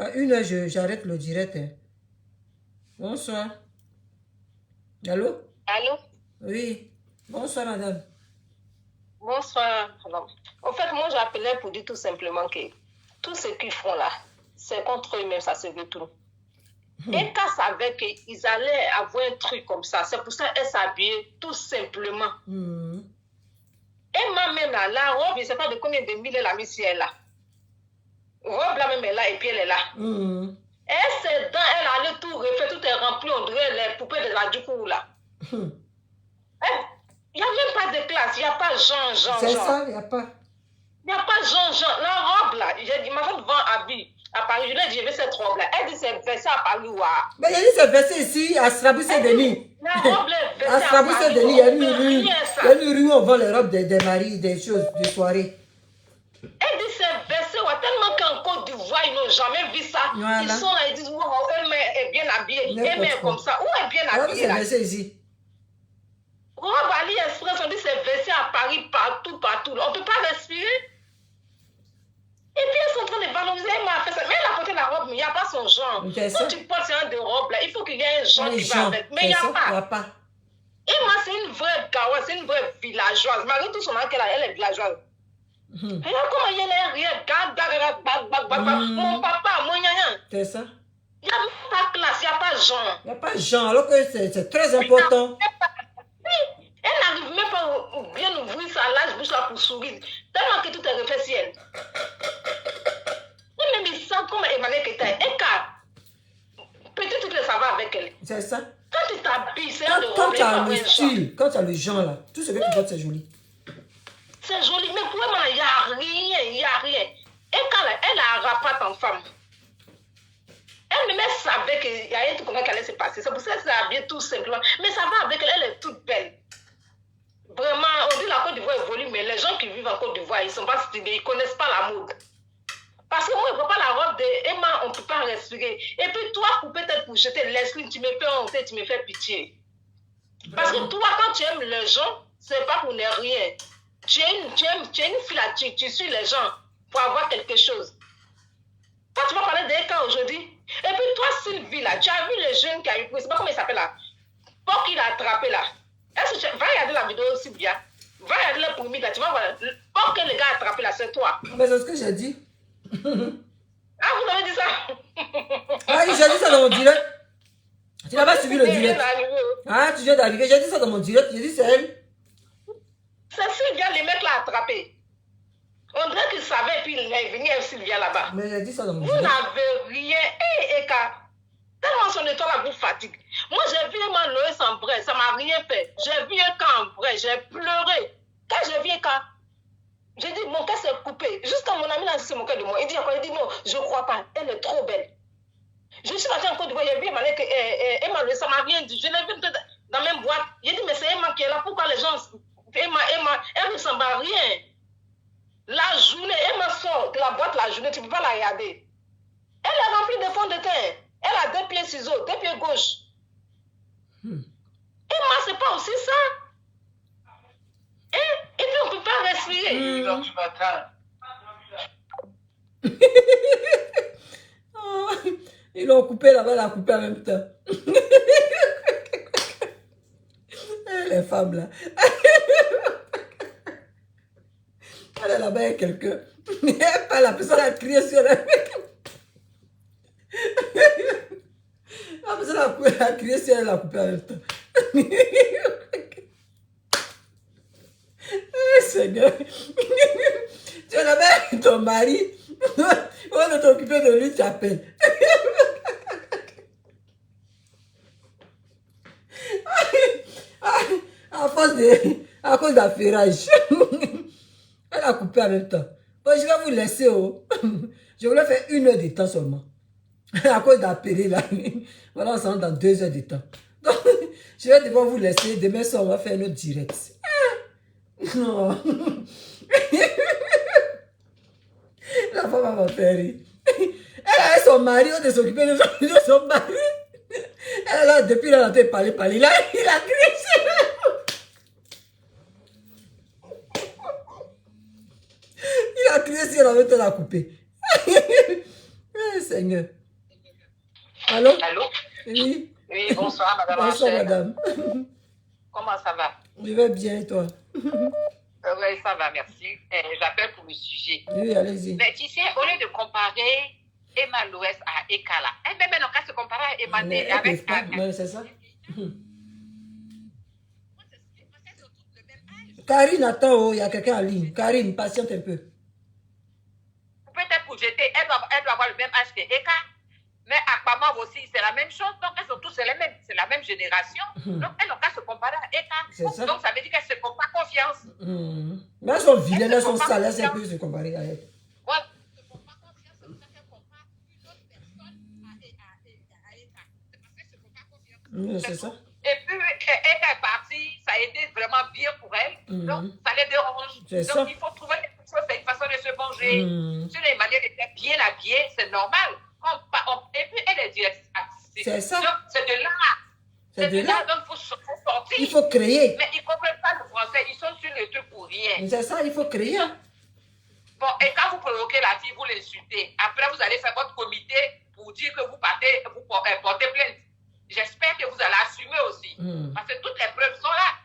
À 1h, j'arrête le direct. Hein. Bonsoir. Allô? Allô? Oui. Bonsoir, madame. Bonsoir. En fait, moi, j'appelais pour dire tout simplement que tout ce qu'ils font là, c'est contre eux-mêmes, ça se veut tout. Et quand savait qu'ils allaient avoir un truc comme ça, c'est pour ça qu'elle s'habillait tout simplement. Et moi-même, là, la robe, je ne sais pas de combien de mille elle a mis si elle est là. Robe là même est là et puis elle est là. Et ses dents, elle allait tout refaire, tout est rempli, on dirait les poupées de la Djoukou là. Il n'y a même pas de classe, il n'y a pas Jean. C'est ça, il n'y a pas. Il n'y a pas Jean. La robe là, j'ai dit, ma femme vend habit à Paris, je lui ai dit, je veux cette robe là. Elle dit, c'est versé à Paris ou à... Mais il a dit, c'est versé ici, à Strabou-Saint-Denis. La robe là est versée à Strabou-Saint-Denis, il y a une rue. Il y ça. a une rue où on vend les robes des maris, des choses, des soirées. Elle dit, c'est versé, tellement qu'en Côte d'Ivoire, ils n'ont jamais vu ça. Voilà. Ils sont là, ils disent, wow, elle est bien habillée. Elle est comme ça. Où est bien habillée C'est là? versé ici. Robe AliExpress, on dit c'est versé à Paris, partout. On ne peut pas respirer. Et puis, elles sont en train de valoriser. Elle m'a fait ça. Mais elle a porté la robe, mais il n'y a pas son genre. Quand tu portes ce genre de robe, là, il faut qu'il y ait un genre qui va avec. Mais il n'y a pas. Et moi, c'est une vraie gawa, c'est une vraie villageoise. Malgré tout son nom qu'elle a, elle est villageoise. Regarde comment il est rien. Mon papa, mon gnagnan. C'est ça. Il n'y a pas classe, il n'y a pas genre. Il n'y a pas genre, alors que c'est très important. Elle n'arrive même pas à bien ouvrir sa large bouche là pour sourire. Tellement que tout est refait sur elle. Et même il sent comme Emmanuel Keita. Et car, peut-être que ça va avec elle. C'est ça. Quand tu t'habilles, c'est quand tu as le style, quand tu as le genre là, tout ce que tu portes, c'est joli. C'est joli, mais pour moi, il n'y a rien. Et quand elle a un rapport en femme, elle même savait qu'il y a un truc comme ça qui allait se passer. C'est pour ça qu'elle s'est habillée tout simplement. Mais ça va avec elle, elle est toute belle. Vraiment, on dit la Côte d'Ivoire évolue, mais les gens qui vivent en Côte d'Ivoire, ils ne sont pas stylés, ils ne connaissent pas la mode. Parce que moi, je ne vois pas la robe d'Emma, on ne peut pas respirer. Et puis toi, peut-être pour jeter Leslie, tu me fais honte, tu me fais pitié. Parce que toi, quand tu aimes les gens, ce n'est pas pour ne rien. Tu es une fille là, tu suis les gens pour avoir quelque chose. Quand tu vas parler d'Eka aujourd'hui, et puis toi, Sylvie, là, tu as vu le jeune qui a eu pris, c'est pas comment il s'appelle là, pour qu'il a attrapé là. Est-ce que tu vas regarder la vidéo aussi bien? Va regarder le premier là, tu vas voir. Pour que le gars a attrapé là, c'est toi. Mais c'est ce que j'ai dit. Ah, vous avez dit ça? Ah, j'ai dit ça dans mon direct. Tu n'as pas suivi le direct. Ah, tu viens d'arriver. J'ai dit ça dans mon direct. J'ai dit c'est elle. C'est Sylvia, le mec l'a attrapé. On dirait qu'il savait et puis il est venu avec Sylvia là-bas. Mais j'ai dit ça dans mon direct. Vous direct. n'avez rien. Hé, Eka. Tellement son étoile là vous fatigue. Moi, j'ai vu un Loïs en vrai, ça m'a rien fait. J'ai vu un cas en vrai, j'ai pleuré. Quand j'ai vu un cas, j'ai dit, mon cœur s'est coupé. Jusqu'à mon ami là, c'est mon cœur de moi. Il dit encore, il dit non, je ne crois pas. Elle est trop belle. Je suis partie en Côte d'Ivoire, j'ai vu Emma Loïs, ça m'a rien dit. Je l'ai vu dans la même boîte. J'ai dit, mais c'est Emma qui est là. Pourquoi les gens. Emma, elle ne ressemble à rien. La journée, elle me sort de la boîte la journée, tu ne peux pas la regarder. Elle est remplie de fond de teint. Elle a 2 pieds ciseaux, 2 pieds gauche. Et moi, c'est pas aussi ça. Et puis, on ne peut pas respirer. Oh, ils l'ont coupé là-bas, elle a coupé en même temps. Les femmes là. Elle est là-bas, il y a quelqu'un. Elle parle, la personne a crié sur elle. La personne a crié sur elle, elle a coupé en même temps. Seigneur. Tu es là-bas avec ton mari. On est occupé de lui, tu appelles. À cause d'affairage. Elle a coupé en même temps. Bon, je vais vous laisser. Oh. Je voulais faire 1 heure de temps seulement. À cause d'appeler là. Voilà, on s'en dans 2 heures de temps. Donc, je vais devoir vous laisser. Demain soir, on va faire un autre direct. Non. La femme va faire rire. Elle a son mari, on est s'occuper de son mari. Elle est là, depuis là, elle a parlé. Il a crié. Il a crié si elle avait été la couper. Seigneur. Allô? Allô? Oui. Oui, bonsoir, madame. Bonsoir, madame. Comment ça va? Je vais bien, et toi? Oui, ça va, merci. J'appelle pour le sujet. Oui, allez-y. Mais tu sais, au lieu de comparer Emma Louès à Ekala, même on va se comparer à Emma avec... Mais c'est ça. Karine, attends, oh, il y a quelqu'un en ligne. Karine, patiente un peu. Peut-être pour jeter, elle doit avoir le même âge que Eka. Mais Akpamov aussi, c'est la même chose. Donc, elles sont tous c'est la même génération. Donc, elles n'ont qu'à se comparer à Eka. Ça. Donc, ça veut dire qu'elles se font pas confiance. Mais elles sont vilaines, elles sont sales, elles ne peuvent se comparer à elles. Voilà. Elles ne se font pas confiance, c'est pour ça qu'elles comparent une autre personne à Eka. C'est parce qu'elles ne se font pas confiance. C'est ça. Et puis, Eka est partie, ça a été vraiment bien pour elle. Donc, ça les dérange. Donc, il faut trouver quelque chose, c'est une façon de se venger. Si les manières étaient bien habillées, c'est normal. Et puis, elle est directrice artistique. C'est ça. Donc, c'est de là. C'est de là. Donc, il faut sortir. Il faut créer. Mais ils ne comprennent pas le français. Ils sont sur le truc pour rien. C'est ça, il faut créer. Bon, et quand vous provoquez la fille, vous l'insultez. Après, vous allez faire votre comité pour dire que vous portez plainte. J'espère que vous allez assumer aussi. Parce que toutes les preuves sont là.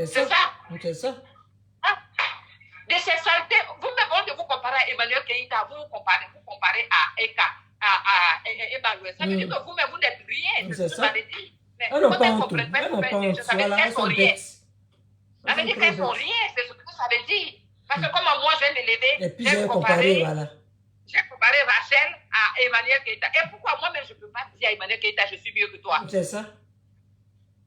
C'est ça. C'est ça. De ces saletés, vous-même, de vous comparer à Emmanuel Keïta, vous comparez à Eka, à Emmanuel. Ça veut dire que vous-même, vous n'êtes rien. C'est ça. Elles n'ont pas honte. Elles n'ont pas honte. Voilà, elles sont bêtes. Ça veut dire qu'elles sont rien. C'est ce que ça veut dire. Parce que comme moi, je viens de l'élever, et puis j'ai comparé, voilà. J'ai comparé Rachel à Emmanuel Keïta. Et pourquoi moi-même, je ne peux pas dire à Emmanuel Keïta, je suis mieux que toi? C'est ça.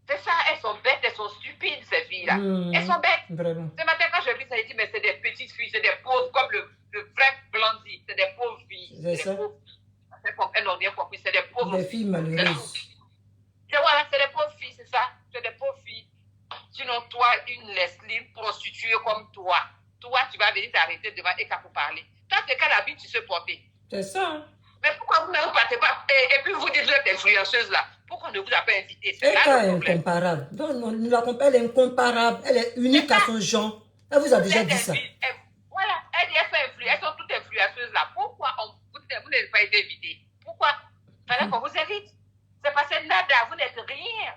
C'est ça, elles sont bêtes, elles sont stupides, ces filles-là. Elles sont bêtes. Vraiment. Ce matin, quand j'ai vu ça, j'ai dit, mais c'est des petites filles, c'est des pauvres, comme le vrai Blondie, c'est des pauvres filles. C'est ça. Elles n'ont rien compris, c'est des pauvres filles. Des filles malheureuses. Et voilà, c'est des pauvres filles, c'est ça. C'est des pauvres filles. Sinon, toi, une Leslie, une prostituée comme toi, tu vas venir t'arrêter devant Eka pour parler. Toi, c'est quelle habitude tu sais porter? C'est ça. Mais pourquoi vous ne vous partez pas? Et puis vous dites, vous êtes influenceuse là. Pourquoi on ne vous a pas invité? C'est là le problème. Incomparable. Non, nous la compare, elle est incomparable. Elle est unique à son genre. Elle vous a déjà dit ça. Voilà, elles sont toutes influenceuses là. Pourquoi vous n'avez pas été invité? Pourquoi? Il fallait qu'on vous invite. C'est parce que nada, vous n'êtes rien.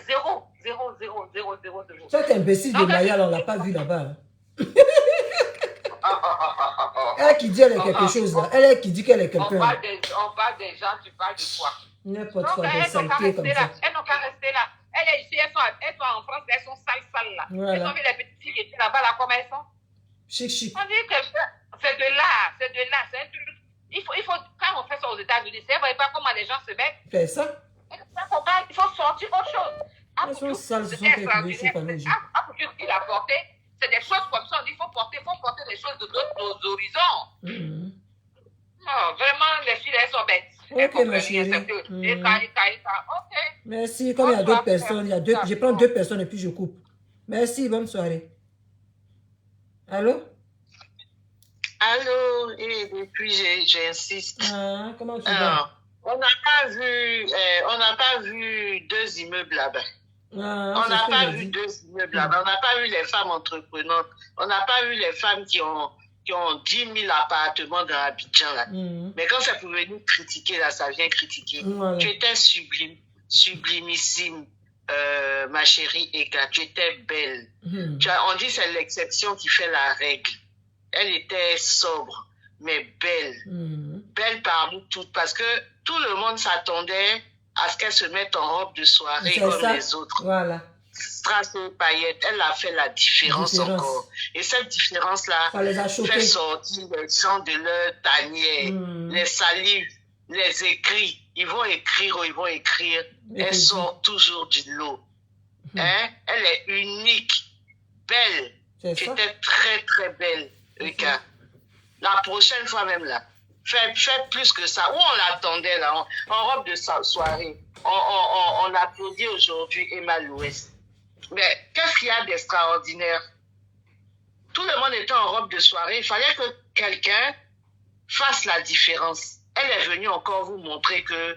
Zéro. Cet imbécile de Mayal, on ne l'a pas vu là-bas. Elle qui dit elle est quelque chose là. Elle qui dit qu'elle est quelqu'un. On parle des gens, tu parles de quoi? N'importe quoi, des saletés comme ça. Elles n'ont qu'à rester là. Elles sont ici, elles sont en France, elles sont sales là. Voilà. Elles ont vu les petites filles qui étaient là-bas là, comme elles sont. Chic. On dit que c'est de là, c'est un truc. Il faut, quand on fait ça aux États-Unis, vous ne voyez pas comment les gens se mettent. C'est ça. Il faut sortir autre chose. Elles sont sales, ce sont quelques ici par le jeu. Il a porté, c'est des choses comme ça. Il faut porter des choses de d'autres horizons. Non, vraiment, les filles, elles sont bêtes. Ok, ma chérie. Ok. Merci. Comme il y a d'autres personnes, je prends 2 personnes et puis je coupe. Merci, bonne soirée. Allô? Allô, et depuis j'insiste. Ah, comment tu vas? On n'a pas vu deux immeubles là-bas. Ah, On c'est n'a ce que pas j'ai vu dit. deux immeubles là-bas. On n'a pas vu les femmes entreprenantes. On n'a pas vu les femmes qui ont 10 000 appartements dans Abidjan là. Mais quand c'est pour venir critiquer là, ça vient critiquer. Voilà. Tu étais sublime, sublimissime, ma chérie Eka. Tu étais belle. On dit c'est l'exception qui fait la règle. Elle était sobre, mais belle. Belle parmi toutes, parce que tout le monde s'attendait à ce qu'elle se mette en robe de soirée C'est comme ça. les autres. Voilà. Strass et paillettes, elle a fait la différence encore. Et cette différence-là Ça les a choqués. fait sortir les gens de leur tanière, les salives, les écrits. Ils vont écrire ou ils vont écrire. Elle sort toujours du lot. Hein? Elle est unique, belle. C'est Tu ça. étais très, très belle, Eka. La prochaine fois même là, fais plus que ça. Où on l'attendait là, en robe de soirée. On applaudit aujourd'hui Emma Louest. Mais qu'est-ce qu'il y a d'extraordinaire? Tout le monde était en robe de soirée. Il fallait que quelqu'un fasse la différence. Elle est venue encore vous montrer que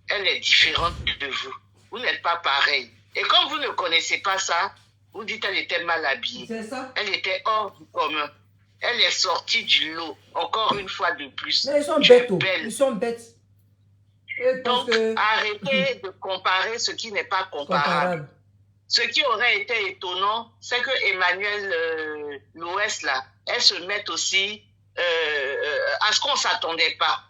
elle est différente de vous. Vous n'êtes pas pareil. Et comme vous ne connaissez pas ça, vous dites qu'elle était mal habillée. C'est ça. Elle était hors du commun. Elle est sortie du lot, encore une fois de plus. Mais ils sont Tu es bêtes. belle. Ils sont bêtes. Eux pensent Donc, que arrêtez de comparer ce qui n'est pas comparable. comparable. Ce qui aurait été étonnant, c'est que Emmanuel l'Ouest, là, elle se mette aussi à ce qu'on ne s'attendait pas.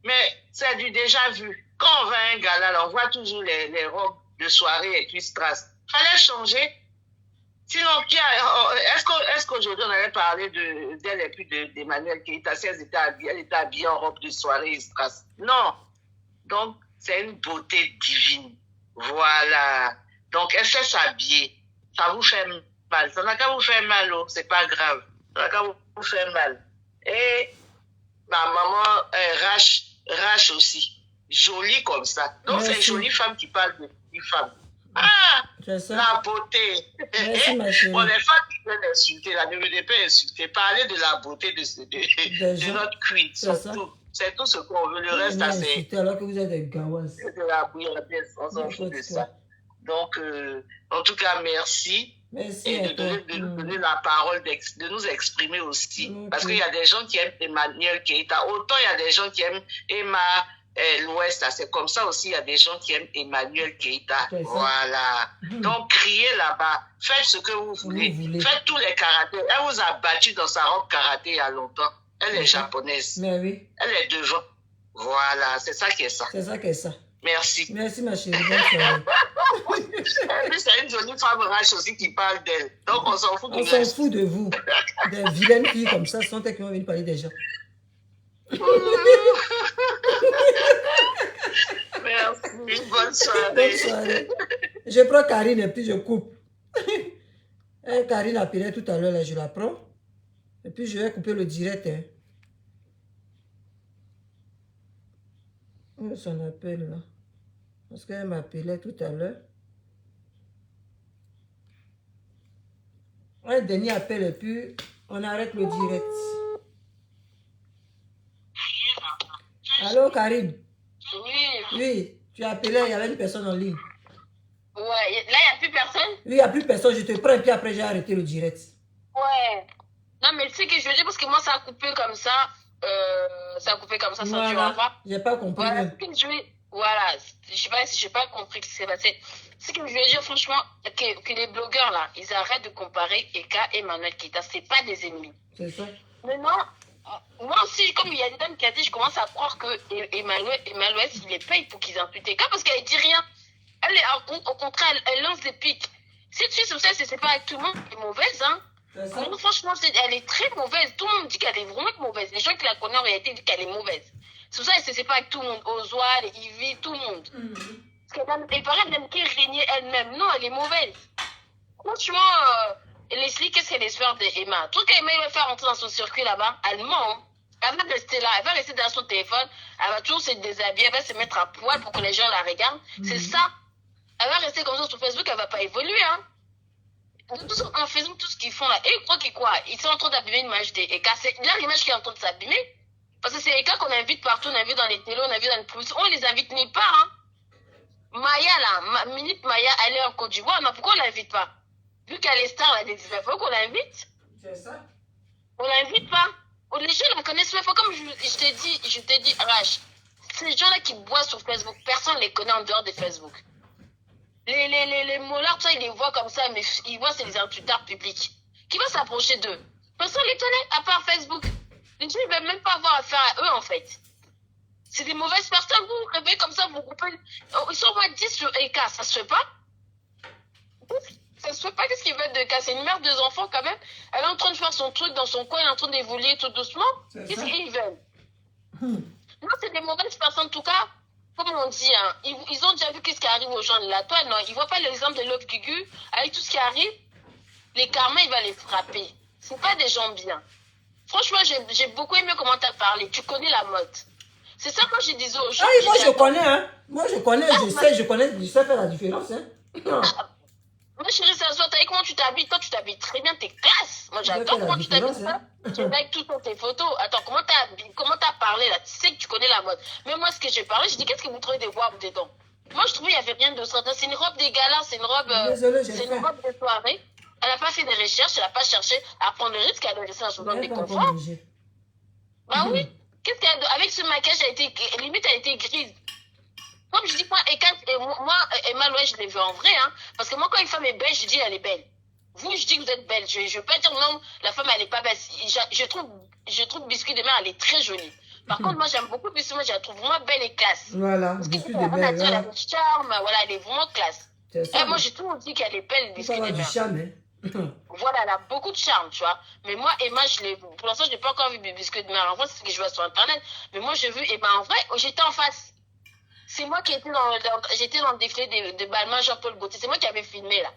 Mais c'est du déjà vu. Quand on va à un gala, là, on voit toujours les robes de soirée et puis strass. Fallait changer. Sinon, est-ce qu'aujourd'hui on allait parler d'elle et puis d'Emmanuel Keïta si elle était habillée en robe de soirée et strass? Non. Donc, c'est une beauté divine. Voilà. Donc, elle sait s'habiller. Ça vous fait mal. Ça n'a qu'à vous faire mal, oh. C'est pas grave. Ça n'a qu'à vous faire mal. Et ma maman Rache aussi. Jolie comme ça. Donc, c'est une jolie femme qui parle de jolie femme. Ah! C'est ça. La beauté. Merci, ma chérie. Bon, les femmes qui veulent insulter, la ne veut pas insulter. Parler de la beauté de notre queen. C'est tout ce qu'on veut. Le reste, ça, c'est alors que vous êtes des gawas. de la bouillabaisse. On s'en fout de ça. Donc, en tout cas, merci. Merci Et de nous donner la parole, de nous exprimer aussi. Okay. Parce qu'il y a des gens qui aiment Emmanuel Keïta. Autant il y a des gens qui aiment Emma l'Ouest. C'est comme ça aussi, il y a des gens qui aiment Emmanuel Keïta. Voilà. Donc, criez là-bas. Faites ce que vous voulez. Faites tous les karatés. Elle vous a battu dans sa robe karaté il y a longtemps. Elle est japonaise. Mais oui. Elle est devant. Voilà. C'est ça qui est ça. C'est ça qui est ça. Merci. Merci, ma chérie. Bonne soirée. C'est une jolie femme Rache aussi qui parle d'elle. Donc, on s'en fout de On s'en fout de vous. Des vilaines filles comme ça sont elles qui vont venir parler des gens. Merci. Bonne soirée. Bonne soirée. Je prends Karine et puis je coupe. Karine appelait tout à l'heure, là, je la prends. Et puis, je vais couper le direct. Hein. Où son appel, là? Parce qu'elle m'appelait tout à l'heure. Un dernier appel et puis on arrête le direct. Allô, Karine? Oui. Oui, tu as appelé, il y avait une personne en ligne. Ouais, là, il n'y a plus personne? Oui, il n'y a plus personne, je te prends et puis après j'ai arrêté le direct. Ouais. Non, mais tu sais que je veux dire, parce que moi, ça a coupé comme ça. Ça a coupé comme ça, sans dire au revoir. J'ai pas compris. Voilà, je sais pas compris ce qui s'est passé. C'est que je veux dire, franchement, que les blogueurs, là, ils arrêtent de comparer Eka et Emmanuel Keïta. C'est pas des ennemis. C'est ça. Maintenant, moi aussi, comme il y a une dame qui a dit, je commence à croire que Emmanuel, il les paye pour qu'ils insultent Eka parce qu'elle dit rien. Elle est, au contraire, elle lance des pics. Si tu es comme ça, c'est pas avec tout le monde, elle est mauvaise, hein. Non, franchement, elle est très mauvaise. Tout le monde dit qu'elle est vraiment mauvaise. Les gens qui la connaissent en réalité disent qu'elle est mauvaise. C'est pour ça que c'est pas avec tout le monde. Oswald, Ivy, tout le monde. Parce qu'elle paraît même qu'elle régner elle-même. Non, elle est mauvaise. Franchement, Leslie, qu'est-ce qu'elle espère d'Emma? Tout qu'Emma va faire rentrer dans son circuit là-bas, elle ment. Elle va rester là, elle va rester dans son téléphone, elle va toujours se déshabiller, elle va se mettre à poil pour que les gens la regardent. C'est ça. Elle va rester comme ça sur Facebook, elle va pas évoluer, hein. En faisant tout ce qu'ils font là. Et ils croient qu'ils quoi? Ils sont en train d'abîmer l'image des Eka. C'est leur image qui est en train de s'abîmer. Parce que c'est Eka qu'on invite partout. On invite dans les télés, on invite dans les publics. On les invite nulle part. Hein. Maya là, Minute Maya, elle est en Côte d'Ivoire. Mais pourquoi on l'invite pas? Vu qu'elle est star là, des 19 ans, qu'on l'invite. C'est ça. On l'invite pas. Les gens la connaissent même pas. Comme je t'ai dit, Rach, ces gens-là qui boivent sur Facebook, personne ne les connaît en dehors de Facebook. Les mollards, ils les voient comme ça, mais ils voient c'est les insulteurs publics. Qui va s'approcher d'eux? Personne ne les connaît, à part Facebook. Les gens ne veulent même pas avoir affaire à eux, en fait. C'est des mauvaises personnes, vous rêvez comme ça, vous coupez. Ils sont moins 10 sur EK, ça se fait pas? Ça se fait pas, qu'est-ce qu'ils veulent de cas? C'est une mère, 2 enfants quand même. Elle est en train de faire son truc dans son coin, elle est en train d'évoluer tout doucement. Qu'est-ce qu'ils veulent? Non, c'est des mauvaises personnes, en tout cas. Comme on dit, hein, ils ont déjà vu qu'est-ce qui arrive aux gens de là. Toi, non, ils ne voient pas l'exemple de Love Gugu. Avec tout ce qui arrive, les karmas, il va les frapper. Ce pas des gens bien. Franchement, j'ai beaucoup aimé comment tu as parlé. Tu connais la mode. C'est ça que je disais aux gens. Ah, moi, je connais, hein. Moi, je connais, je sais faire la différence, hein. Moi, chérie, ça se voit. T'as vu comment tu t'habilles? Toi, tu t'habilles très bien, t'es classe. Moi, j'adore comment tu t'habilles. Tu like tout dans tes photos. Attends, comment t'as parlé là? Tu sais que tu connais la mode. Mais moi, ce que j'ai parlé, je dis, qu'est-ce que vous trouvez des wabs dedans? Moi, je trouvais qu'il n'y avait rien de ça. C'est une robe des galas, c'est une robe, c'est une robe de soirée. Elle n'a pas fait des recherches, elle n'a pas cherché à prendre le risque, elle a laissé un journal des conforts. Bah oui. Qu'est-ce qu'elle avec ce maquillage, limite, elle a été grise. Comme je dis, moi, Emma Louet, je l'ai vu en vrai, hein. Parce que moi, quand une femme est belle, je dis, elle est belle. Vous, je dis que vous êtes belle. Je ne veux pas dire non, la femme, elle n'est pas belle. Je trouve Biscuit de mer, elle est très jolie. Par contre, moi, j'aime beaucoup Biscuit de mer, je la trouve vraiment belle et classe. Voilà, Biscuit de mer. Elle a du charme, voilà, elle est vraiment classe. Et moi, j'ai toujours dit qu'elle est belle, Biscuit de mer. Elle a du charme, hein. Voilà, elle a beaucoup de charme, tu vois. Mais moi, Emma, pour l'instant, je n'ai pas encore vu Biscuit de mer en vrai, c'est ce que je vois sur Internet. Mais moi, j'ai vu Emma en vrai, j'étais en face. C'est moi qui étais j'étais dans le défilé de Balmain Jean-Paul Gaultier. C'est moi qui avais filmé là.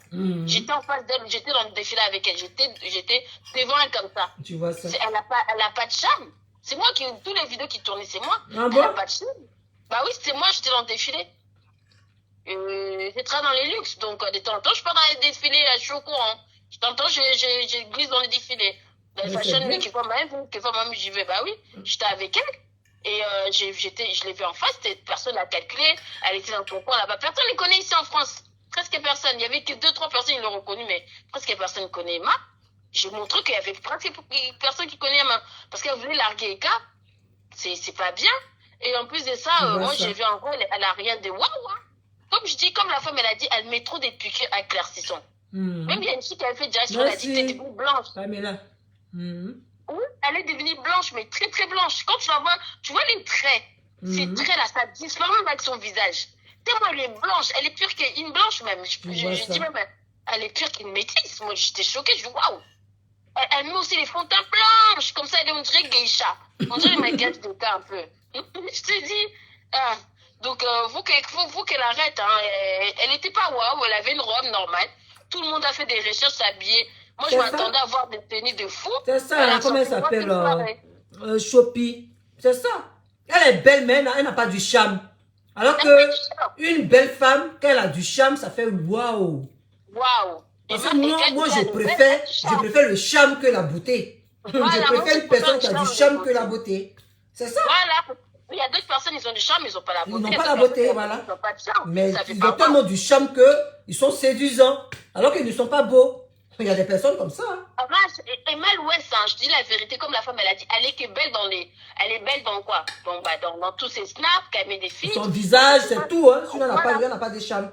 J'étais en face d'elle, j'étais dans le défilé avec elle. J'étais devant elle comme ça. Tu vois ça. Elle a pas de charme. C'est moi tous les vidéos qui tournaient, c'est moi. Ah elle bon? a pas de charme. Bah oui, c'était moi, j'étais dans le défilé. Je travaille dans les luxes, donc de temps en temps, je pars dans les défilés, je suis au courant. De temps en temps, je glisse dans les défilés. Dans les fashion week, quelquefois même, j'y vais. Bah oui, j'étais avec elle. Et je l'ai vu en face, personne n'a calculé, elle était dans ton coin là-bas. Personne ne les connaît ici en France. Presque personne. Il n'y avait que 2-3 personnes qui l'ont reconnu, mais presque personne ne connaît Emma. J'ai montré qu'il y avait presque personne qui connaît Emma. Parce qu'elle voulait larguer Eka. C'est pas bien. Et en plus de ça, moi j'ai vu en vrai, elle n'a rien de waouh. Hein. Comme je dis, comme la femme, elle a dit, elle met trop des piqûres éclaircissantes. Même il y a une fille qui avait fait direct sur la dit, t'es devenue blanche. Oui, elle est devenue blanche, mais très très blanche. Quand tu la vois, tu vois les traits. Ces traits-là, ça disparaît même avec son visage. Tellement elle est blanche, elle est pure qu'une blanche même. Je dis même, elle est pure qu'une métisse. Moi, j'étais choquée, je dis waouh. Elle met aussi les fronts teints blanches, comme ça, elle est, on dirait geisha. On dirait maquillage de teint un peu. Je te dis, donc, faut qu'elle arrête. Hein. Elle n'était pas waouh, elle avait une robe normale. Tout le monde a fait des recherches, s'habiller. Moi, je m'attendais à voir des tenues de fou. C'est ça, comment elle s'appelle? Chopi. C'est ça. Elle est belle, mais elle n'a pas du charme. Alors que une belle femme, quand elle a du charme, ça fait waouh. Waouh. Parce que moi je préfère le charme que la beauté. Voilà, je préfère une personne qui a du charme que la beauté. C'est ça. Voilà. Il y a d'autres personnes, ils ont du charme, ils n'ont pas la beauté. Ils n'ont pas la beauté, voilà. Ils n'ont pas de charme. Mais ils ont tellement du charme qu'ils sont séduisants, alors qu'ils ne sont pas beaux. Il y a des personnes comme ça. Hein. Emma Louès, hein, je dis la vérité, comme la femme, elle a dit, elle est belle elle est belle dans quoi? Dans tous ses snaps, qu'elle met des filles. Son visage, c'est tout. Hein. Si elle n'a pas de charme.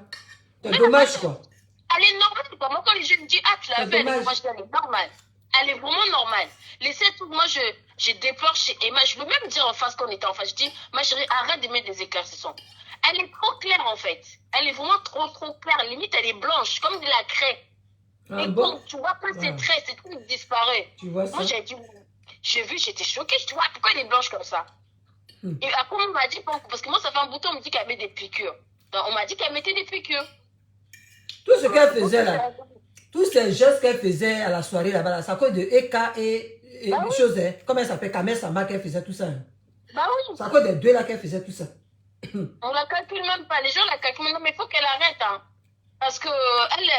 C'est dommage, quoi. Elle est normale, quoi. Moi, quand les gens me disent, ah, tu l'as vu, moi, je dis, elle est normale. Elle est vraiment normale. Laissez tout, moi, je déplore chez Emma. Je peux même dire en face, quand on était en face, je dis, ma chérie, arrête de mettre des éclaircissants. Elle est trop claire, en fait. Elle est vraiment trop claire. Limite, elle est blanche, comme de la craie. Et bon, tu vois pas ses traits, ses trucs disparaissent. Tu vois ça? Moi, j'ai vu, j'étais choquée. Je dis, pourquoi elle est blanche comme ça? Et après, on m'a dit, parce que moi, ça fait un bouton, on me dit qu'elle met des piqûres. Donc, on m'a dit qu'elle mettait des piqûres. Tout ce qu'elle faisait là, tous ces gestes qu'elle faisait à la soirée là-bas, c'est à cause de Eka et des choses, hein. Comment elle s'appelle? Kamel Sama qu'elle faisait tout ça. Hein. Bah oui. C'est à cause des deux là qu'elle faisait tout ça. On la calcule même pas. Les gens la calculent, mais il faut qu'elle arrête. Hein. Parce que elle,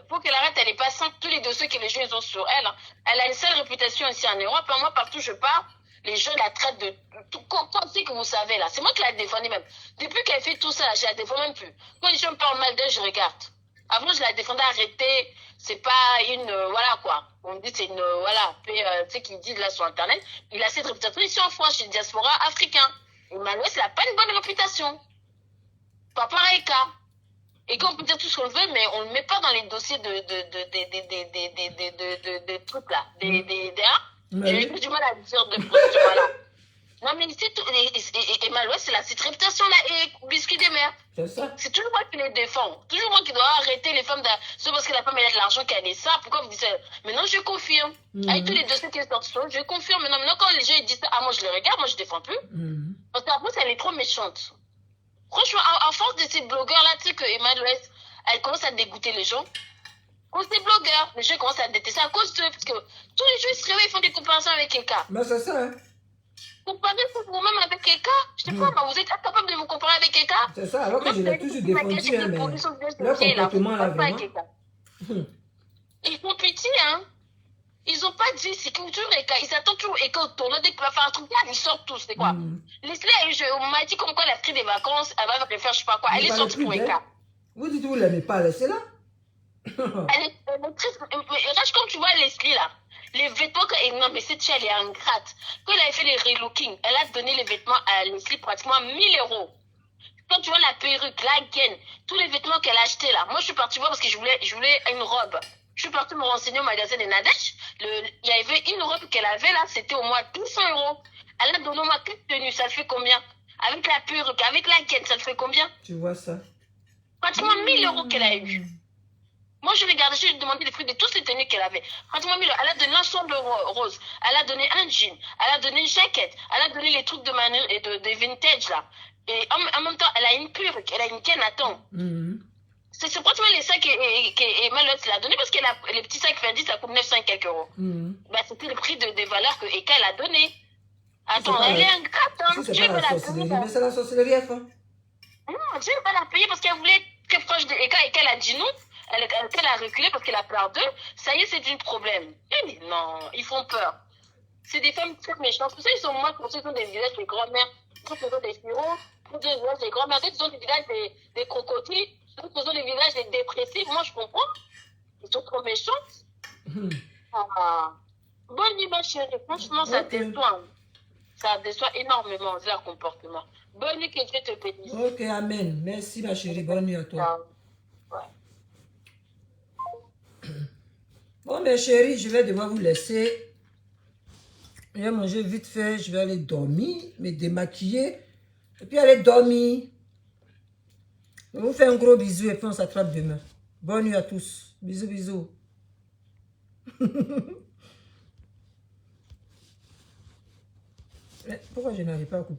pour qu'elle arrête, elle est passante tous les dossiers que les gens ils ont sur elle. Hein. Elle a une sale réputation ici en Europe. Hein. Moi, partout où je pars, les gens la traitent de tout. Comme c'est que vous savez là. C'est moi qui la défendais même. Depuis qu'elle fait tout ça, je la défends même plus. Quand les gens me parlent mal d'elle, je regarde. Avant, je la défendais, arrêter. C'est pas une. Voilà quoi. On me dit c'est une. Voilà. Tu sais qu'ils disent là sur Internet. Il a cette réputation ici en France, chez le diaspora africain. Et Malouès, il n'a pas une bonne réputation. Pas pareil cas. Et qu'on peut dire tout ce qu'on veut, mais on ne le met pas dans les dossiers de trucs là. J'ai du mal à dire de voilà. Non, mais ici, et Malouès, c'est la cette réputation là, et Biscuit des mères. C'est ça. C'est toujours moi qui les défends. Toujours moi qui dois arrêter les femmes. C'est parce que la femme, elle a de l'argent qu'elle est ça. Pourquoi vous dites ça? Maintenant, je confirme. Avec tous les dossiers qui sont sortis, je confirme. Maintenant, quand les gens ils disent ça, ah, moi, je le regarde, moi, je défends plus. Parce qu'après, elle est trop méchante. Franchement, à force de ces blogueurs-là, tu sais que Emmanuel, elle commence à dégoûter les gens. Quand ces blogueurs, les gens commencent à détester à cause d'eux. Parce que tous les jours, ils se réveillent, ils font des comparaisons avec quelqu'un. Mais c'est ça, hein. Comparez vous-même avec quelqu'un. Je sais pas, vous êtes incapable de vous comparer avec quelqu'un. C'est ça, alors que je l'ai toujours défendu, hein, mais leur comportement là, vraiment. Ils font pitié, hein. Ils n'ont pas dit, c'est toujours Eka. Ils attendent toujours Eka au tournoi. Dès qu'il va faire un truc, là, ils sortent tous. C'est quoi? Leslie, on m'a dit comme quoi elle a pris des vacances, elle va faire je sais pas quoi. Elle est sortie pour Eka. Vous dites que vous ne l'aimez pas, laissez-la. Elle est triste. Regarde comme tu vois Leslie là. Les vêtements, non mais cette fille elle est ingrate. Quand elle avait fait les relooking, elle a donné les vêtements à Leslie pratiquement 1000 €. Quand tu vois la perruque, la gaine, tous les vêtements qu'elle a achetés là. Moi je suis partie voir parce que je voulais une robe. Je suis partie me renseigner au magasin de Nadège. Il y avait une robe qu'elle avait là, c'était au moins 200 €. Elle a donné au moins toute tenue, ça fait combien? Avec la perruque, avec la gaine, ça te fait combien? Tu vois ça? Pratiquement 1000 € qu'elle a eu. Moi, je regardais, je lui demandais les prix de toutes les tenues qu'elle avait. Pratiquement 1000 €. Elle a donné l'ensemble rose. Elle a donné un jean. Elle a donné une jaquette. Elle a donné les trucs de vintage, là. Et en même temps, elle a une perruque. Elle a une canne à temps. C'est pratiquement les sacs qu'Emmanuel l'a donné parce que les petits sacs Fendi, ça coûte 900 et quelques euros. Bah, c'était le prix des valeurs que Eka elle a donné. Attends, elle est ingrate, hein. C'est pas la sorcellerie, mais c'est la sorcellerie, hein. Non, Dieu va la payer parce qu'elle voulait être très proche de Eka. Eka, elle a dit non. Elle a reculé parce qu'elle a peur d'eux. Ça y est, c'est un problème. Et non, ils font peur. C'est des femmes très méchantes. Pour ça, ils sont moins pour ceux qui ont des villages des grand-mères, d'autres qui ont des furons, d'autres des villages des grand-mères, d'autres qui ont des villages des crocodiles, d'autres qui ont des villages des dépressifs. Moi, je comprends. Ils sont trop méchantes. Bonne nuit, ma chérie. Franchement, ça déçoit. Ça déçoit énormément, leur comportement. Bonne nuit, que Dieu te bénisse. Ok, amen. Merci, ma chérie. Bonne nuit à toi. Bon, mes chéris, je vais devoir vous laisser. Je vais manger vite fait. Je vais aller dormir, me démaquiller. Et puis aller dormir. Je vous fais un gros bisou et puis on s'attrape demain. Bonne nuit à tous. Bisous, bisous. Pourquoi je n'arrive pas à couper?